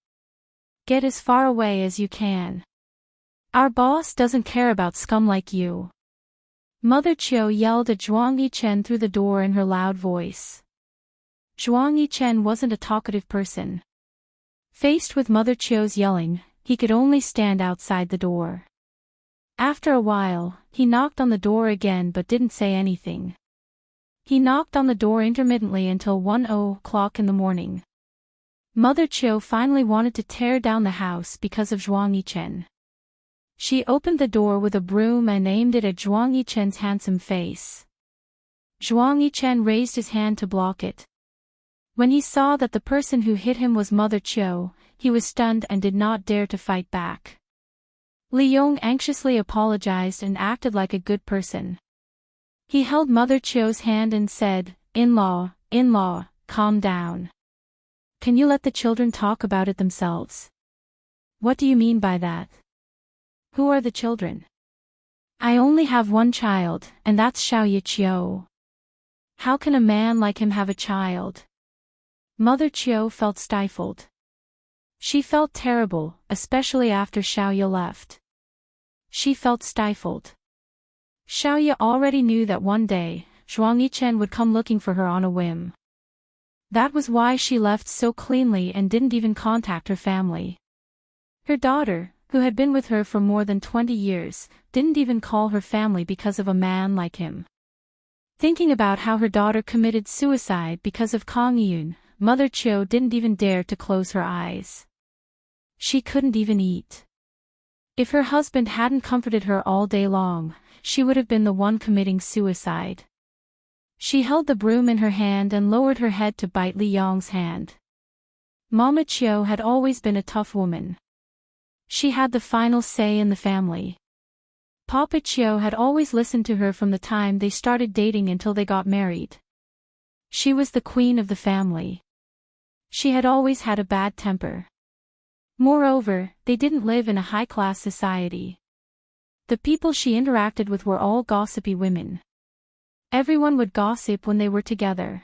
Get as far away as you can. Our boss doesn't care about scum like you. Mother Chiu yelled at Zhuang Yichen through the door in her loud voice. Zhuang Yichen wasn't a talkative person. Faced with Mother Chiu's yelling, he could only stand outside the door. After a while, he knocked on the door again but didn't say anything. He knocked on the door intermittently until 1:00 in the morning. Mother Chiu finally wanted to tear down the house because of Zhuang Yichen. She opened the door with a broom and aimed it at Zhuang Yichen's handsome face. Zhuang Yichen raised his hand to block it. When he saw that the person who hit him was Mother Chiu, he was stunned and did not dare to fight back. Li Yong anxiously apologized and acted like a good person. He held Mother Chiu's hand and said, In-law, calm down. Can you let the children talk about it themselves? What do you mean by that? Who are the children? I only have one child, and that's Xiaoya Chiu. How can a man like him have a child? Mother Chiu felt stifled. She felt terrible, especially after Xiaoya left. She felt stifled. Xiaoya already knew that one day, Zhuang Yichen would come looking for her on a whim. That was why she left so cleanly and didn't even contact her family. Her daughter, who had been with her for more than 20 years, didn't even call her family because of a man like him. Thinking about how her daughter committed suicide because of Kang Yun, Mother Chiu didn't even dare to close her eyes. She couldn't even eat. If her husband hadn't comforted her all day long, she would have been the one committing suicide. She held the broom in her hand and lowered her head to bite Li Yong's hand. Mama Chiu had always been a tough woman. She had the final say in the family. Papa Chiu had always listened to her from the time they started dating until they got married. She was the queen of the family. She had always had a bad temper. Moreover, they didn't live in a high-class society. The people she interacted with were all gossipy women. Everyone would gossip when they were together.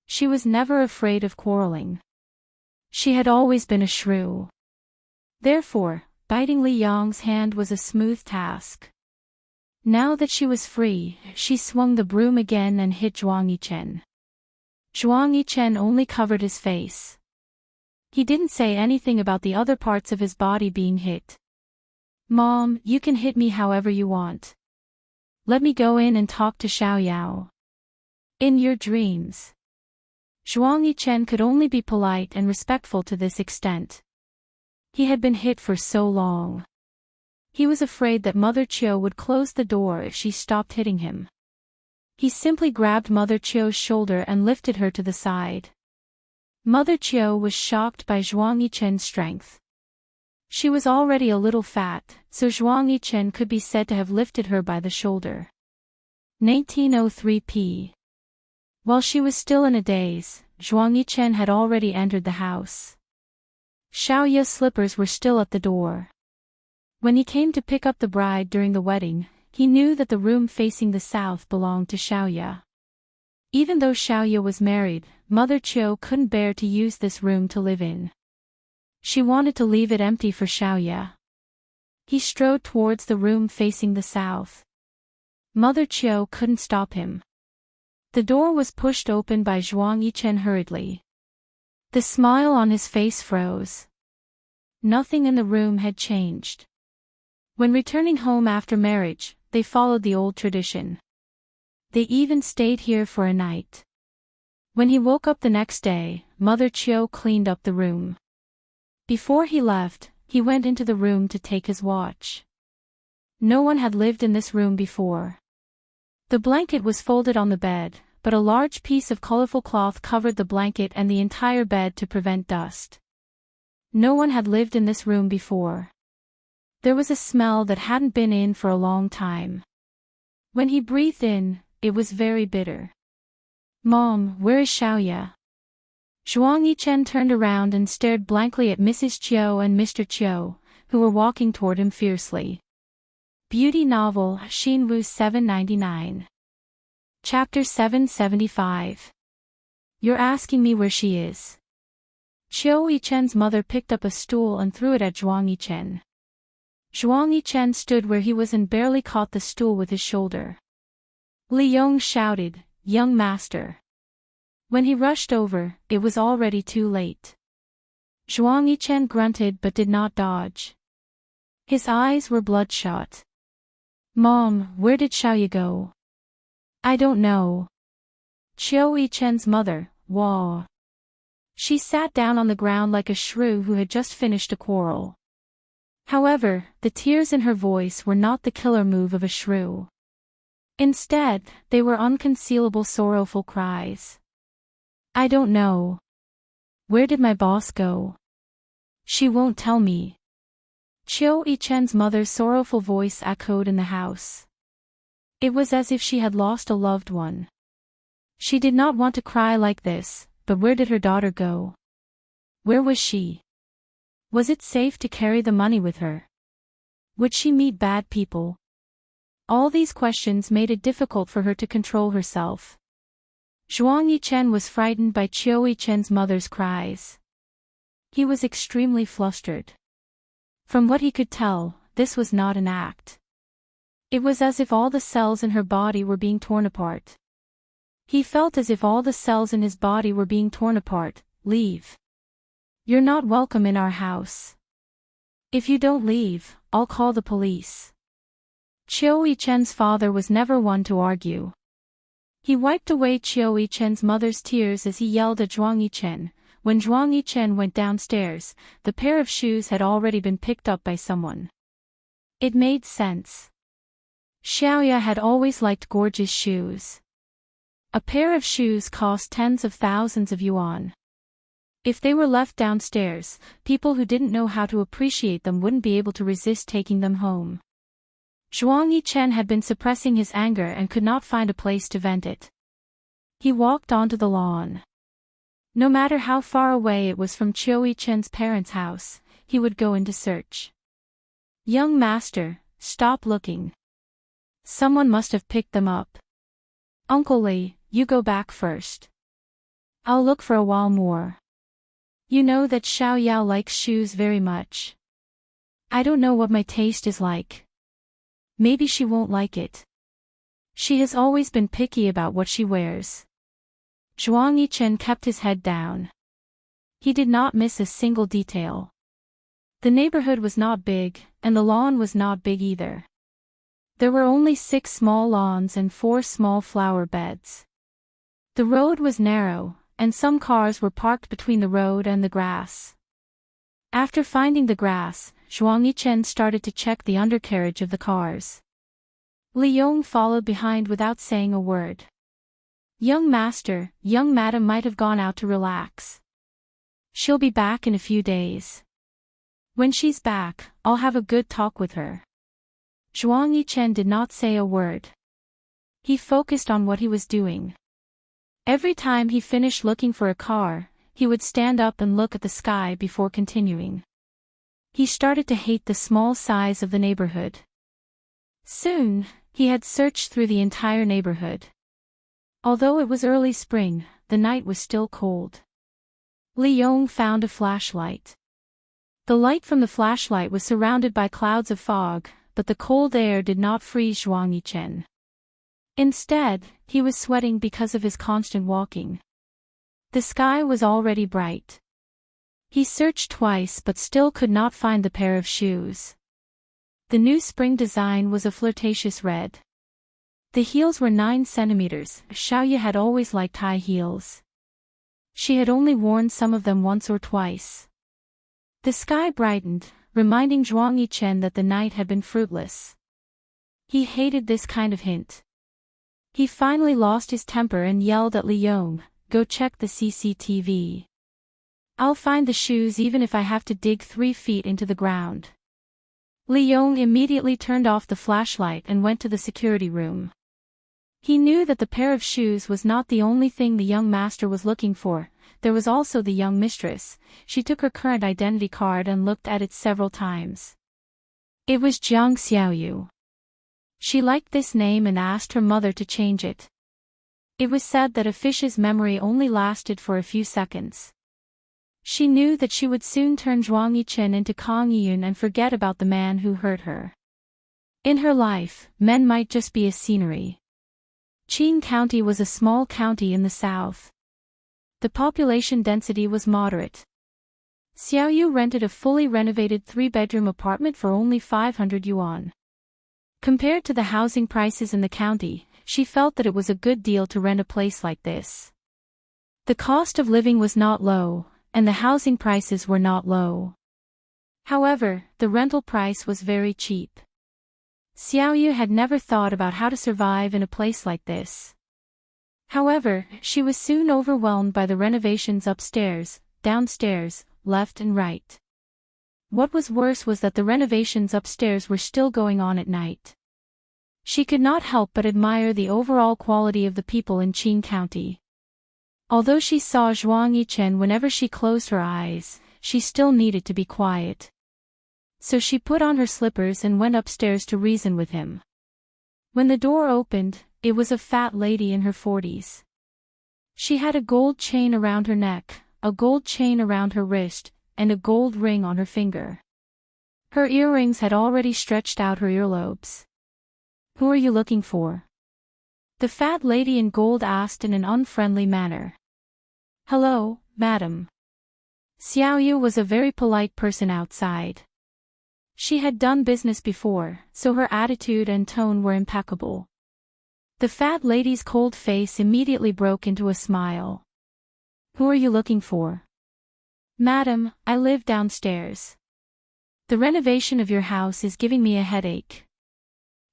She was never afraid of quarreling. She had always been a shrew. Therefore, biting Li Yong's hand was a smooth task. Now that she was free, she swung the broom again and hit Zhuang Yichen. Zhuang Yichen only covered his face. He didn't say anything about the other parts of his body being hit. "Mom, you can hit me however you want. Let me go in and talk to Xiaoyao." "In your dreams." Zhuang Yichen could only be polite and respectful to this extent. He had been hit for so long. He was afraid that Mother Chiu would close the door if she stopped hitting him. He simply grabbed Mother Chiu's shoulder and lifted her to the side. Mother Chiu was shocked by Zhuang Yichen's strength. She was already a little fat, so Zhuang Yichen could be said to have lifted her by the shoulder. 1903 p. While she was still in a daze, Zhuang Yichen had already entered the house. Xiaoya's slippers were still at the door. When he came to pick up the bride during the wedding, he knew that the room facing the south belonged to Xiaoya. Even though Xiaoya was married, Mother Chiu couldn't bear to use this room to live in. She wanted to leave it empty for Xiaoya. He strode towards the room facing the south. Mother Chiu couldn't stop him. The door was pushed open by Zhuang Yichen hurriedly. The smile on his face froze. Nothing in the room had changed. When returning home after marriage, they followed the old tradition. They even stayed here for a night. When he woke up the next day, Mother Chiu cleaned up the room. Before he left, he went into the room to take his watch. No one had lived in this room before. The blanket was folded on the bed, but a large piece of colorful cloth covered the blanket and the entire bed to prevent dust. No one had lived in this room before. There was a smell that hadn't been in for a long time. When he breathed in, it was very bitter. "Mom, where is Xiaoya?" Zhuang Yichen turned around and stared blankly at Mrs. Chiu and Mr. Chiu, who were walking toward him fiercely. Beauty novel, Xinwu 799. Chapter 775. You're asking me where she is. Chiu Yichen's mother picked up a stool and threw it at Zhuang Yichen. Zhuang Yichen stood where he was and barely caught the stool with his shoulder. Li Yong shouted, "Young master." When he rushed over, it was already too late. Zhuang Yichen grunted but did not dodge. His eyes were bloodshot. "Mom, where did Xiaoya go?" "I don't know." Chiu Yichen's mother, Wah. She sat down on the ground like a shrew who had just finished a quarrel. However, the tears in her voice were not the killer move of a shrew. Instead, they were unconcealable sorrowful cries. "I don't know. Where did my boss go? She won't tell me." Chiu Yichen's mother's sorrowful voice echoed in the house. It was as if she had lost a loved one. She did not want to cry like this, but where did her daughter go? Where was she? Was it safe to carry the money with her? Would she meet bad people? All these questions made it difficult for her to control herself. Zhuang Yichen was frightened by Chiu Yichen's mother's cries. He was extremely flustered. From what he could tell, this was not an act. It was as if all the cells in her body were being torn apart. He felt as if all the cells in his body were being torn apart. "Leave. You're not welcome in our house. If you don't leave, I'll call the police." Chiu Yichen's father was never one to argue. He wiped away Chiu Yichen's mother's tears as he yelled at Zhuang Yichen. When Zhuang Yichen went downstairs, the pair of shoes had already been picked up by someone. It made sense. Xiaoya had always liked gorgeous shoes. A pair of shoes cost tens of thousands of yuan. If they were left downstairs, people who didn't know how to appreciate them wouldn't be able to resist taking them home. Zhuang Yichen had been suppressing his anger and could not find a place to vent it. He walked onto the lawn. No matter how far away it was from Qiu Yichen's parents' house, he would go into search. Young master, stop looking. Someone must have picked them up. Uncle Li, you go back first. I'll look for a while more. You know that Xiao Yao likes shoes very much. I don't know what my taste is like. Maybe she won't like it. She has always been picky about what she wears. Zhuang Yichen kept his head down. He did not miss a single detail. The neighborhood was not big, and the lawn was not big either. There were only 6 small lawns and 4 small flower beds. The road was narrow, and some cars were parked between the road and the grass. After finding the grass, Zhuang Yichen started to check the undercarriage of the cars. Li Yong followed behind without saying a word. Young master, young madam might have gone out to relax. She'll be back in a few days. When she's back, I'll have a good talk with her. Zhuang Yichen did not say a word. He focused on what he was doing. Every time he finished looking for a car, he would stand up and look at the sky before continuing. He started to hate the small size of the neighborhood. Soon, he had searched through the entire neighborhood. Although it was early spring, the night was still cold. Li Yong found a flashlight. The light from the flashlight was surrounded by clouds of fog, but the cold air did not freeze Zhuang Yichen. Instead, he was sweating because of his constant walking. The sky was already bright. He searched twice but still could not find the pair of shoes. The new spring design was a flirtatious red. The heels were 9 centimeters. Xiaoye had always liked high heels. She had only worn some of them once or twice. The sky brightened, reminding Zhuang Yichen that the night had been fruitless. He hated this kind of hint. He finally lost his temper and yelled at Li Yong, "Go check the CCTV. I'll find the shoes even if I have to dig 3 feet into the ground." Li Yong immediately turned off the flashlight and went to the security room. He knew that the pair of shoes was not the only thing the young master was looking for. There was also the young mistress. She took her current identity card and looked at it several times. It was Jiang Xiaoyu. She liked this name and asked her mother to change it. It was said that a fish's memory only lasted for a few seconds. She knew that she would soon turn Zhuang Yichen into Kang Yiyun and forget about the man who hurt her. In her life, men might just be a scenery. Qin County was a small county in the south. The population density was moderate. Xiaoyu rented a fully renovated 3-bedroom apartment for only 500 yuan. Compared to the housing prices in the county, she felt that it was a good deal to rent a place like this. The cost of living was not low, and the housing prices were not low. However, the rental price was very cheap. Xiaoyu had never thought about how to survive in a place like this. However, she was soon overwhelmed by the renovations upstairs, downstairs, left and right. What was worse was that the renovations upstairs were still going on at night. She could not help but admire the overall quality of the people in Qin County. Although she saw Zhuang Yichen whenever she closed her eyes, she still needed to be quiet. So she put on her slippers and went upstairs to reason with him. When the door opened, it was a fat lady in her 40s. She had a gold chain around her neck, a gold chain around her wrist, and a gold ring on her finger. Her earrings had already stretched out her earlobes. "Who are you looking for?" the fat lady in gold asked in an unfriendly manner. "Hello, madam." Xiaoyu was a very polite person outside. She had done business before, so her attitude and tone were impeccable. The fat lady's cold face immediately broke into a smile. "Who are you looking for?" "Madam, I live downstairs. The renovation of your house is giving me a headache.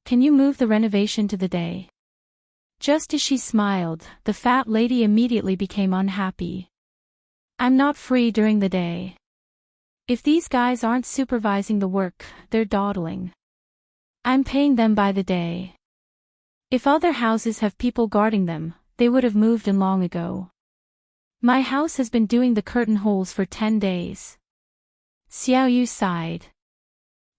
Can you move the renovation to the day?" Just as she smiled, the fat lady immediately became unhappy. I'm not free during the day. If these guys aren't supervising the work, they're dawdling. I'm paying them by the day. If other houses have people guarding them, they would have moved in long ago. My house has been doing the curtain holes for 10 days. Xiao Yu sighed.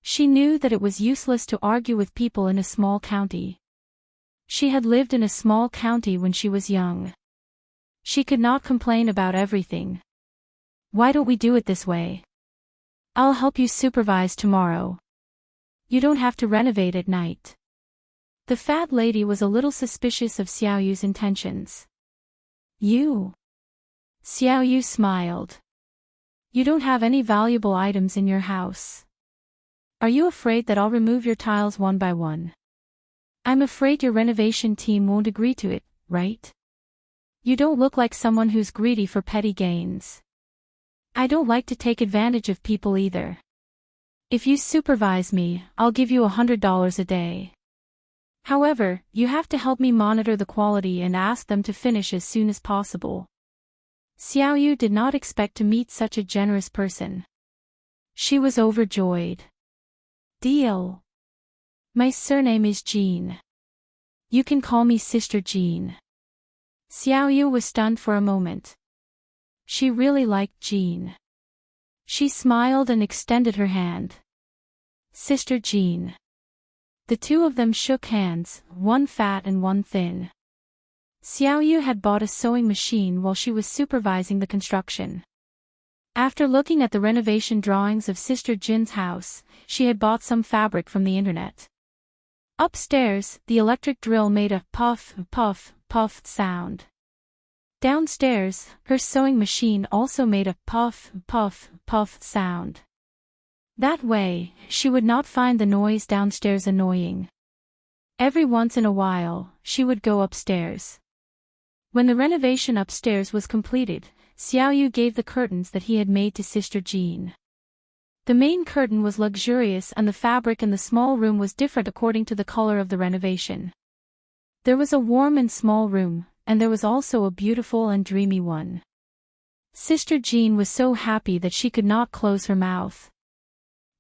She knew that it was useless to argue with people in a small county. She had lived in a small county when she was young. She could not complain about everything. Why don't we do it this way? I'll help you supervise tomorrow. You don't have to renovate at night. The fat lady was a little suspicious of Xiao Yu's intentions. You? Xiao Yu smiled. You don't have any valuable items in your house. Are you afraid that I'll remove your tiles one by one? I'm afraid your renovation team won't agree to it, right? You don't look like someone who's greedy for petty gains. I don't like to take advantage of people either. If you supervise me, I'll give you $100 a day. However, you have to help me monitor the quality and ask them to finish as soon as possible. Xiao Yu did not expect to meet such a generous person. She was overjoyed. Deal. My surname is Jean. You can call me Sister Jean. Xiao Yu was stunned for a moment. She really liked Jean. She smiled and extended her hand. Sister Jean. The two of them shook hands, one fat and one thin. Xiao Yu had bought a sewing machine while she was supervising the construction. After looking at the renovation drawings of Sister Jin's house, she had bought some fabric from the internet. Upstairs, the electric drill made a puff, puff, puff sound. Downstairs, her sewing machine also made a puff, puff, puff sound. That way, she would not find the noise downstairs annoying. Every once in a while, she would go upstairs. When the renovation upstairs was completed, Xiao Yu gave the curtains that he had made to Sister Jean. The main curtain was luxurious and the fabric in the small room was different according to the color of the renovation. There was a warm and small room, and there was also a beautiful and dreamy one. Sister Jean was so happy that she could not close her mouth.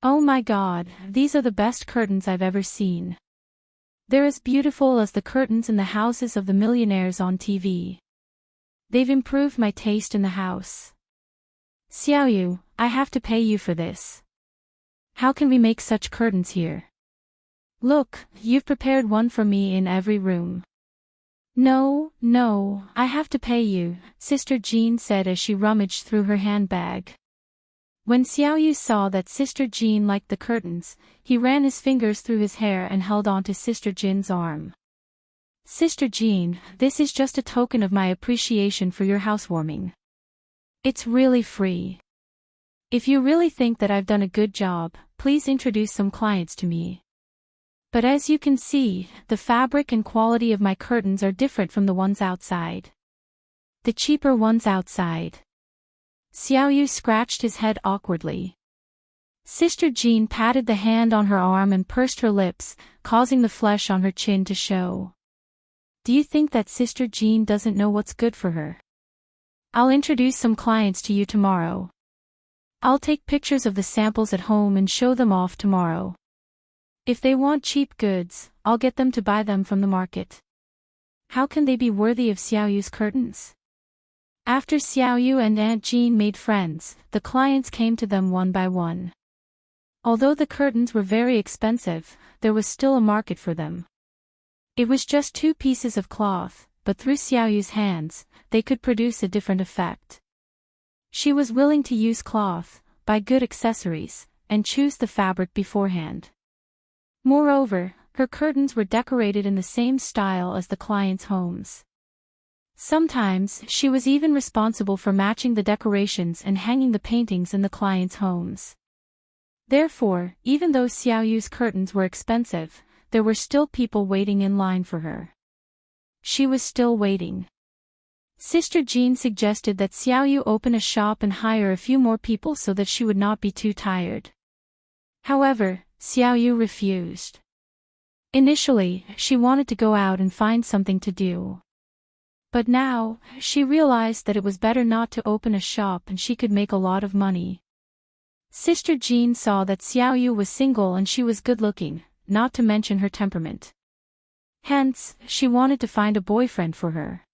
Oh my God, these are the best curtains I've ever seen. They're as beautiful as the curtains in the houses of the millionaires on TV. They've improved my taste in the house. Xiao Yu, I have to pay you for this. How can we make such curtains here? Look, you've prepared one for me in every room. No, I have to pay you, Sister Jean said as she rummaged through her handbag. When Xiao Yu saw that Sister Jean liked the curtains, he ran his fingers through his hair and held on to Sister Jin's arm. Sister Jean, this is just a token of my appreciation for your housewarming. It's really free. If you really think that I've done a good job, please introduce some clients to me. But as you can see, the fabric and quality of my curtains are different from the ones outside. The cheaper ones outside. Xiao Yu scratched his head awkwardly. Sister Jean patted the hand on her arm and pursed her lips, causing the flesh on her chin to show. Do you think that Sister Jean doesn't know what's good for her? I'll introduce some clients to you tomorrow. I'll take pictures of the samples at home and show them off tomorrow. If they want cheap goods, I'll get them to buy them from the market. How can they be worthy of Xiao Yu's curtains? After Xiao Yu and Aunt Jean made friends, the clients came to them one by one. Although the curtains were very expensive, there was still a market for them. It was just 2 pieces of cloth, but through Xiao Yu's hands, they could produce a different effect. She was willing to use cloth, buy good accessories, and choose the fabric beforehand. Moreover, her curtains were decorated in the same style as the clients' homes. Sometimes, she was even responsible for matching the decorations and hanging the paintings in the clients' homes. Therefore, even though Xiao Yu's curtains were expensive, there were still people waiting in line for her. She was still waiting. Sister Jean suggested that Xiao Yu open a shop and hire a few more people so that she would not be too tired. However, Xiao Yu refused. Initially, she wanted to go out and find something to do. But now, she realized that it was better not to open a shop and she could make a lot of money. Sister Jean saw that Xiao Yu was single and she was good-looking, not to mention her temperament. Hence, she wanted to find a boyfriend for her.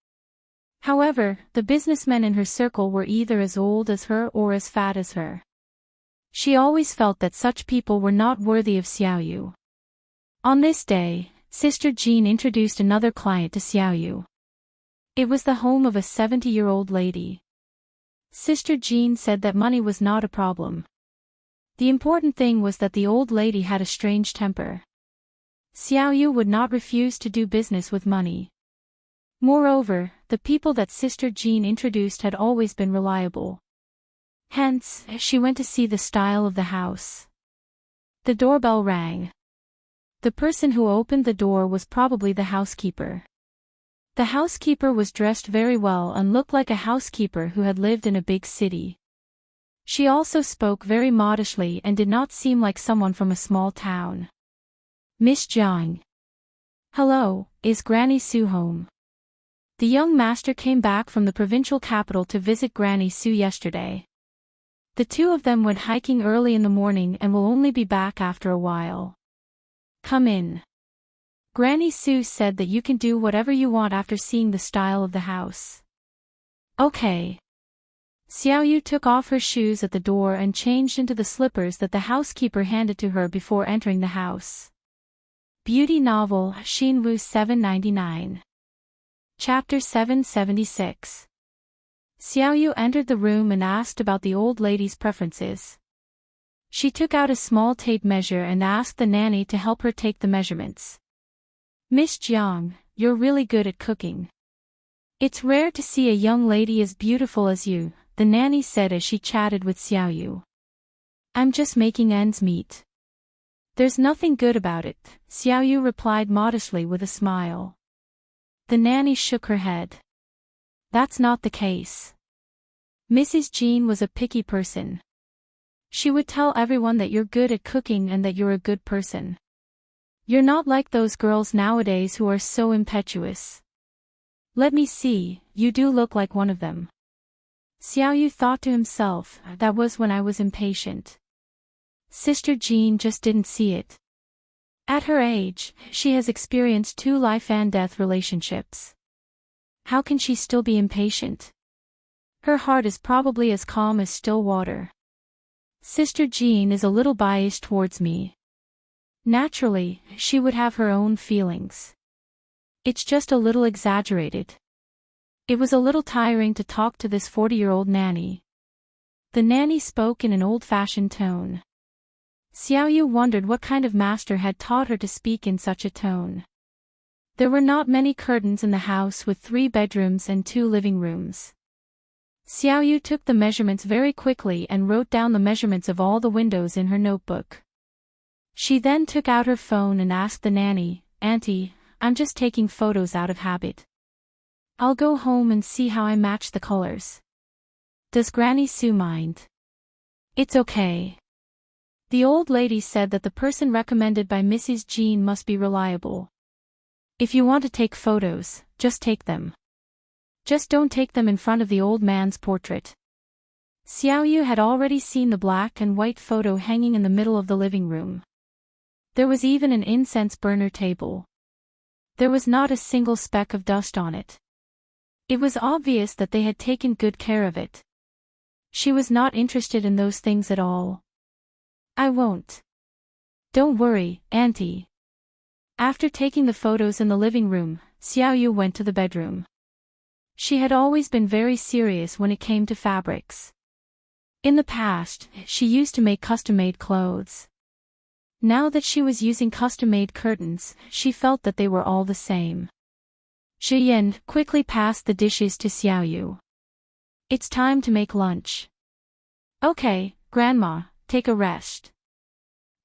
However, the businessmen in her circle were either as old as her or as fat as her. She always felt that such people were not worthy of Xiao Yu. On this day, Sister Jean introduced another client to Xiao Yu. It was the home of a 70-year-old lady. Sister Jean said that money was not a problem. The important thing was that the old lady had a strange temper. Xiao Yu would not refuse to do business with money. Moreover, the people that Sister Jean introduced had always been reliable. Hence, she went to see the style of the house. The doorbell rang. The person who opened the door was probably the housekeeper. The housekeeper was dressed very well and looked like a housekeeper who had lived in a big city. She also spoke very modestly and did not seem like someone from a small town. Miss Jiang. Hello, is Granny Sue home? The young master came back from the provincial capital to visit Granny Sue yesterday. The two of them went hiking early in the morning and will only be back after a while. Come in. Granny Sue said that you can do whatever you want after seeing the style of the house. Okay. Xiao Yu took off her shoes at the door and changed into the slippers that the housekeeper handed to her before entering the house. Beauty novel, Xinwu 799. Chapter 776. Xiao Yu entered the room and asked about the old lady's preferences. She took out a small tape measure and asked the nanny to help her take the measurements. Miss Jiang, you're really good at cooking. It's rare to see a young lady as beautiful as you, the nanny said as she chatted with Xiao Yu. I'm just making ends meet. There's nothing good about it, Xiao Yu replied modestly with a smile. The nanny shook her head. That's not the case. Mrs. Jean was a picky person. She would tell everyone that you're good at cooking and that you're a good person. You're not like those girls nowadays who are so impetuous. Let me see, you do look like one of them. Xiao Yu thought to himself, that was when I was impatient. Sister Jean just didn't see it. At her age, she has experienced 2 life-and-death relationships. How can she still be impatient? Her heart is probably as calm as still water. Sister Jean is a little biased towards me. Naturally, she would have her own feelings. It's just a little exaggerated. It was a little tiring to talk to this 40-year-old nanny. The nanny spoke in an old-fashioned tone. Xiao Yu wondered what kind of master had taught her to speak in such a tone. There were not many curtains in the house with 3 bedrooms and 2 living rooms. Xiao Yu took the measurements very quickly and wrote down the measurements of all the windows in her notebook. She then took out her phone and asked the nanny, Auntie, I'm just taking photos out of habit. I'll go home and see how I match the colors. Does Granny Sue mind? It's okay. The old lady said that the person recommended by Mrs. Jean must be reliable. If you want to take photos, just take them. Just don't take them in front of the old man's portrait. Xiao Yu had already seen the black and white photo hanging in the middle of the living room. There was even an incense burner table. There was not a single speck of dust on it. It was obvious that they had taken good care of it. She was not interested in those things at all. I won't. Don't worry, Auntie. After taking the photos in the living room, Xiao Yu went to the bedroom. She had always been very serious when it came to fabrics. In the past, she used to make custom-made clothes. Now that she was using custom-made curtains, she felt that they were all the same. Shi Yan quickly passed the dishes to Xiao Yu. It's time to make lunch. Okay, Grandma, take a rest.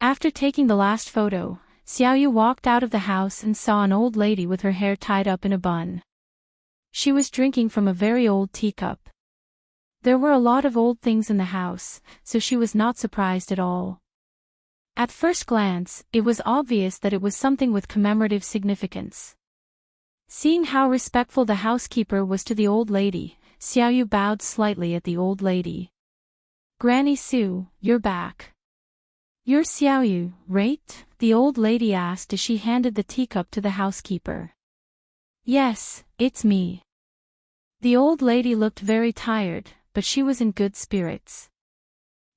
After taking the last photo, Xiao Yu walked out of the house and saw an old lady with her hair tied up in a bun. She was drinking from a very old teacup. There were a lot of old things in the house, so she was not surprised at all. At first glance, it was obvious that it was something with commemorative significance. Seeing how respectful the housekeeper was to the old lady, Xiaoyu bowed slightly at the old lady. "Granny Su, you're back." "You're Xiaoyu, right?" the old lady asked as she handed the teacup to the housekeeper. "Yes, it's me." The old lady looked very tired, but she was in good spirits.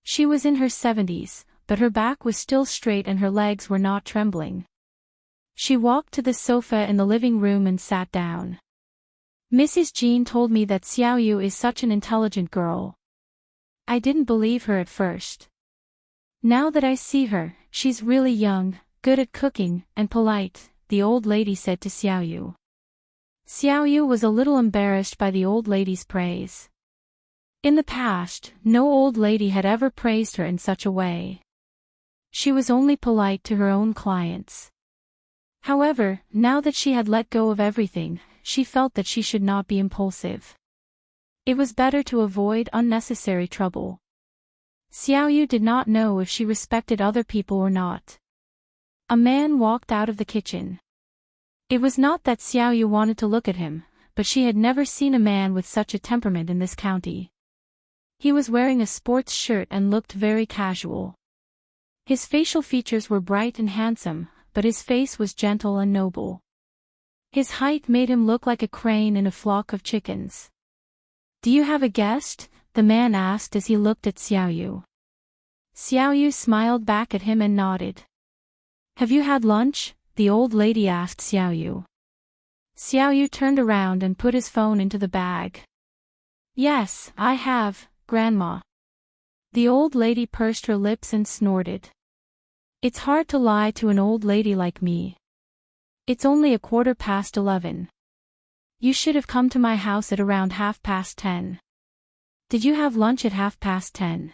She was in her 70s, but her back was still straight and her legs were not trembling. She walked to the sofa in the living room and sat down. "Mrs. Jean told me that Xiaoyu is such an intelligent girl. I didn't believe her at first. Now that I see her, she's really young, good at cooking, and polite," the old lady said to Xiaoyu. Xiaoyu was a little embarrassed by the old lady's praise. In the past, no old lady had ever praised her in such a way. She was only polite to her own clients. However, now that she had let go of everything, she felt that she should not be impulsive. It was better to avoid unnecessary trouble. Xiaoyu did not know if she respected other people or not. A man walked out of the kitchen. It was not that Xiaoyu wanted to look at him, but she had never seen a man with such a temperament in this county. He was wearing a sports shirt and looked very casual. His facial features were bright and handsome, but his face was gentle and noble. His height made him look like a crane in a flock of chickens. "Do you have a guest?" the man asked as he looked at Xiaoyu. Xiaoyu smiled back at him and nodded. "Have you had lunch?" the old lady asked Xiaoyu. Xiaoyu turned around and put his phone into the bag. "Yes, I have, Grandma." The old lady pursed her lips and snorted. "It's hard to lie to an old lady like me. It's only 11:15. You should have come to my house at around 10:30. Did you have lunch at 10:30?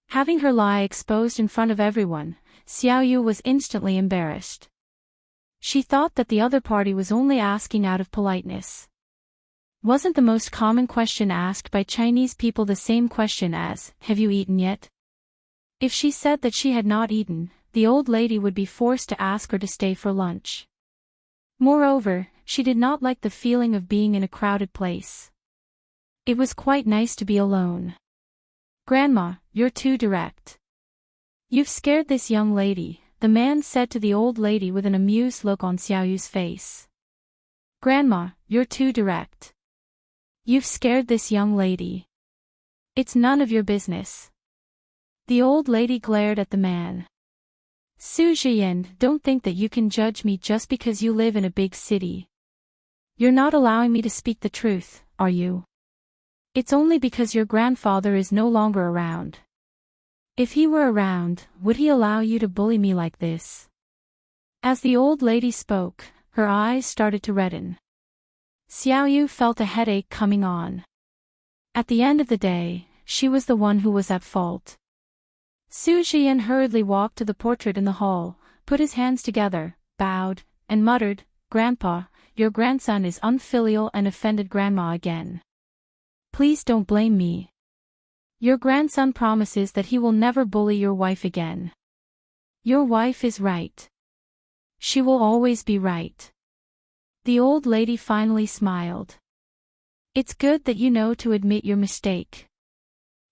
Having her lie exposed in front of everyone, Xiaoyu was instantly embarrassed. She thought that the other party was only asking out of politeness. Wasn't the most common question asked by Chinese people the same question as, "Have you eaten yet?" If she said that she had not eaten, the old lady would be forced to ask her to stay for lunch. Moreover, she did not like the feeling of being in a crowded place. It was quite nice to be alone. "Grandma, you're too direct. You've scared this young lady," the man said to the old lady with an amused look on Xiaoyu's face. "Grandma, you're too direct. You've scared this young lady. It's none of your business." The old lady glared at the man. "Su Zhiyan, don't think that you can judge me just because you live in a big city. You're not allowing me to speak the truth, are you? It's only because your grandfather is no longer around. If he were around, would he allow you to bully me like this?" As the old lady spoke, her eyes started to redden. Xiaoyu felt a headache coming on. At the end of the day, she was the one who was at fault. Su Zhiyan hurriedly walked to the portrait in the hall, put his hands together, bowed, and muttered, "Grandpa, your grandson is unfilial and offended Grandma again. Please don't blame me. Your grandson promises that he will never bully your wife again. Your wife is right. She will always be right." The old lady finally smiled. "It's good that you know to admit your mistake.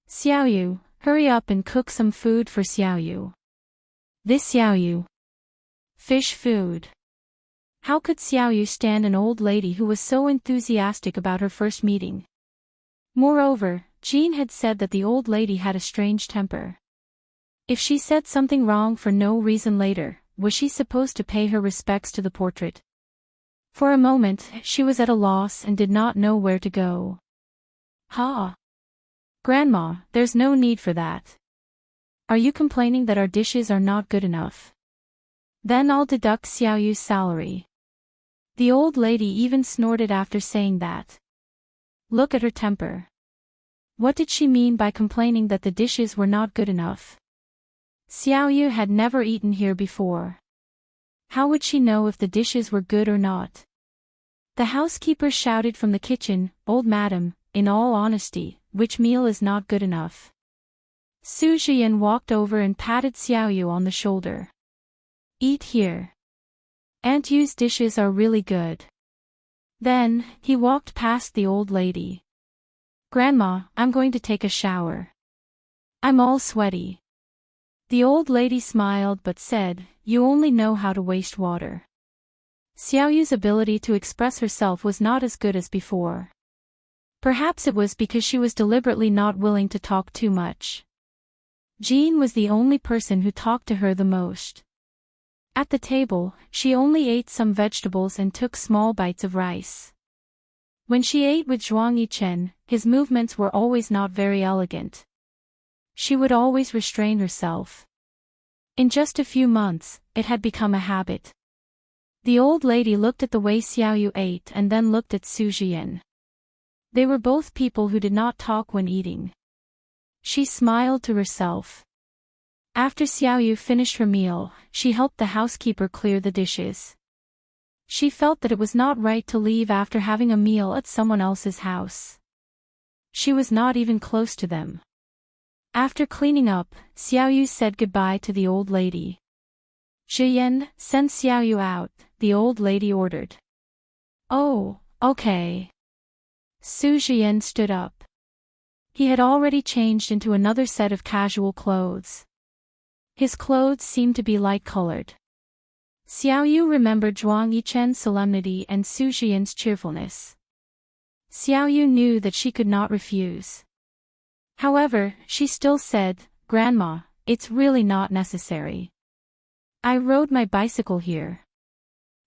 Xiaoyu, hurry up and cook some food for Xiaoyu." This Xiaoyu. Fish food. How could Xiaoyu stand an old lady who was so enthusiastic about her first meeting? Moreover, Jean had said that the old lady had a strange temper. If she said something wrong for no reason later, was she supposed to pay her respects to the portrait? For a moment, she was at a loss and did not know where to go. "Ha! Grandma, there's no need for that. Are you complaining that our dishes are not good enough? Then I'll deduct Xiaoyu's salary." The old lady even snorted after saying that. Look at her temper. What did she mean by complaining that the dishes were not good enough? Xiaoyu had never eaten here before. How would she know if the dishes were good or not? The housekeeper shouted from the kitchen, "Old madam, in all honesty, which meal is not good enough?" Su Zhiyan walked over and patted Xiaoyu on the shoulder. "Eat here. Aunt Yu's dishes are really good." Then, he walked past the old lady. "Grandma, I'm going to take a shower. I'm all sweaty." The old lady smiled but said, "You only know how to waste water." Xiaoyu's ability to express herself was not as good as before. Perhaps it was because she was deliberately not willing to talk too much. Jean was the only person who talked to her the most. At the table, she only ate some vegetables and took small bites of rice. When she ate with Zhuang Yichen, his movements were always not very elegant. She would always restrain herself. In just a few months, it had become a habit. The old lady looked at the way Xiaoyu ate and then looked at Su Jian. They were both people who did not talk when eating. She smiled to herself. After Xiaoyu finished her meal, she helped the housekeeper clear the dishes. She felt that it was not right to leave after having a meal at someone else's house. She was not even close to them. After cleaning up, Xiaoyu said goodbye to the old lady. "Zhiyan, send Xiaoyu out," the old lady ordered. "Oh, okay." Su Jian stood up. He had already changed into another set of casual clothes. His clothes seemed to be light-colored. Xiaoyu remembered Zhuang Yichen's solemnity and Su Jian's cheerfulness. Xiaoyu knew that she could not refuse. However, she still said, "Grandma, it's really not necessary. I rode my bicycle here."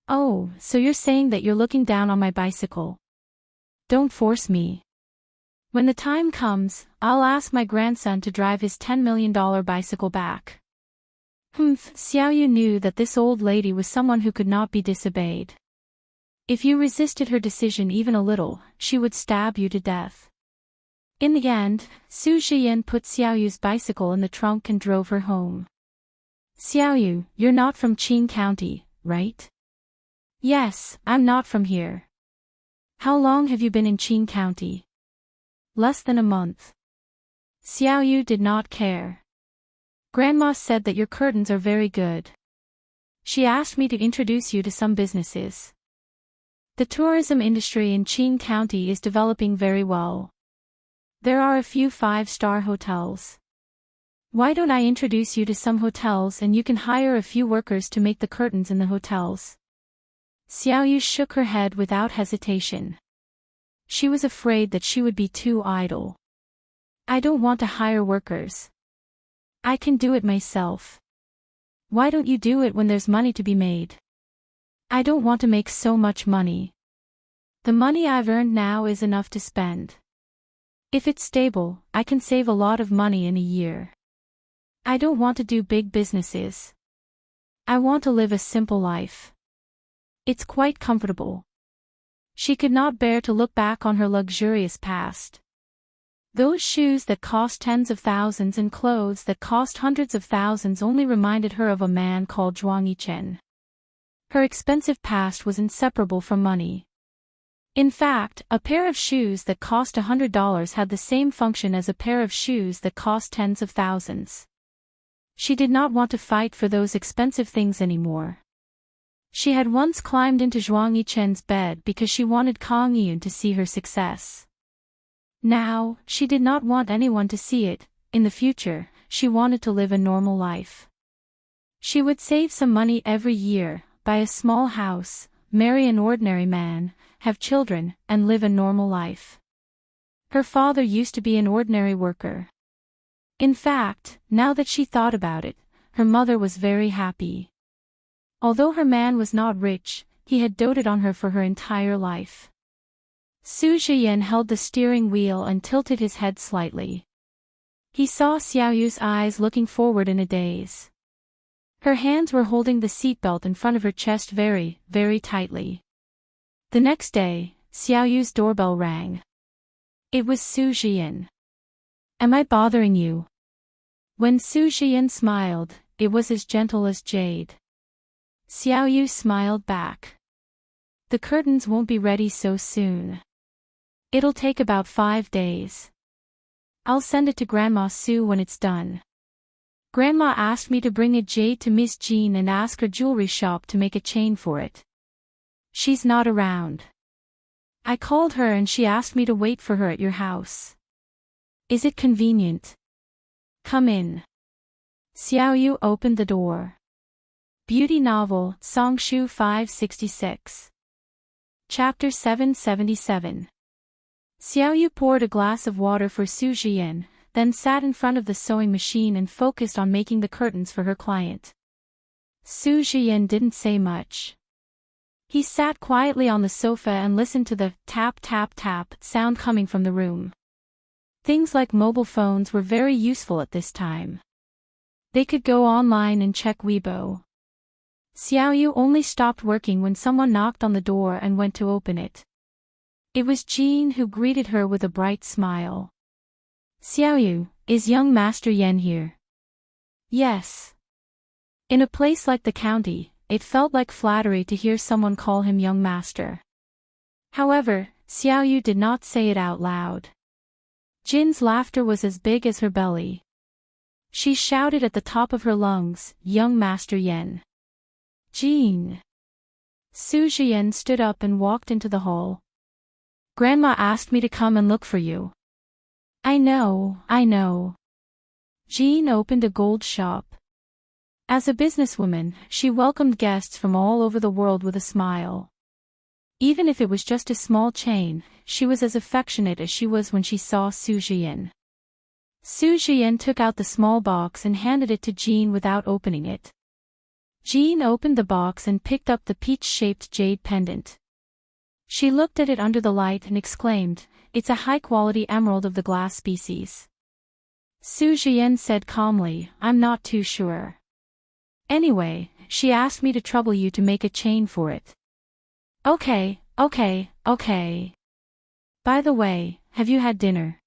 "Oh, so you're saying that you're looking down on my bicycle? Don't force me. When the time comes, I'll ask my grandson to drive his $10 million bicycle back." Xiaoyu knew that this old lady was someone who could not be disobeyed. If you resisted her decision even a little, she would stab you to death. In the end, Su Jian put Xiaoyu's bicycle in the trunk and drove her home. "Xiaoyu, you're not from Qing County, right?" "Yes, I'm not from here." "How long have you been in Qing County?" "Less than a month." Xiaoyu did not care. "Grandma said that your curtains are very good. She asked me to introduce you to some businesses. The tourism industry in Qing County is developing very well. There are a few 5-star hotels. Why don't I introduce you to some hotels and you can hire a few workers to make the curtains in the hotels?" Xiaoyu shook her head without hesitation. She was afraid that she would be too idle. "I don't want to hire workers. I can do it myself." "Why don't you do it when there's money to be made?" "I don't want to make so much money. The money I've earned now is enough to spend. If it's stable, I can save a lot of money in a year. I don't want to do big businesses. I want to live a simple life. It's quite comfortable." She could not bear to look back on her luxurious past. Those shoes that cost tens of thousands and clothes that cost hundreds of thousands only reminded her of a man called Zhuang Yichen. Her expensive past was inseparable from money. In fact, a pair of shoes that cost $100 had the same function as a pair of shoes that cost tens of thousands. She did not want to fight for those expensive things anymore. She had once climbed into Zhuang Yichen's bed because she wanted Kang Yun to see her success. Now, she did not want anyone to see it. In the future, she wanted to live a normal life. She would save some money every year, buy a small house, marry an ordinary man, have children, and live a normal life. Her father used to be an ordinary worker. In fact, now that she thought about it, her mother was very happy. Although her man was not rich, he had doted on her for her entire life. Su Jian held the steering wheel and tilted his head slightly. He saw Xiaoyu's eyes looking forward in a daze. Her hands were holding the seatbelt in front of her chest very, very tightly. The next day, Xiaoyu's doorbell rang. It was Su Jian. "Am I bothering you?" When Su Jian smiled, it was as gentle as jade. Xiaoyu smiled back. "The curtains won't be ready so soon. It'll take about 5 days. I'll send it to Grandma Su when it's done. Grandma asked me to bring a jade to Miss Jean and ask her jewelry shop to make a chain for it. She's not around. I called her and she asked me to wait for her at your house. Is it convenient? Come in. Xiaoyu opened the door. Beauty novel, Songshu 566. Chapter 777. Xiaoyu poured a glass of water for Su Jian, then sat in front of the sewing machine and focused on making the curtains for her client. Su Jian didn't say much. He sat quietly on the sofa and listened to the tap tap tap sound coming from the room. Things like mobile phones were very useful at this time. They could go online and check Weibo. Xiaoyu only stopped working when someone knocked on the door and went to open it. It was Jean who greeted her with a bright smile. Xiaoyu, is young Master Yan here? Yes. In a place like the county, it felt like flattery to hear someone call him young master. However, Xiaoyu did not say it out loud. Jin's laughter was as big as her belly. She shouted at the top of her lungs, young Master Yan. Jin. Su Jian stood up and walked into the hall. Grandma asked me to come and look for you. I know. Jean opened a gold shop. As a businesswoman, she welcomed guests from all over the world with a smile. Even if it was just a small chain, she was as affectionate as she was when she saw Su Jian. Su Jian took out the small box and handed it to Jean without opening it. Jean opened the box and picked up the peach-shaped jade pendant. She looked at it under the light and exclaimed, "It's a high-quality emerald of the glass species." Su Jian said calmly, "I'm not too sure. Anyway, she asked me to trouble you to make a chain for it." Okay. By the way, have you had dinner?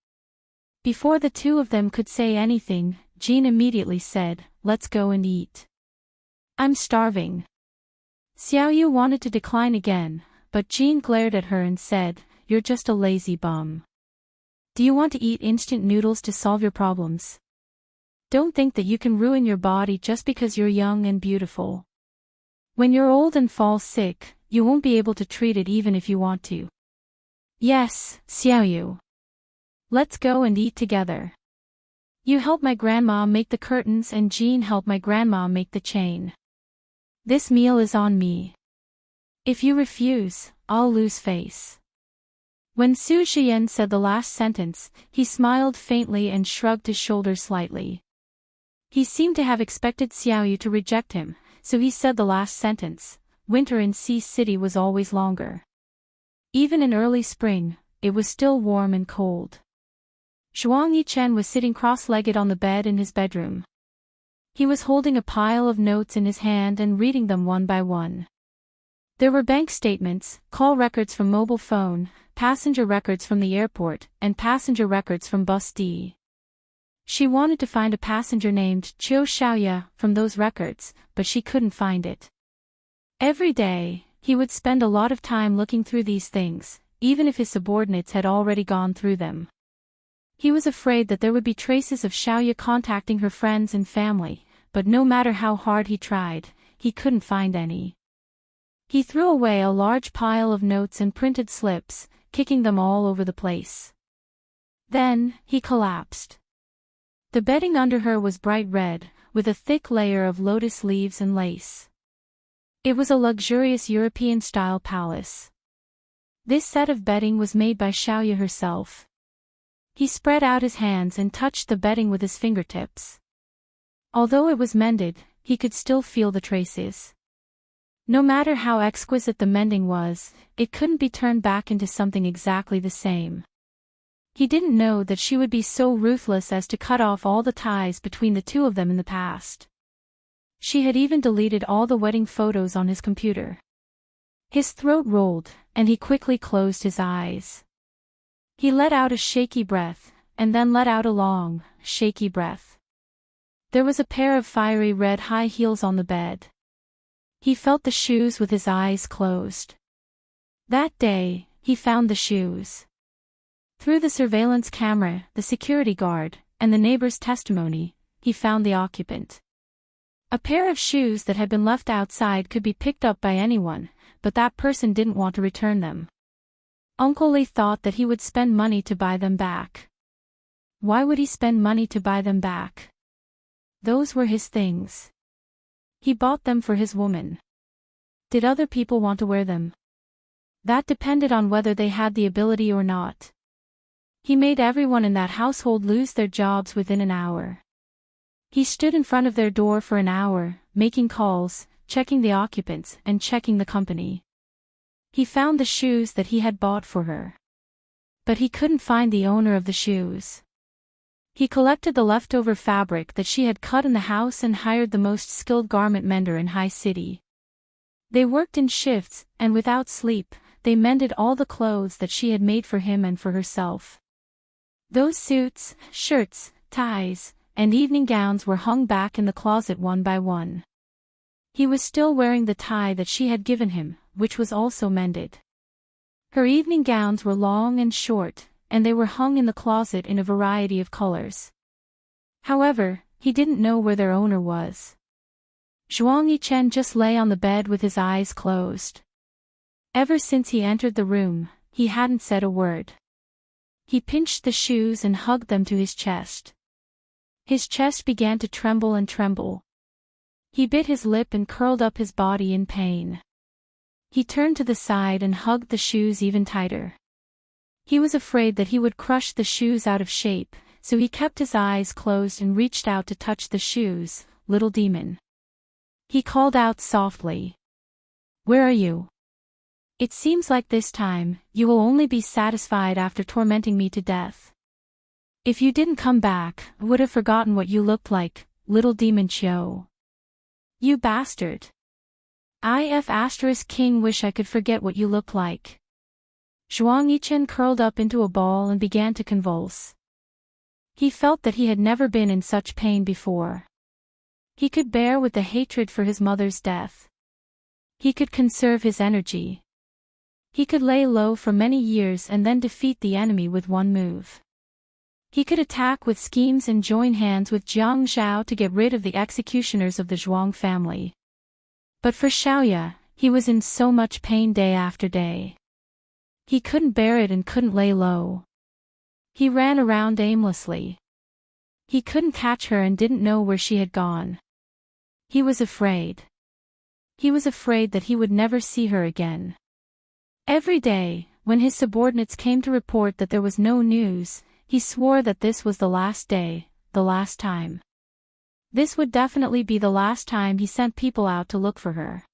Before the two of them could say anything, Jean immediately said, "Let's go and eat." I'm starving. Xiaoyu wanted to decline again, but Jean glared at her and said, "You're just a lazy bum. Do you want to eat instant noodles to solve your problems? Don't think that you can ruin your body just because you're young and beautiful. When you're old and fall sick, you won't be able to treat it even if you want to." Yes, Xiaoyu. Let's go and eat together. You help my grandma make the curtains and Jean help my grandma make the chain. This meal is on me. If you refuse, I'll lose face. When Su Jian said the last sentence, he smiled faintly and shrugged his shoulders slightly. He seemed to have expected Xiaoyu to reject him, so he said the last sentence. Winter in Sea City was always longer. Even in early spring, it was still warm and cold. Zhuang Yichen was sitting cross-legged on the bed in his bedroom. He was holding a pile of notes in his hand and reading them one by one. There were bank statements, call records from mobile phone, passenger records from the airport, and passenger records from bus D. She wanted to find a passenger named Qiu Xiaoya from those records, but she couldn't find it. Every day, he would spend a lot of time looking through these things, even if his subordinates had already gone through them. He was afraid that there would be traces of Xiaoya contacting her friends and family, but no matter how hard he tried, he couldn't find any. He threw away a large pile of notes and printed slips, kicking them all over the place. Then, he collapsed. The bedding under her was bright red, with a thick layer of lotus leaves and lace. It was a luxurious European-style palace. This set of bedding was made by Xiaoya herself. He spread out his hands and touched the bedding with his fingertips. Although it was mended, he could still feel the traces. No matter how exquisite the mending was, it couldn't be turned back into something exactly the same. He didn't know that she would be so ruthless as to cut off all the ties between the two of them in the past. She had even deleted all the wedding photos on his computer. His throat rolled, and he quickly closed his eyes. He let out a shaky breath, and then let out a long, shaky breath. There was a pair of fiery red high heels on the bed. He felt the shoes with his eyes closed. That day, he found the shoes. Through the surveillance camera, the security guard, and the neighbor's testimony, he found the occupant. A pair of shoes that had been left outside could be picked up by anyone, but that person didn't want to return them. Uncle Li thought that he would spend money to buy them back. Why would he spend money to buy them back? Those were his things. He bought them for his woman. Did other people want to wear them? That depended on whether they had the ability or not. He made everyone in that household lose their jobs within an hour. He stood in front of their door for an hour, making calls, checking the occupants, and checking the company. He found the shoes that he had bought for her. But he couldn't find the owner of the shoes. He collected the leftover fabric that she had cut in the house and hired the most skilled garment mender in High City. They worked in shifts, and without sleep, they mended all the clothes that she had made for him and for herself. Those suits, shirts, ties, and evening gowns were hung back in the closet one by one. He was still wearing the tie that she had given him, which was also mended. Her evening gowns were long and short, and they were hung in the closet in a variety of colors. However, he didn't know where their owner was. Zhuang Yichen just lay on the bed with his eyes closed. Ever since he entered the room, he hadn't said a word. He pinched the shoes and hugged them to his chest. His chest began to tremble and tremble. He bit his lip and curled up his body in pain. He turned to the side and hugged the shoes even tighter. He was afraid that he would crush the shoes out of shape, so he kept his eyes closed and reached out to touch the shoes. Little demon. He called out softly. Where are you? It seems like this time, you will only be satisfied after tormenting me to death. If you didn't come back, I would have forgotten what you looked like, little demon Chiu. You bastard. King wish I could forget what you look like. Zhuang Yichen curled up into a ball and began to convulse. He felt that he had never been in such pain before. He could bear with the hatred for his mother's death. He could conserve his energy. He could lay low for many years and then defeat the enemy with one move. He could attack with schemes and join hands with Jiang Zhao to get rid of the executioners of the Zhuang family. But for Xiaoya, he was in so much pain day after day. He couldn't bear it and couldn't lay low. He ran around aimlessly. He couldn't catch her and didn't know where she had gone. He was afraid. He was afraid that he would never see her again. Every day, when his subordinates came to report that there was no news, he swore that this was the last day, the last time. This would definitely be the last time he sent people out to look for her.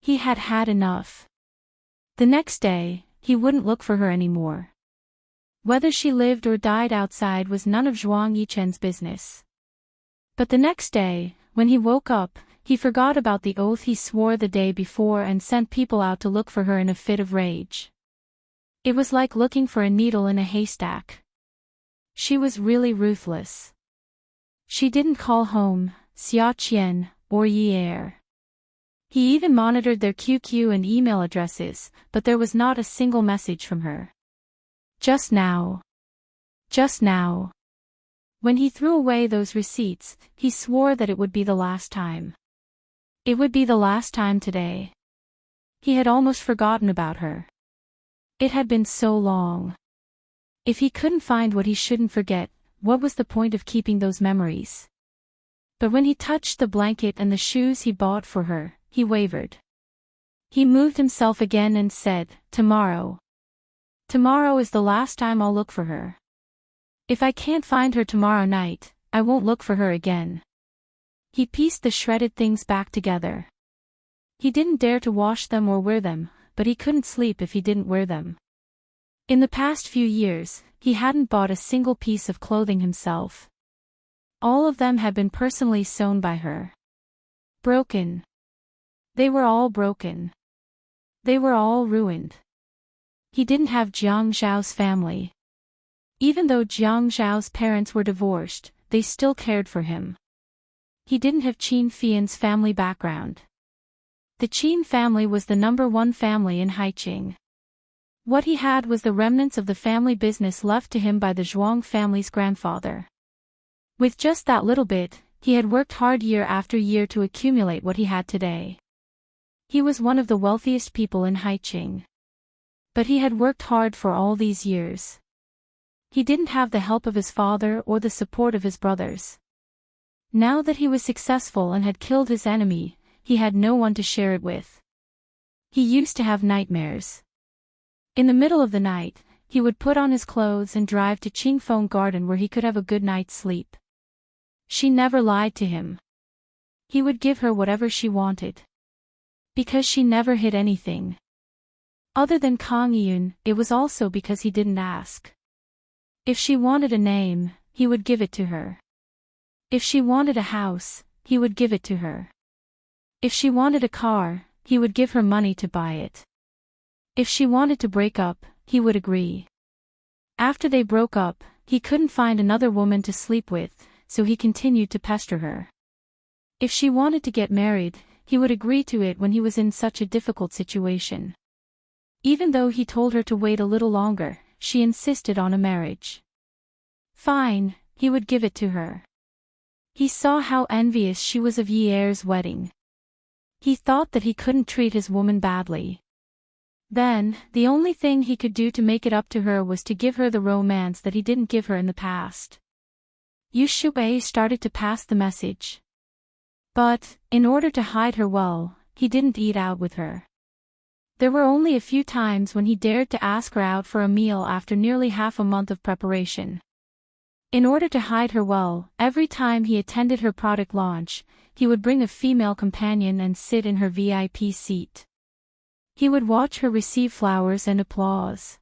He had had enough. The next day, he wouldn't look for her anymore. Whether she lived or died outside was none of Zhuang Yichen's business. But the next day, when he woke up, he forgot about the oath he swore the day before and sent people out to look for her in a fit of rage. It was like looking for a needle in a haystack. She was really ruthless. She didn't call home, Xia Qian, or Yi Er. He even monitored their QQ and email addresses, but there was not a single message from her. Just now. Just now. When he threw away those receipts, he swore that it would be the last time. It would be the last time today. He had almost forgotten about her. It had been so long. If he couldn't find what he shouldn't forget, what was the point of keeping those memories? But when he touched the blanket and the shoes he bought for her, he wavered. He moved himself again and said, "Tomorrow. Tomorrow is the last time I'll look for her. If I can't find her tomorrow night, I won't look for her again." He pieced the shredded things back together. He didn't dare to wash them or wear them, but he couldn't sleep if he didn't wear them. In the past few years, he hadn't bought a single piece of clothing himself. All of them had been personally sewn by her. Broken. They were all broken. They were all ruined. He didn't have Jiang Zhao's family. Even though Jiang Zhao's parents were divorced, they still cared for him. He didn't have Qin Fian's family background. The Qin family was the #1 family in Haiqing. What he had was the remnants of the family business left to him by the Zhuang family's grandfather. With just that little bit, he had worked hard year after year to accumulate what he had today. He was one of the wealthiest people in Haiqing. But he had worked hard for all these years. He didn't have the help of his father or the support of his brothers. Now that he was successful and had killed his enemy, he had no one to share it with. He used to have nightmares. In the middle of the night, he would put on his clothes and drive to Qingfeng Garden where he could have a good night's sleep. She never lied to him. He would give her whatever she wanted. Because she never hid anything. Other than Kang Yun, it was also because he didn't ask. If she wanted a name, he would give it to her. If she wanted a house, he would give it to her. If she wanted a car, he would give her money to buy it. If she wanted to break up, he would agree. After they broke up, he couldn't find another woman to sleep with, so he continued to pester her. If she wanted to get married, he would agree to it when he was in such a difficult situation. Even though he told her to wait a little longer, she insisted on a marriage. Fine, he would give it to her. He saw how envious she was of Yi Er's wedding. He thought that he couldn't treat his woman badly. Then, the only thing he could do to make it up to her was to give her the romance that he didn't give her in the past. Yu Shui started to pass the message. But, in order to hide her well, he didn't eat out with her. There were only a few times when he dared to ask her out for a meal after nearly half a month of preparation. In order to hide her well, every time he attended her product launch, he would bring a female companion and sit in her VIP seat. He would watch her receive flowers and applause.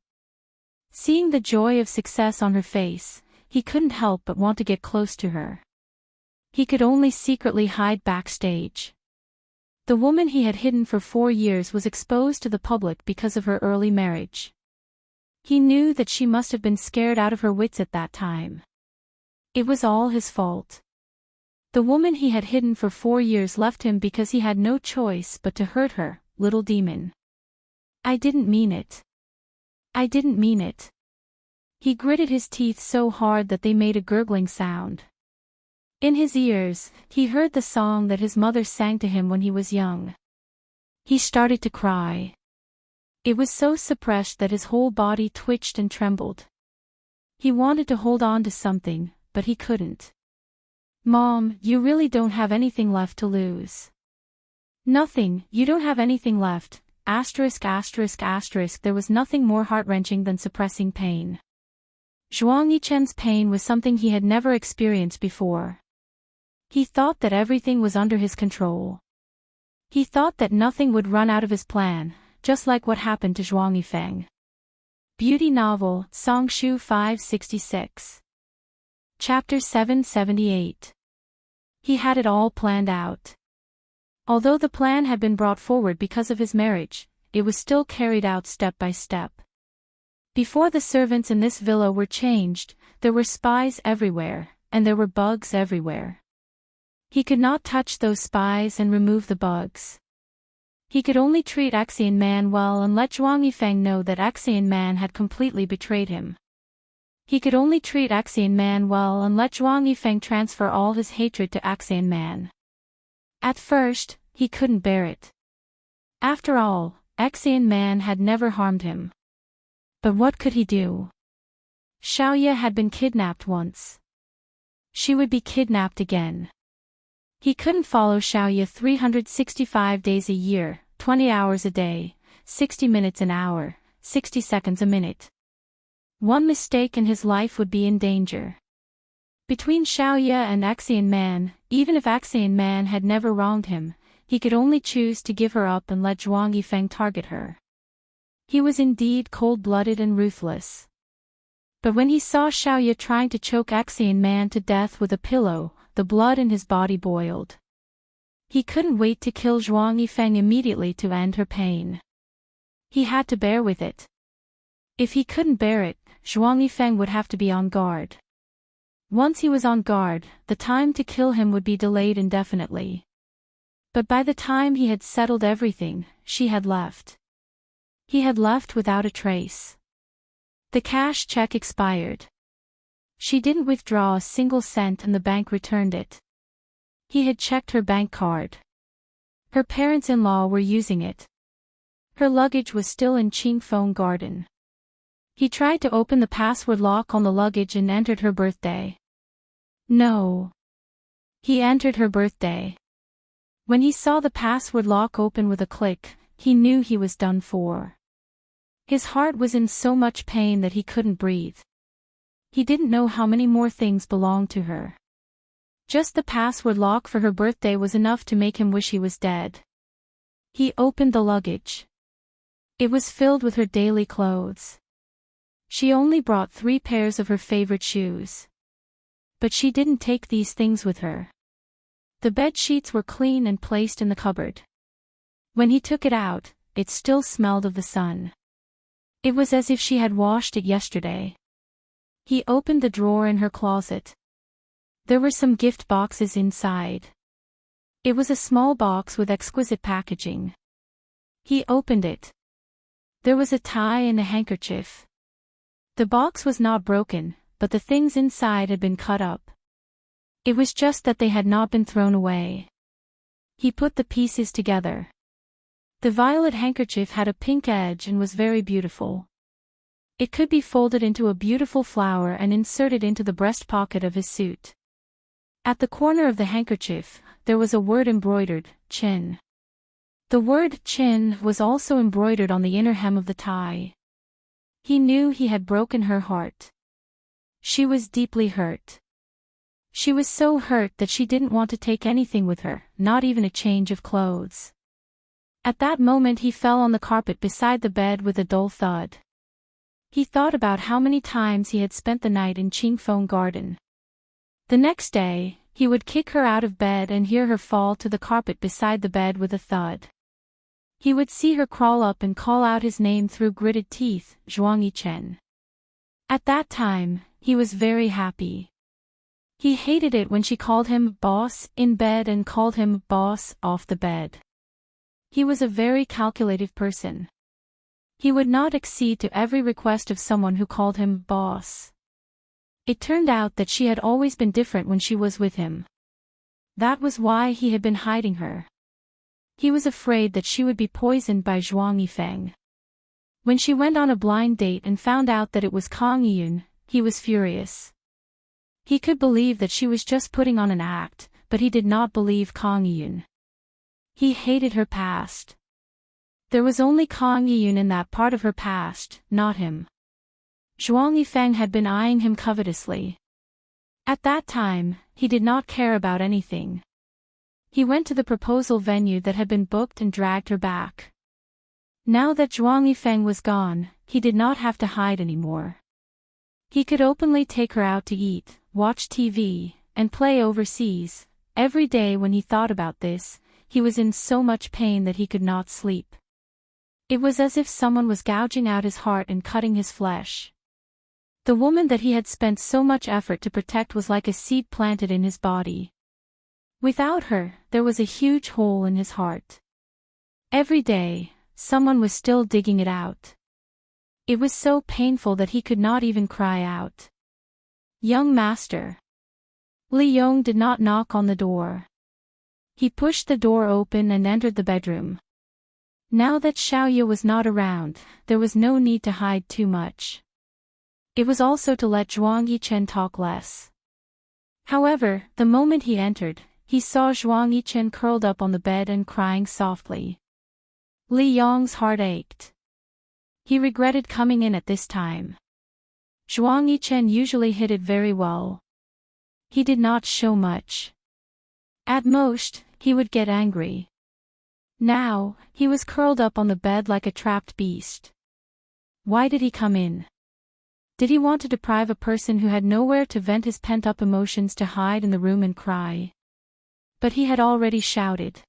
Seeing the joy of success on her face, he couldn't help but want to get close to her. He could only secretly hide backstage. The woman he had hidden for 4 years was exposed to the public because of her early marriage. He knew that she must have been scared out of her wits at that time. It was all his fault. The woman he had hidden for 4 years left him because he had no choice but to hurt her, little demon. I didn't mean it. I didn't mean it. He gritted his teeth so hard that they made a gurgling sound. In his ears, he heard the song that his mother sang to him when he was young. He started to cry. It was so suppressed that his whole body twitched and trembled. He wanted to hold on to something, but he couldn't. Mom, you really don't have anything left to lose. Nothing, you don't have anything left. There was nothing more heart-wrenching than suppressing pain. Zhuang Yichen's pain was something he had never experienced before. He thought that everything was under his control. He thought that nothing would run out of his plan, just like what happened to Zhuang Yifeng. Beauty Novel, Songshu 566. Chapter 778. He had it all planned out. Although the plan had been brought forward because of his marriage, it was still carried out step by step. Before the servants in this villa were changed, there were spies everywhere, and there were bugs everywhere. He could not touch those spies and remove the bugs. He could only treat Axian Man well and let Zhuang Yifeng know that Axian Man had completely betrayed him. He could only treat Axian Man well and let Zhuang Yifeng transfer all his hatred to Axian Man. At first, he couldn't bear it. After all, Axian Man had never harmed him. But what could he do? Xiaoye had been kidnapped once. She would be kidnapped again. He couldn't follow Xiaoye 365 days a year, 20 hours a day, 60 minutes an hour, 60 seconds a minute. One mistake and his life would be in danger. Between Xiaoye and Axian Man, even if Axian Man had never wronged him, he could only choose to give her up and let Zhuang Yifeng target her. He was indeed cold-blooded and ruthless. But when he saw Xiaoye trying to choke Axian Man to death with a pillow, the blood in his body boiled. He couldn't wait to kill Zhuang Yifeng immediately to end her pain. He had to bear with it. If he couldn't bear it, Zhuang Yifeng would have to be on guard. Once he was on guard, the time to kill him would be delayed indefinitely. But by the time he had settled everything, she had left. He had left without a trace. The cash check expired. She didn't withdraw a single cent and the bank returned it. He had checked her bank card. Her parents-in-law were using it. Her luggage was still in Qingfeng Garden. He tried to open the password lock on the luggage and entered her birthday. No. He entered her birthday. When he saw the password lock open with a click, he knew he was done for. His heart was in so much pain that he couldn't breathe. He didn't know how many more things belonged to her. Just the password lock for her birthday was enough to make him wish he was dead. He opened the luggage. It was filled with her daily clothes. She only brought 3 pairs of her favorite shoes. But she didn't take these things with her. The bed sheets were clean and placed in the cupboard. When he took it out, it still smelled of the sun. It was as if she had washed it yesterday. He opened the drawer in her closet. There were some gift boxes inside. It was a small box with exquisite packaging. He opened it. There was a tie and a handkerchief. The box was not broken, but the things inside had been cut up. It was just that they had not been thrown away. He put the pieces together. The violet handkerchief had a pink edge and was very beautiful. It could be folded into a beautiful flower and inserted into the breast pocket of his suit. At the corner of the handkerchief, there was a word embroidered, Chin. The word Chin was also embroidered on the inner hem of the tie. He knew he had broken her heart. She was deeply hurt. She was so hurt that she didn't want to take anything with her, not even a change of clothes. At that moment he fell on the carpet beside the bed with a dull thud. He thought about how many times he had spent the night in Qingfeng Garden. The next day, he would kick her out of bed and hear her fall to the carpet beside the bed with a thud. He would see her crawl up and call out his name through gritted teeth, Zhuang Yichen. At that time, he was very happy. He hated it when she called him boss in bed and called him boss off the bed. He was a very calculative person. He would not accede to every request of someone who called him boss. It turned out that she had always been different when she was with him. That was why he had been hiding her. He was afraid that she would be poisoned by Zhuang Yifeng. When she went on a blind date and found out that it was Kang Yun, he was furious. He could believe that she was just putting on an act, but he did not believe Kang Yun. He hated her past. There was only Kang Yun in that part of her past, not him. Zhuang Yifeng had been eyeing him covetously. At that time, he did not care about anything. He went to the proposal venue that had been booked and dragged her back. Now that Zhuang Yifeng was gone, he did not have to hide anymore. He could openly take her out to eat, watch TV, and play overseas. Every day when he thought about this, he was in so much pain that he could not sleep. It was as if someone was gouging out his heart and cutting his flesh. The woman that he had spent so much effort to protect was like a seed planted in his body. Without her, there was a huge hole in his heart. Every day, someone was still digging it out. It was so painful that he could not even cry out. Young master. Li Yong did not knock on the door. He pushed the door open and entered the bedroom. Now that Xiaoye was not around, there was no need to hide too much. It was also to let Zhuang Yichen talk less. However, the moment he entered, he saw Zhuang Yichen curled up on the bed and crying softly. Li Yong's heart ached. He regretted coming in at this time. Zhuang Yichen usually hid it very well. He did not show much. At most, he would get angry. Now, he was curled up on the bed like a trapped beast. Why did he come in? Did he want to deprive a person who had nowhere to vent his pent-up emotions to hide in the room and cry? But he had already shouted.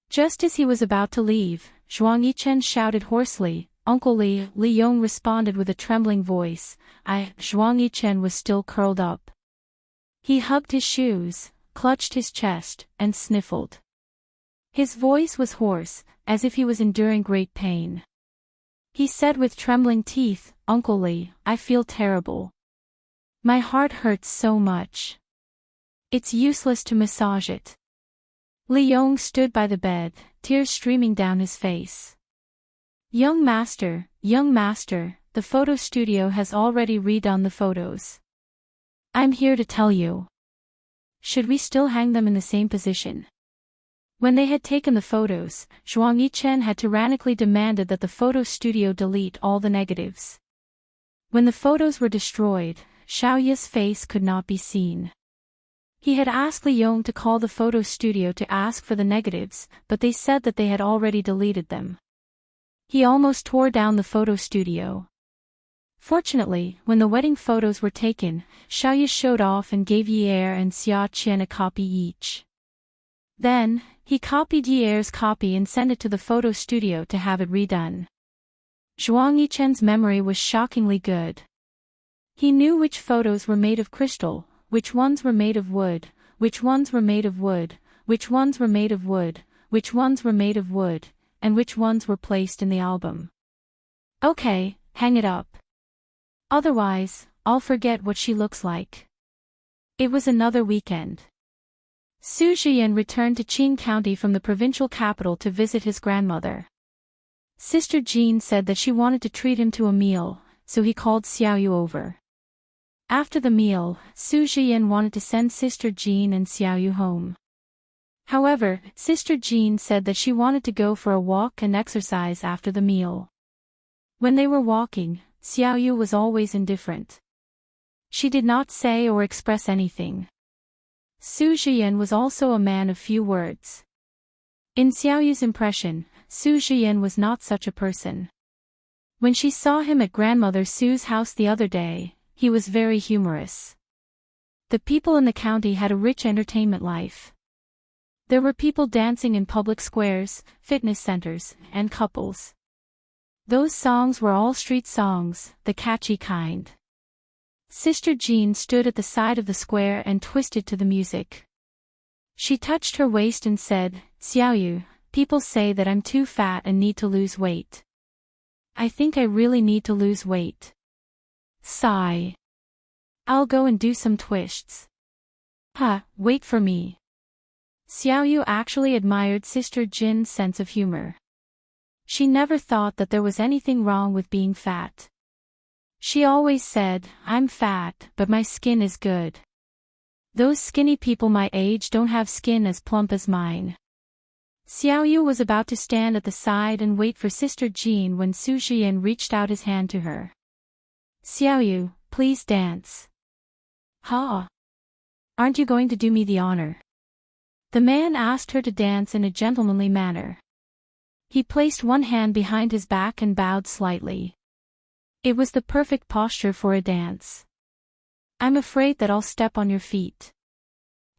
Just as he was about to leave, Zhuang Yichen shouted hoarsely, "Uncle Li." Li Yong responded with a trembling voice, Zhuang Yichen was still curled up. He hugged his shoes, clutched his chest, and sniffled. His voice was hoarse, as if he was enduring great pain. He said with trembling teeth, "Uncle Li, I feel terrible. My heart hurts so much. It's useless to massage it." Li Yong stood by the bed, tears streaming down his face. Young master, the photo studio has already redone the photos. I'm here to tell you. Should we still hang them in the same position? When they had taken the photos, Zhuang Yichen had tyrannically demanded that the photo studio delete all the negatives. When the photos were destroyed, Xiaoya's face could not be seen. He had asked Li Yong to call the photo studio to ask for the negatives, but they said that they had already deleted them. He almost tore down the photo studio. Fortunately, when the wedding photos were taken, Xiaoya showed off and gave Yi Er and Xia Qian a copy each. Then, he copied Yi Er's copy and sent it to the photo studio to have it redone. Zhuang Yichen's memory was shockingly good. He knew which photos were made of crystal, which ones were made of wood, which ones were made of wood, which ones were made of wood, which ones were made of wood, and which ones were placed in the album. Okay, hang it up. Otherwise, I'll forget what she looks like. It was another weekend. Su Zhiyan returned to Qing County from the provincial capital to visit his grandmother. Sister Jean said that she wanted to treat him to a meal, so he called Xiaoyu over. After the meal, Su Zhiyan wanted to send Sister Jean and Xiaoyu home. However, Sister Jean said that she wanted to go for a walk and exercise after the meal. When they were walking, Xiaoyu was always indifferent. She did not say or express anything. Su Zhiyan was also a man of few words. In Xiaoyu's impression, Su Zhiyan was not such a person. When she saw him at Grandmother Su's house the other day, he was very humorous. The people in the county had a rich entertainment life. There were people dancing in public squares, fitness centers, and couples. Those songs were all street songs, the catchy kind. Sister Jean stood at the side of the square and twisted to the music. She touched her waist and said, "Xiaoyu, people say that I'm too fat and need to lose weight. I think I really need to lose weight. Sigh. I'll go and do some twists." Wait for me. Xiaoyu actually admired Sister Jin's sense of humor. She never thought that there was anything wrong with being fat. She always said, "I'm fat, but my skin is good. Those skinny people my age don't have skin as plump as mine." Xiaoyu was about to stand at the side and wait for Sister Jean when Su Zhiyan reached out his hand to her. "Xiaoyu, please dance." Aren't you going to do me the honor?" The man asked her to dance in a gentlemanly manner. He placed one hand behind his back and bowed slightly. It was the perfect posture for a dance. "I'm afraid that I'll step on your feet."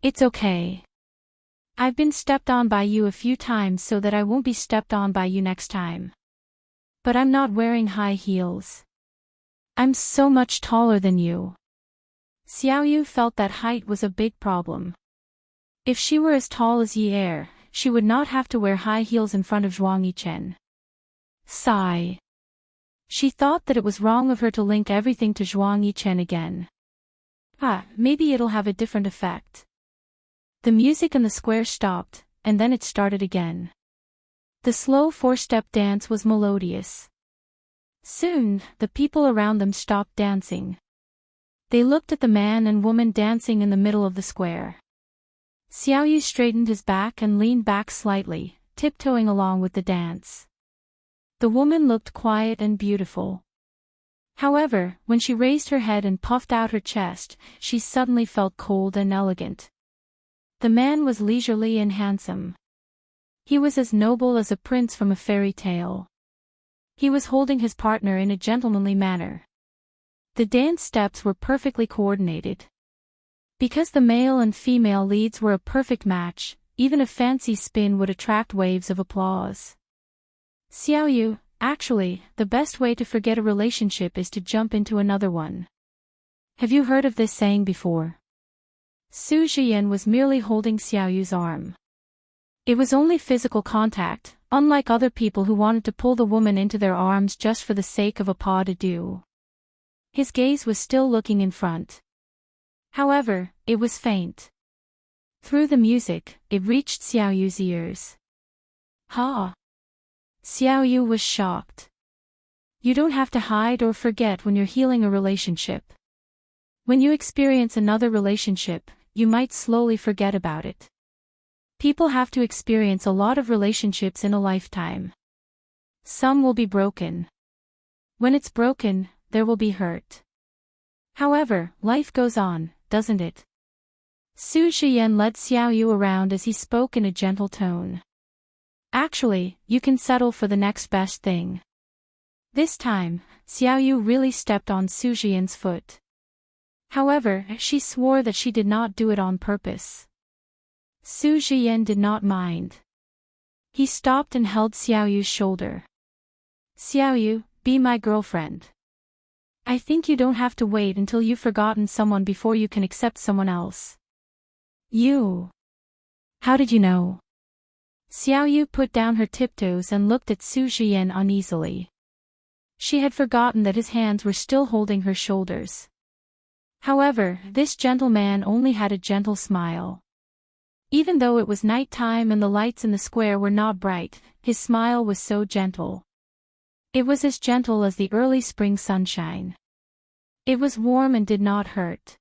"It's okay. I've been stepped on by you a few times so that I won't be stepped on by you next time. But I'm not wearing high heels. I'm so much taller than you." Xiaoyu felt that height was a big problem. If she were as tall as Yi Er, she would not have to wear high heels in front of Zhuang Yichen. Sigh. She thought that it was wrong of her to link everything to Zhuang Yichen again. Maybe it'll have a different effect. The music in the square stopped, and then it started again. The slow four-step dance was melodious. Soon, the people around them stopped dancing. They looked at the man and woman dancing in the middle of the square. Xiaoyu straightened his back and leaned back slightly, tiptoeing along with the dance. The woman looked quiet and beautiful. However, when she raised her head and puffed out her chest, she suddenly felt cold and elegant. The man was leisurely and handsome. He was as noble as a prince from a fairy tale. He was holding his partner in a gentlemanly manner. The dance steps were perfectly coordinated. Because the male and female leads were a perfect match, even a fancy spin would attract waves of applause. "Xiaoyu, actually, the best way to forget a relationship is to jump into another one. Have you heard of this saying before?" Su Zhiyan was merely holding Xiaoyu's arm. It was only physical contact, unlike other people who wanted to pull the woman into their arms just for the sake of a pas de deux. His gaze was still looking in front. However, it was faint. Through the music, it reached Xiaoyu's ears. Xiao Yu was shocked. You don't have to hide or forget when you're healing a relationship. When you experience another relationship, you might slowly forget about it. People have to experience a lot of relationships in a lifetime. Some will be broken. When it's broken, there will be hurt. However, life goes on, doesn't it? Su Zhiyan led Xiao Yu around as he spoke in a gentle tone. Actually, you can settle for the next best thing. This time, Xiao Yu really stepped on Su Zhiyan's foot. However, she swore that she did not do it on purpose. Su Zhiyan did not mind. He stopped and held Xiao Yu's shoulder. Xiao Yu, be my girlfriend. I think you don't have to wait until you've forgotten someone before you can accept someone else. You. How did you know? Xiao Yu put down her tiptoes and looked at Su Zhiyan uneasily. She had forgotten that his hands were still holding her shoulders. However, this gentleman only had a gentle smile. Even though it was night time and the lights in the square were not bright, his smile was so gentle. It was as gentle as the early spring sunshine. It was warm and did not hurt.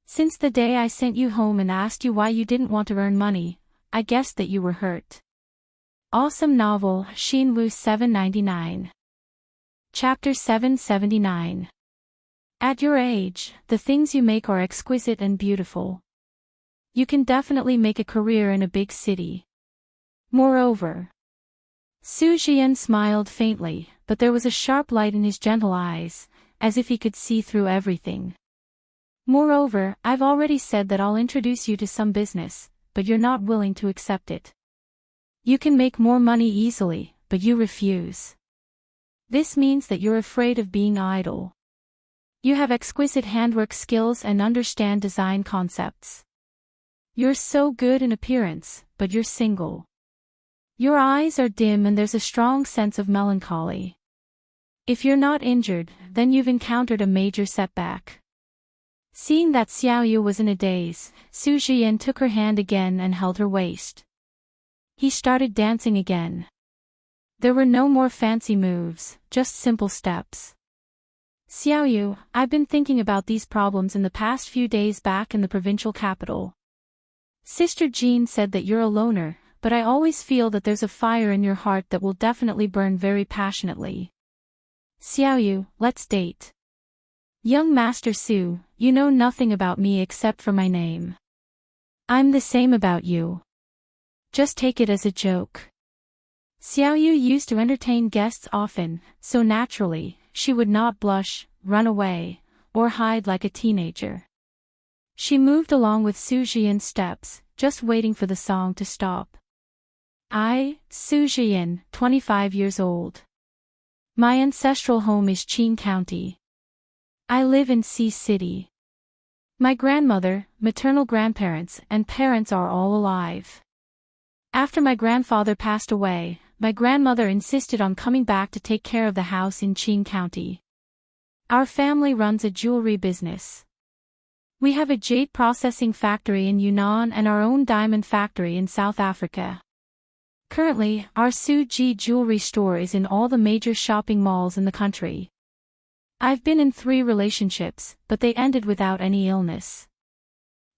Since the day I sent you home and asked you why you didn't want to earn money, I guessed that you were hurt. Awesome novel, Xinwu 799. Chapter 779. At your age, the things you make are exquisite and beautiful. You can definitely make a career in a big city. Moreover. Su Zhiyan smiled faintly, but there was a sharp light in his gentle eyes, as if he could see through everything. Moreover, I've already said that I'll introduce you to some business, but you're not willing to accept it. You can make more money easily, but you refuse. This means that you're afraid of being idle. You have exquisite handwork skills and understand design concepts. You're so good in appearance, but you're single. Your eyes are dim and there's a strong sense of melancholy. If you're not injured, then you've encountered a major setback. Seeing that Xiao Yu was in a daze, Su Zhiyan took her hand again and held her waist. He started dancing again. There were no more fancy moves, just simple steps. Xiao Yu, I've been thinking about these problems in the past few days back in the provincial capital. Sister Jean said that you're a loner, but I always feel that there's a fire in your heart that will definitely burn very passionately. Xiao Yu, let's date. Young Master Su, you know nothing about me except for my name. I'm the same about you. Just take it as a joke. Xiao Yu used to entertain guests often, so naturally, she would not blush, run away, or hide like a teenager. She moved along with Su Zhiyan's steps, just waiting for the song to stop. I, Su Zhiyan, 25 years old. My ancestral home is Qing County. I live in Sea City. My grandmother, maternal grandparents, and parents are all alive. After my grandfather passed away, my grandmother insisted on coming back to take care of the house in Qing County. Our family runs a jewelry business. We have a jade processing factory in Yunnan and our own diamond factory in South Africa. Currently, our Su Ji jewelry store is in all the major shopping malls in the country. I've been in 3 relationships, but they ended without any illness.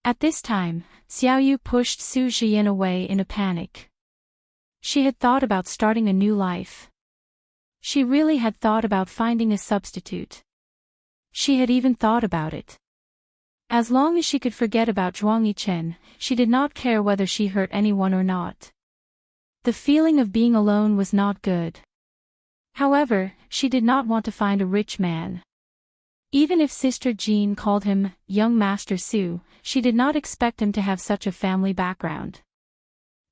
At this time, Xiao Yu pushed Su Zhiyan away in a panic. She had thought about starting a new life. She really had thought about finding a substitute. She had even thought about it. As long as she could forget about Zhuang Yichen, she did not care whether she hurt anyone or not. The feeling of being alone was not good. However, she did not want to find a rich man. Even if Sister Jean called him Young Master Su, she did not expect him to have such a family background.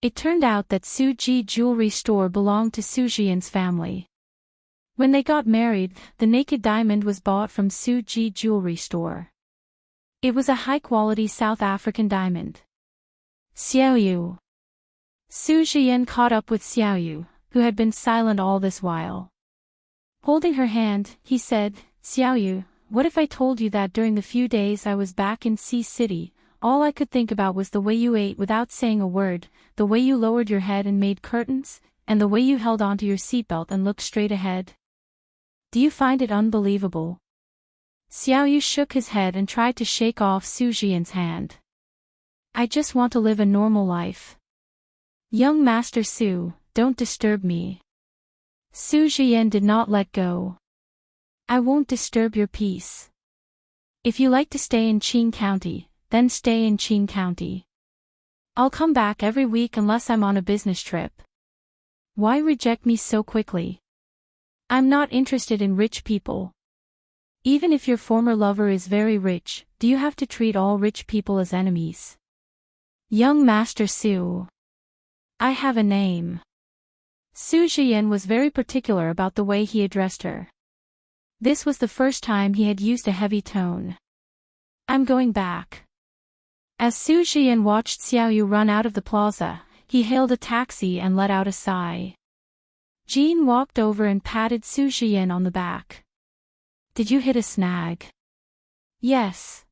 It turned out that Su Ji jewelry store belonged to Su Zhiyan's family. When they got married, the naked diamond was bought from Su Ji jewelry store. It was a high-quality South African diamond. Xiao Yu. Su Zhiyan caught up with Xiao Yu, who had been silent all this while. Holding her hand, he said, Xiao Yu, what if I told you that during the few days I was back in Sea City, all I could think about was the way you ate without saying a word, the way you lowered your head and made curtains, and the way you held onto your seatbelt and looked straight ahead. Do you find it unbelievable? Xiaoyu shook his head and tried to shake off Su Jian's hand. I just want to live a normal life. Young Master Su, don't disturb me. Su Jian did not let go. I won't disturb your peace. If you like to stay in Qing County, then stay in Qing County. I'll come back every week unless I'm on a business trip. Why reject me so quickly? I'm not interested in rich people. Even if your former lover is very rich, do you have to treat all rich people as enemies? Young Master Su. I have a name. Su Jian was very particular about the way he addressed her. This was the first time he had used a heavy tone. I'm going back. As Su Jian watched Xiaoyu run out of the plaza, he hailed a taxi and let out a sigh. Jean walked over and patted Su Jian on the back. Did you hit a snag? Yes.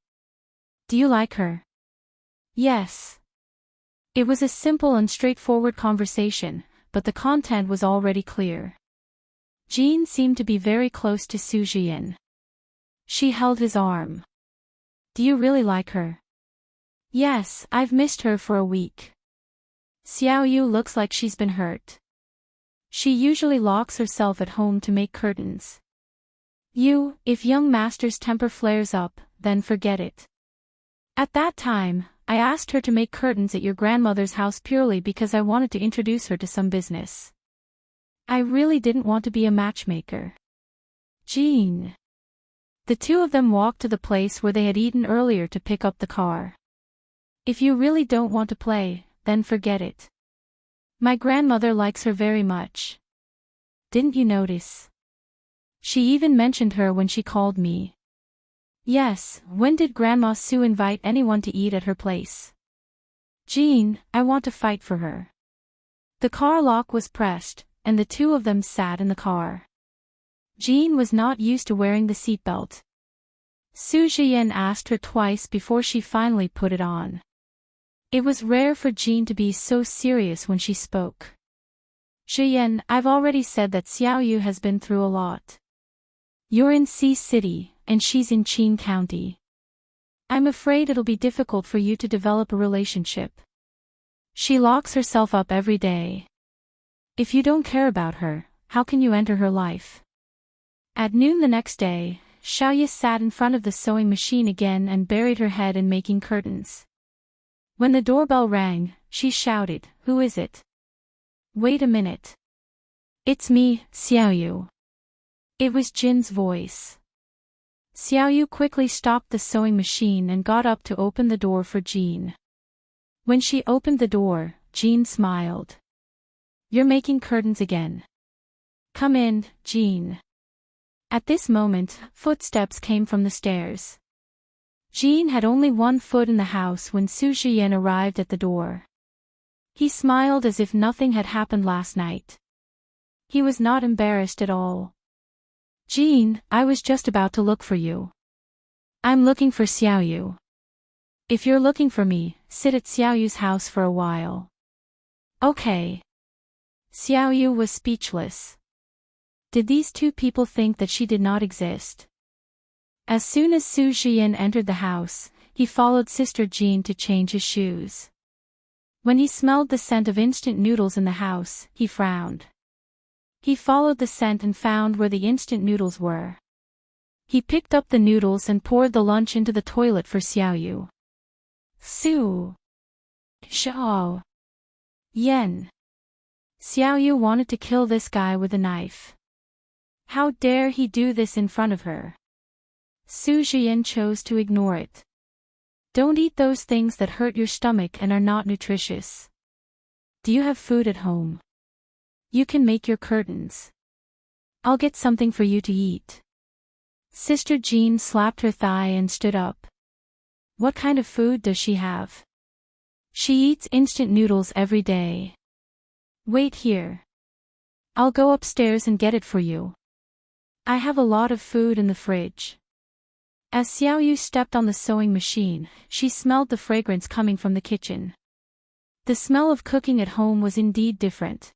Do you like her? Yes. It was a simple and straightforward conversation, but the content was already clear. Jean seemed to be very close to Su Jian. She held his arm. Do you really like her? Yes, I've missed her for a week. Xiaoyu looks like she's been hurt. She usually locks herself at home to make curtains. If young master's temper flares up, then forget it. At that time, I asked her to make curtains at your grandmother's house purely because I wanted to introduce her to some business. I really didn't want to be a matchmaker. Jean. The two of them walked to the place where they had eaten earlier to pick up the car. If you really don't want to play, then forget it. My grandmother likes her very much. Didn't you notice? She even mentioned her when she called me. Yes, when did Grandma Su invite anyone to eat at her place? Jean, I want to fight for her. The car lock was pressed, and the two of them sat in the car. Jean was not used to wearing the seatbelt. Su Jian asked her twice before she finally put it on. It was rare for Jean to be so serious when she spoke. Jian, I've already said that Xiaoyu has been through a lot. You're in C City, and she's in Qing County. I'm afraid it'll be difficult for you to develop a relationship. She locks herself up every day. If you don't care about her, how can you enter her life? At noon the next day, Xiaoyu sat in front of the sewing machine again and buried her head in making curtains. When the doorbell rang, she shouted, "Who is it?" Wait a minute. It's me, Xiaoyu. It was Jin's voice. Xiaoyu quickly stopped the sewing machine and got up to open the door for Jin. When she opened the door, Jin smiled. You're making curtains again. Come in, Jin. At this moment, footsteps came from the stairs. Jin had only one foot in the house when Su Jian arrived at the door. He smiled as if nothing had happened last night. He was not embarrassed at all. Jin, I was just about to look for you. I'm looking for Xiaoyu. If you're looking for me, sit at Xiaoyu's house for a while. Okay. Xiaoyu was speechless. Did these two people think that she did not exist? As soon as Su Jian entered the house, he followed Sister Jean to change his shoes. When he smelled the scent of instant noodles in the house, he frowned. He followed the scent and found where the instant noodles were. He picked up the noodles and poured the lunch into the toilet for Xiaoyu. Su. Xiao. Yen. Xiaoyu wanted to kill this guy with a knife. How dare he do this in front of her? Su Jian chose to ignore it. Don't eat those things that hurt your stomach and are not nutritious. Do you have food at home? You can make your curtains. I'll get something for you to eat. Sister Jean slapped her thigh and stood up. What kind of food does she have? She eats instant noodles every day. Wait here. I'll go upstairs and get it for you. I have a lot of food in the fridge. As Xiaoyu stepped on the sewing machine, she smelled the fragrance coming from the kitchen. The smell of cooking at home was indeed different.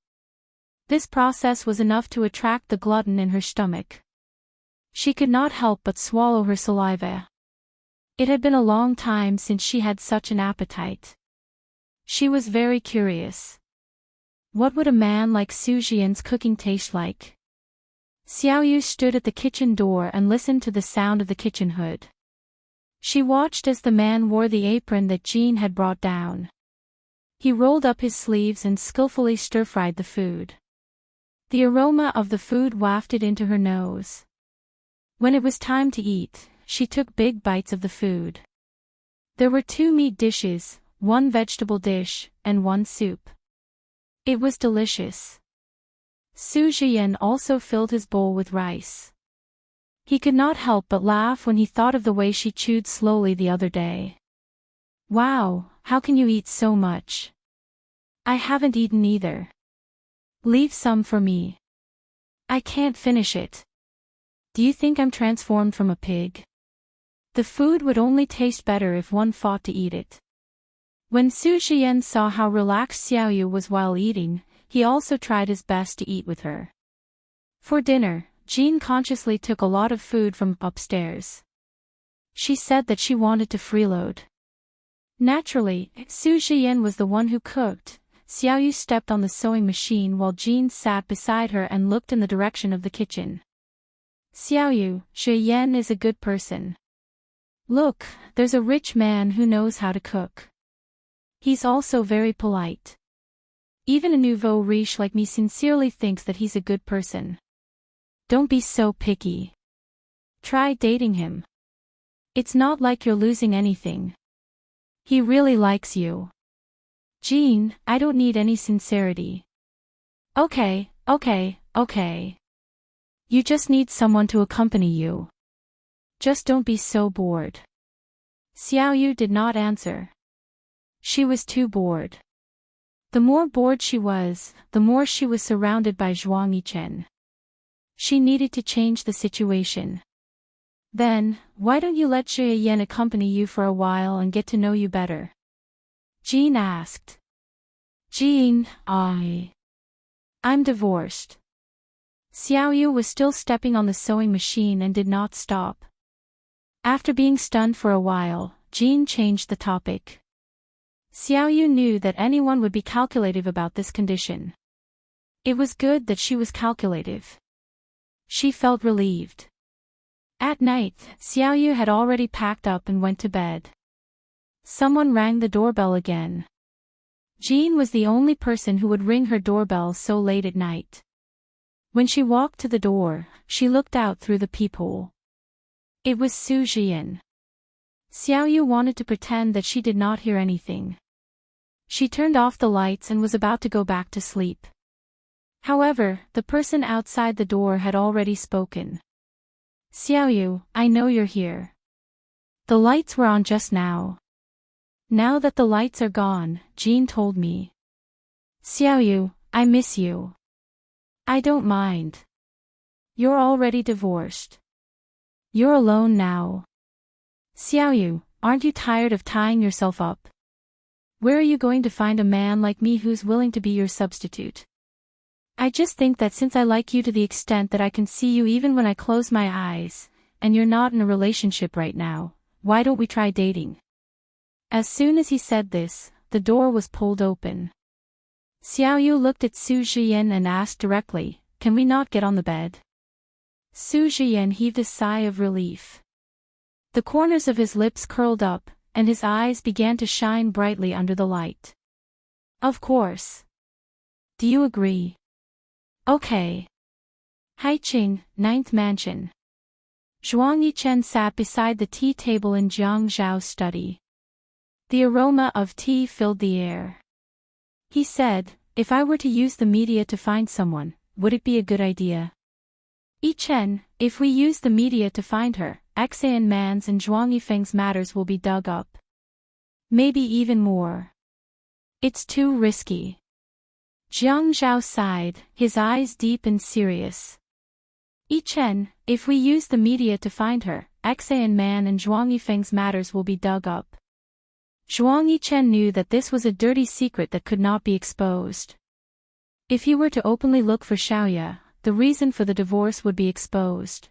This process was enough to attract the glutton in her stomach. She could not help but swallow her saliva. It had been a long time since she had such an appetite. She was very curious. What would a man like Su Jian's cooking taste like? Xiaoyu stood at the kitchen door and listened to the sound of the kitchen hood. She watched as the man wore the apron that Jean had brought down. He rolled up his sleeves and skillfully stir-fried the food. The aroma of the food wafted into her nose. When it was time to eat, she took big bites of the food. There were 2 meat dishes, 1 vegetable dish, and 1 soup. It was delicious. Su Jian also filled his bowl with rice. He could not help but laugh when he thought of the way she chewed slowly the other day. Wow, how can you eat so much? I haven't eaten either. Leave some for me. I can't finish it. Do you think I'm transformed from a pig? The food would only taste better if one fought to eat it. When Su Jian saw how relaxed Xiaoyu was while eating, he also tried his best to eat with her. For dinner, Jean consciously took a lot of food from upstairs. She said that she wanted to freeload. Naturally, Su Jian was the one who cooked. Xiaoyu stepped on the sewing machine while Jean sat beside her and looked in the direction of the kitchen. Xiaoyu, Jian is a good person. Look, there's a rich man who knows how to cook. He's also very polite. Even a nouveau riche like me sincerely thinks that he's a good person. Don't be so picky. Try dating him. It's not like you're losing anything. He really likes you. Jean, I don't need any sincerity. Okay. You just need someone to accompany you. Just don't be so bored. Xiaoyu did not answer. She was too bored. The more bored she was, the more she was surrounded by Zhuang Yichen. She needed to change the situation. Then, why don't you let Xie Yan accompany you for a while and get to know you better? Jean asked. Jean, I'm divorced. Xiaoyu was still stepping on the sewing machine and did not stop. After being stunned for a while, Jean changed the topic. Xiaoyu knew that anyone would be calculative about this condition. It was good that she was calculative. She felt relieved. At night, Xiaoyu had already packed up and went to bed. Someone rang the doorbell again. Jean was the only person who would ring her doorbell so late at night. When she walked to the door, she looked out through the peephole. It was Su Jian. Xiaoyu wanted to pretend that she did not hear anything. She turned off the lights and was about to go back to sleep. However, the person outside the door had already spoken. Xiaoyu, I know you're here. The lights were on just now. Now that the lights are gone, Jean told me. Xiaoyu, I miss you. I don't mind. You're already divorced. You're alone now. Xiaoyu, aren't you tired of tying yourself up? Where are you going to find a man like me who's willing to be your substitute? I just think that since I like you to the extent that I can see you even when I close my eyes, and you're not in a relationship right now, why don't we try dating? As soon as he said this, the door was pulled open. Xiaoyu looked at Su Jian and asked directly, can we not get on the bed? Su Jian heaved a sigh of relief. The corners of his lips curled up, and his eyes began to shine brightly under the light. Of course. Do you agree? Okay. Haiqing, 9th Mansion. Zhuang Yichen sat beside the tea table in Jiang Zhao's study. The aroma of tea filled the air. He said, if I were to use the media to find someone, would it be a good idea? Yichen, if we use the media to find her, Xan Man's and Zhuang Yifeng's matters will be dug up. Maybe even more. It's too risky. Jiang Zhao sighed, his eyes deep and serious. Yichen, if we use the media to find her, Xan Man and Zhuang Yifeng's matters will be dug up. Zhuang Yichen knew that this was a dirty secret that could not be exposed. If he were to openly look for Xiaoya, the reason for the divorce would be exposed.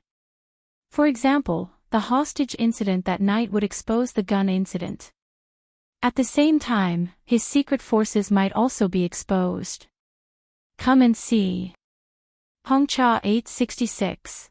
For example, the hostage incident that night would expose the gun incident. At the same time, his secret forces might also be exposed. Come and see. Hongcha 866.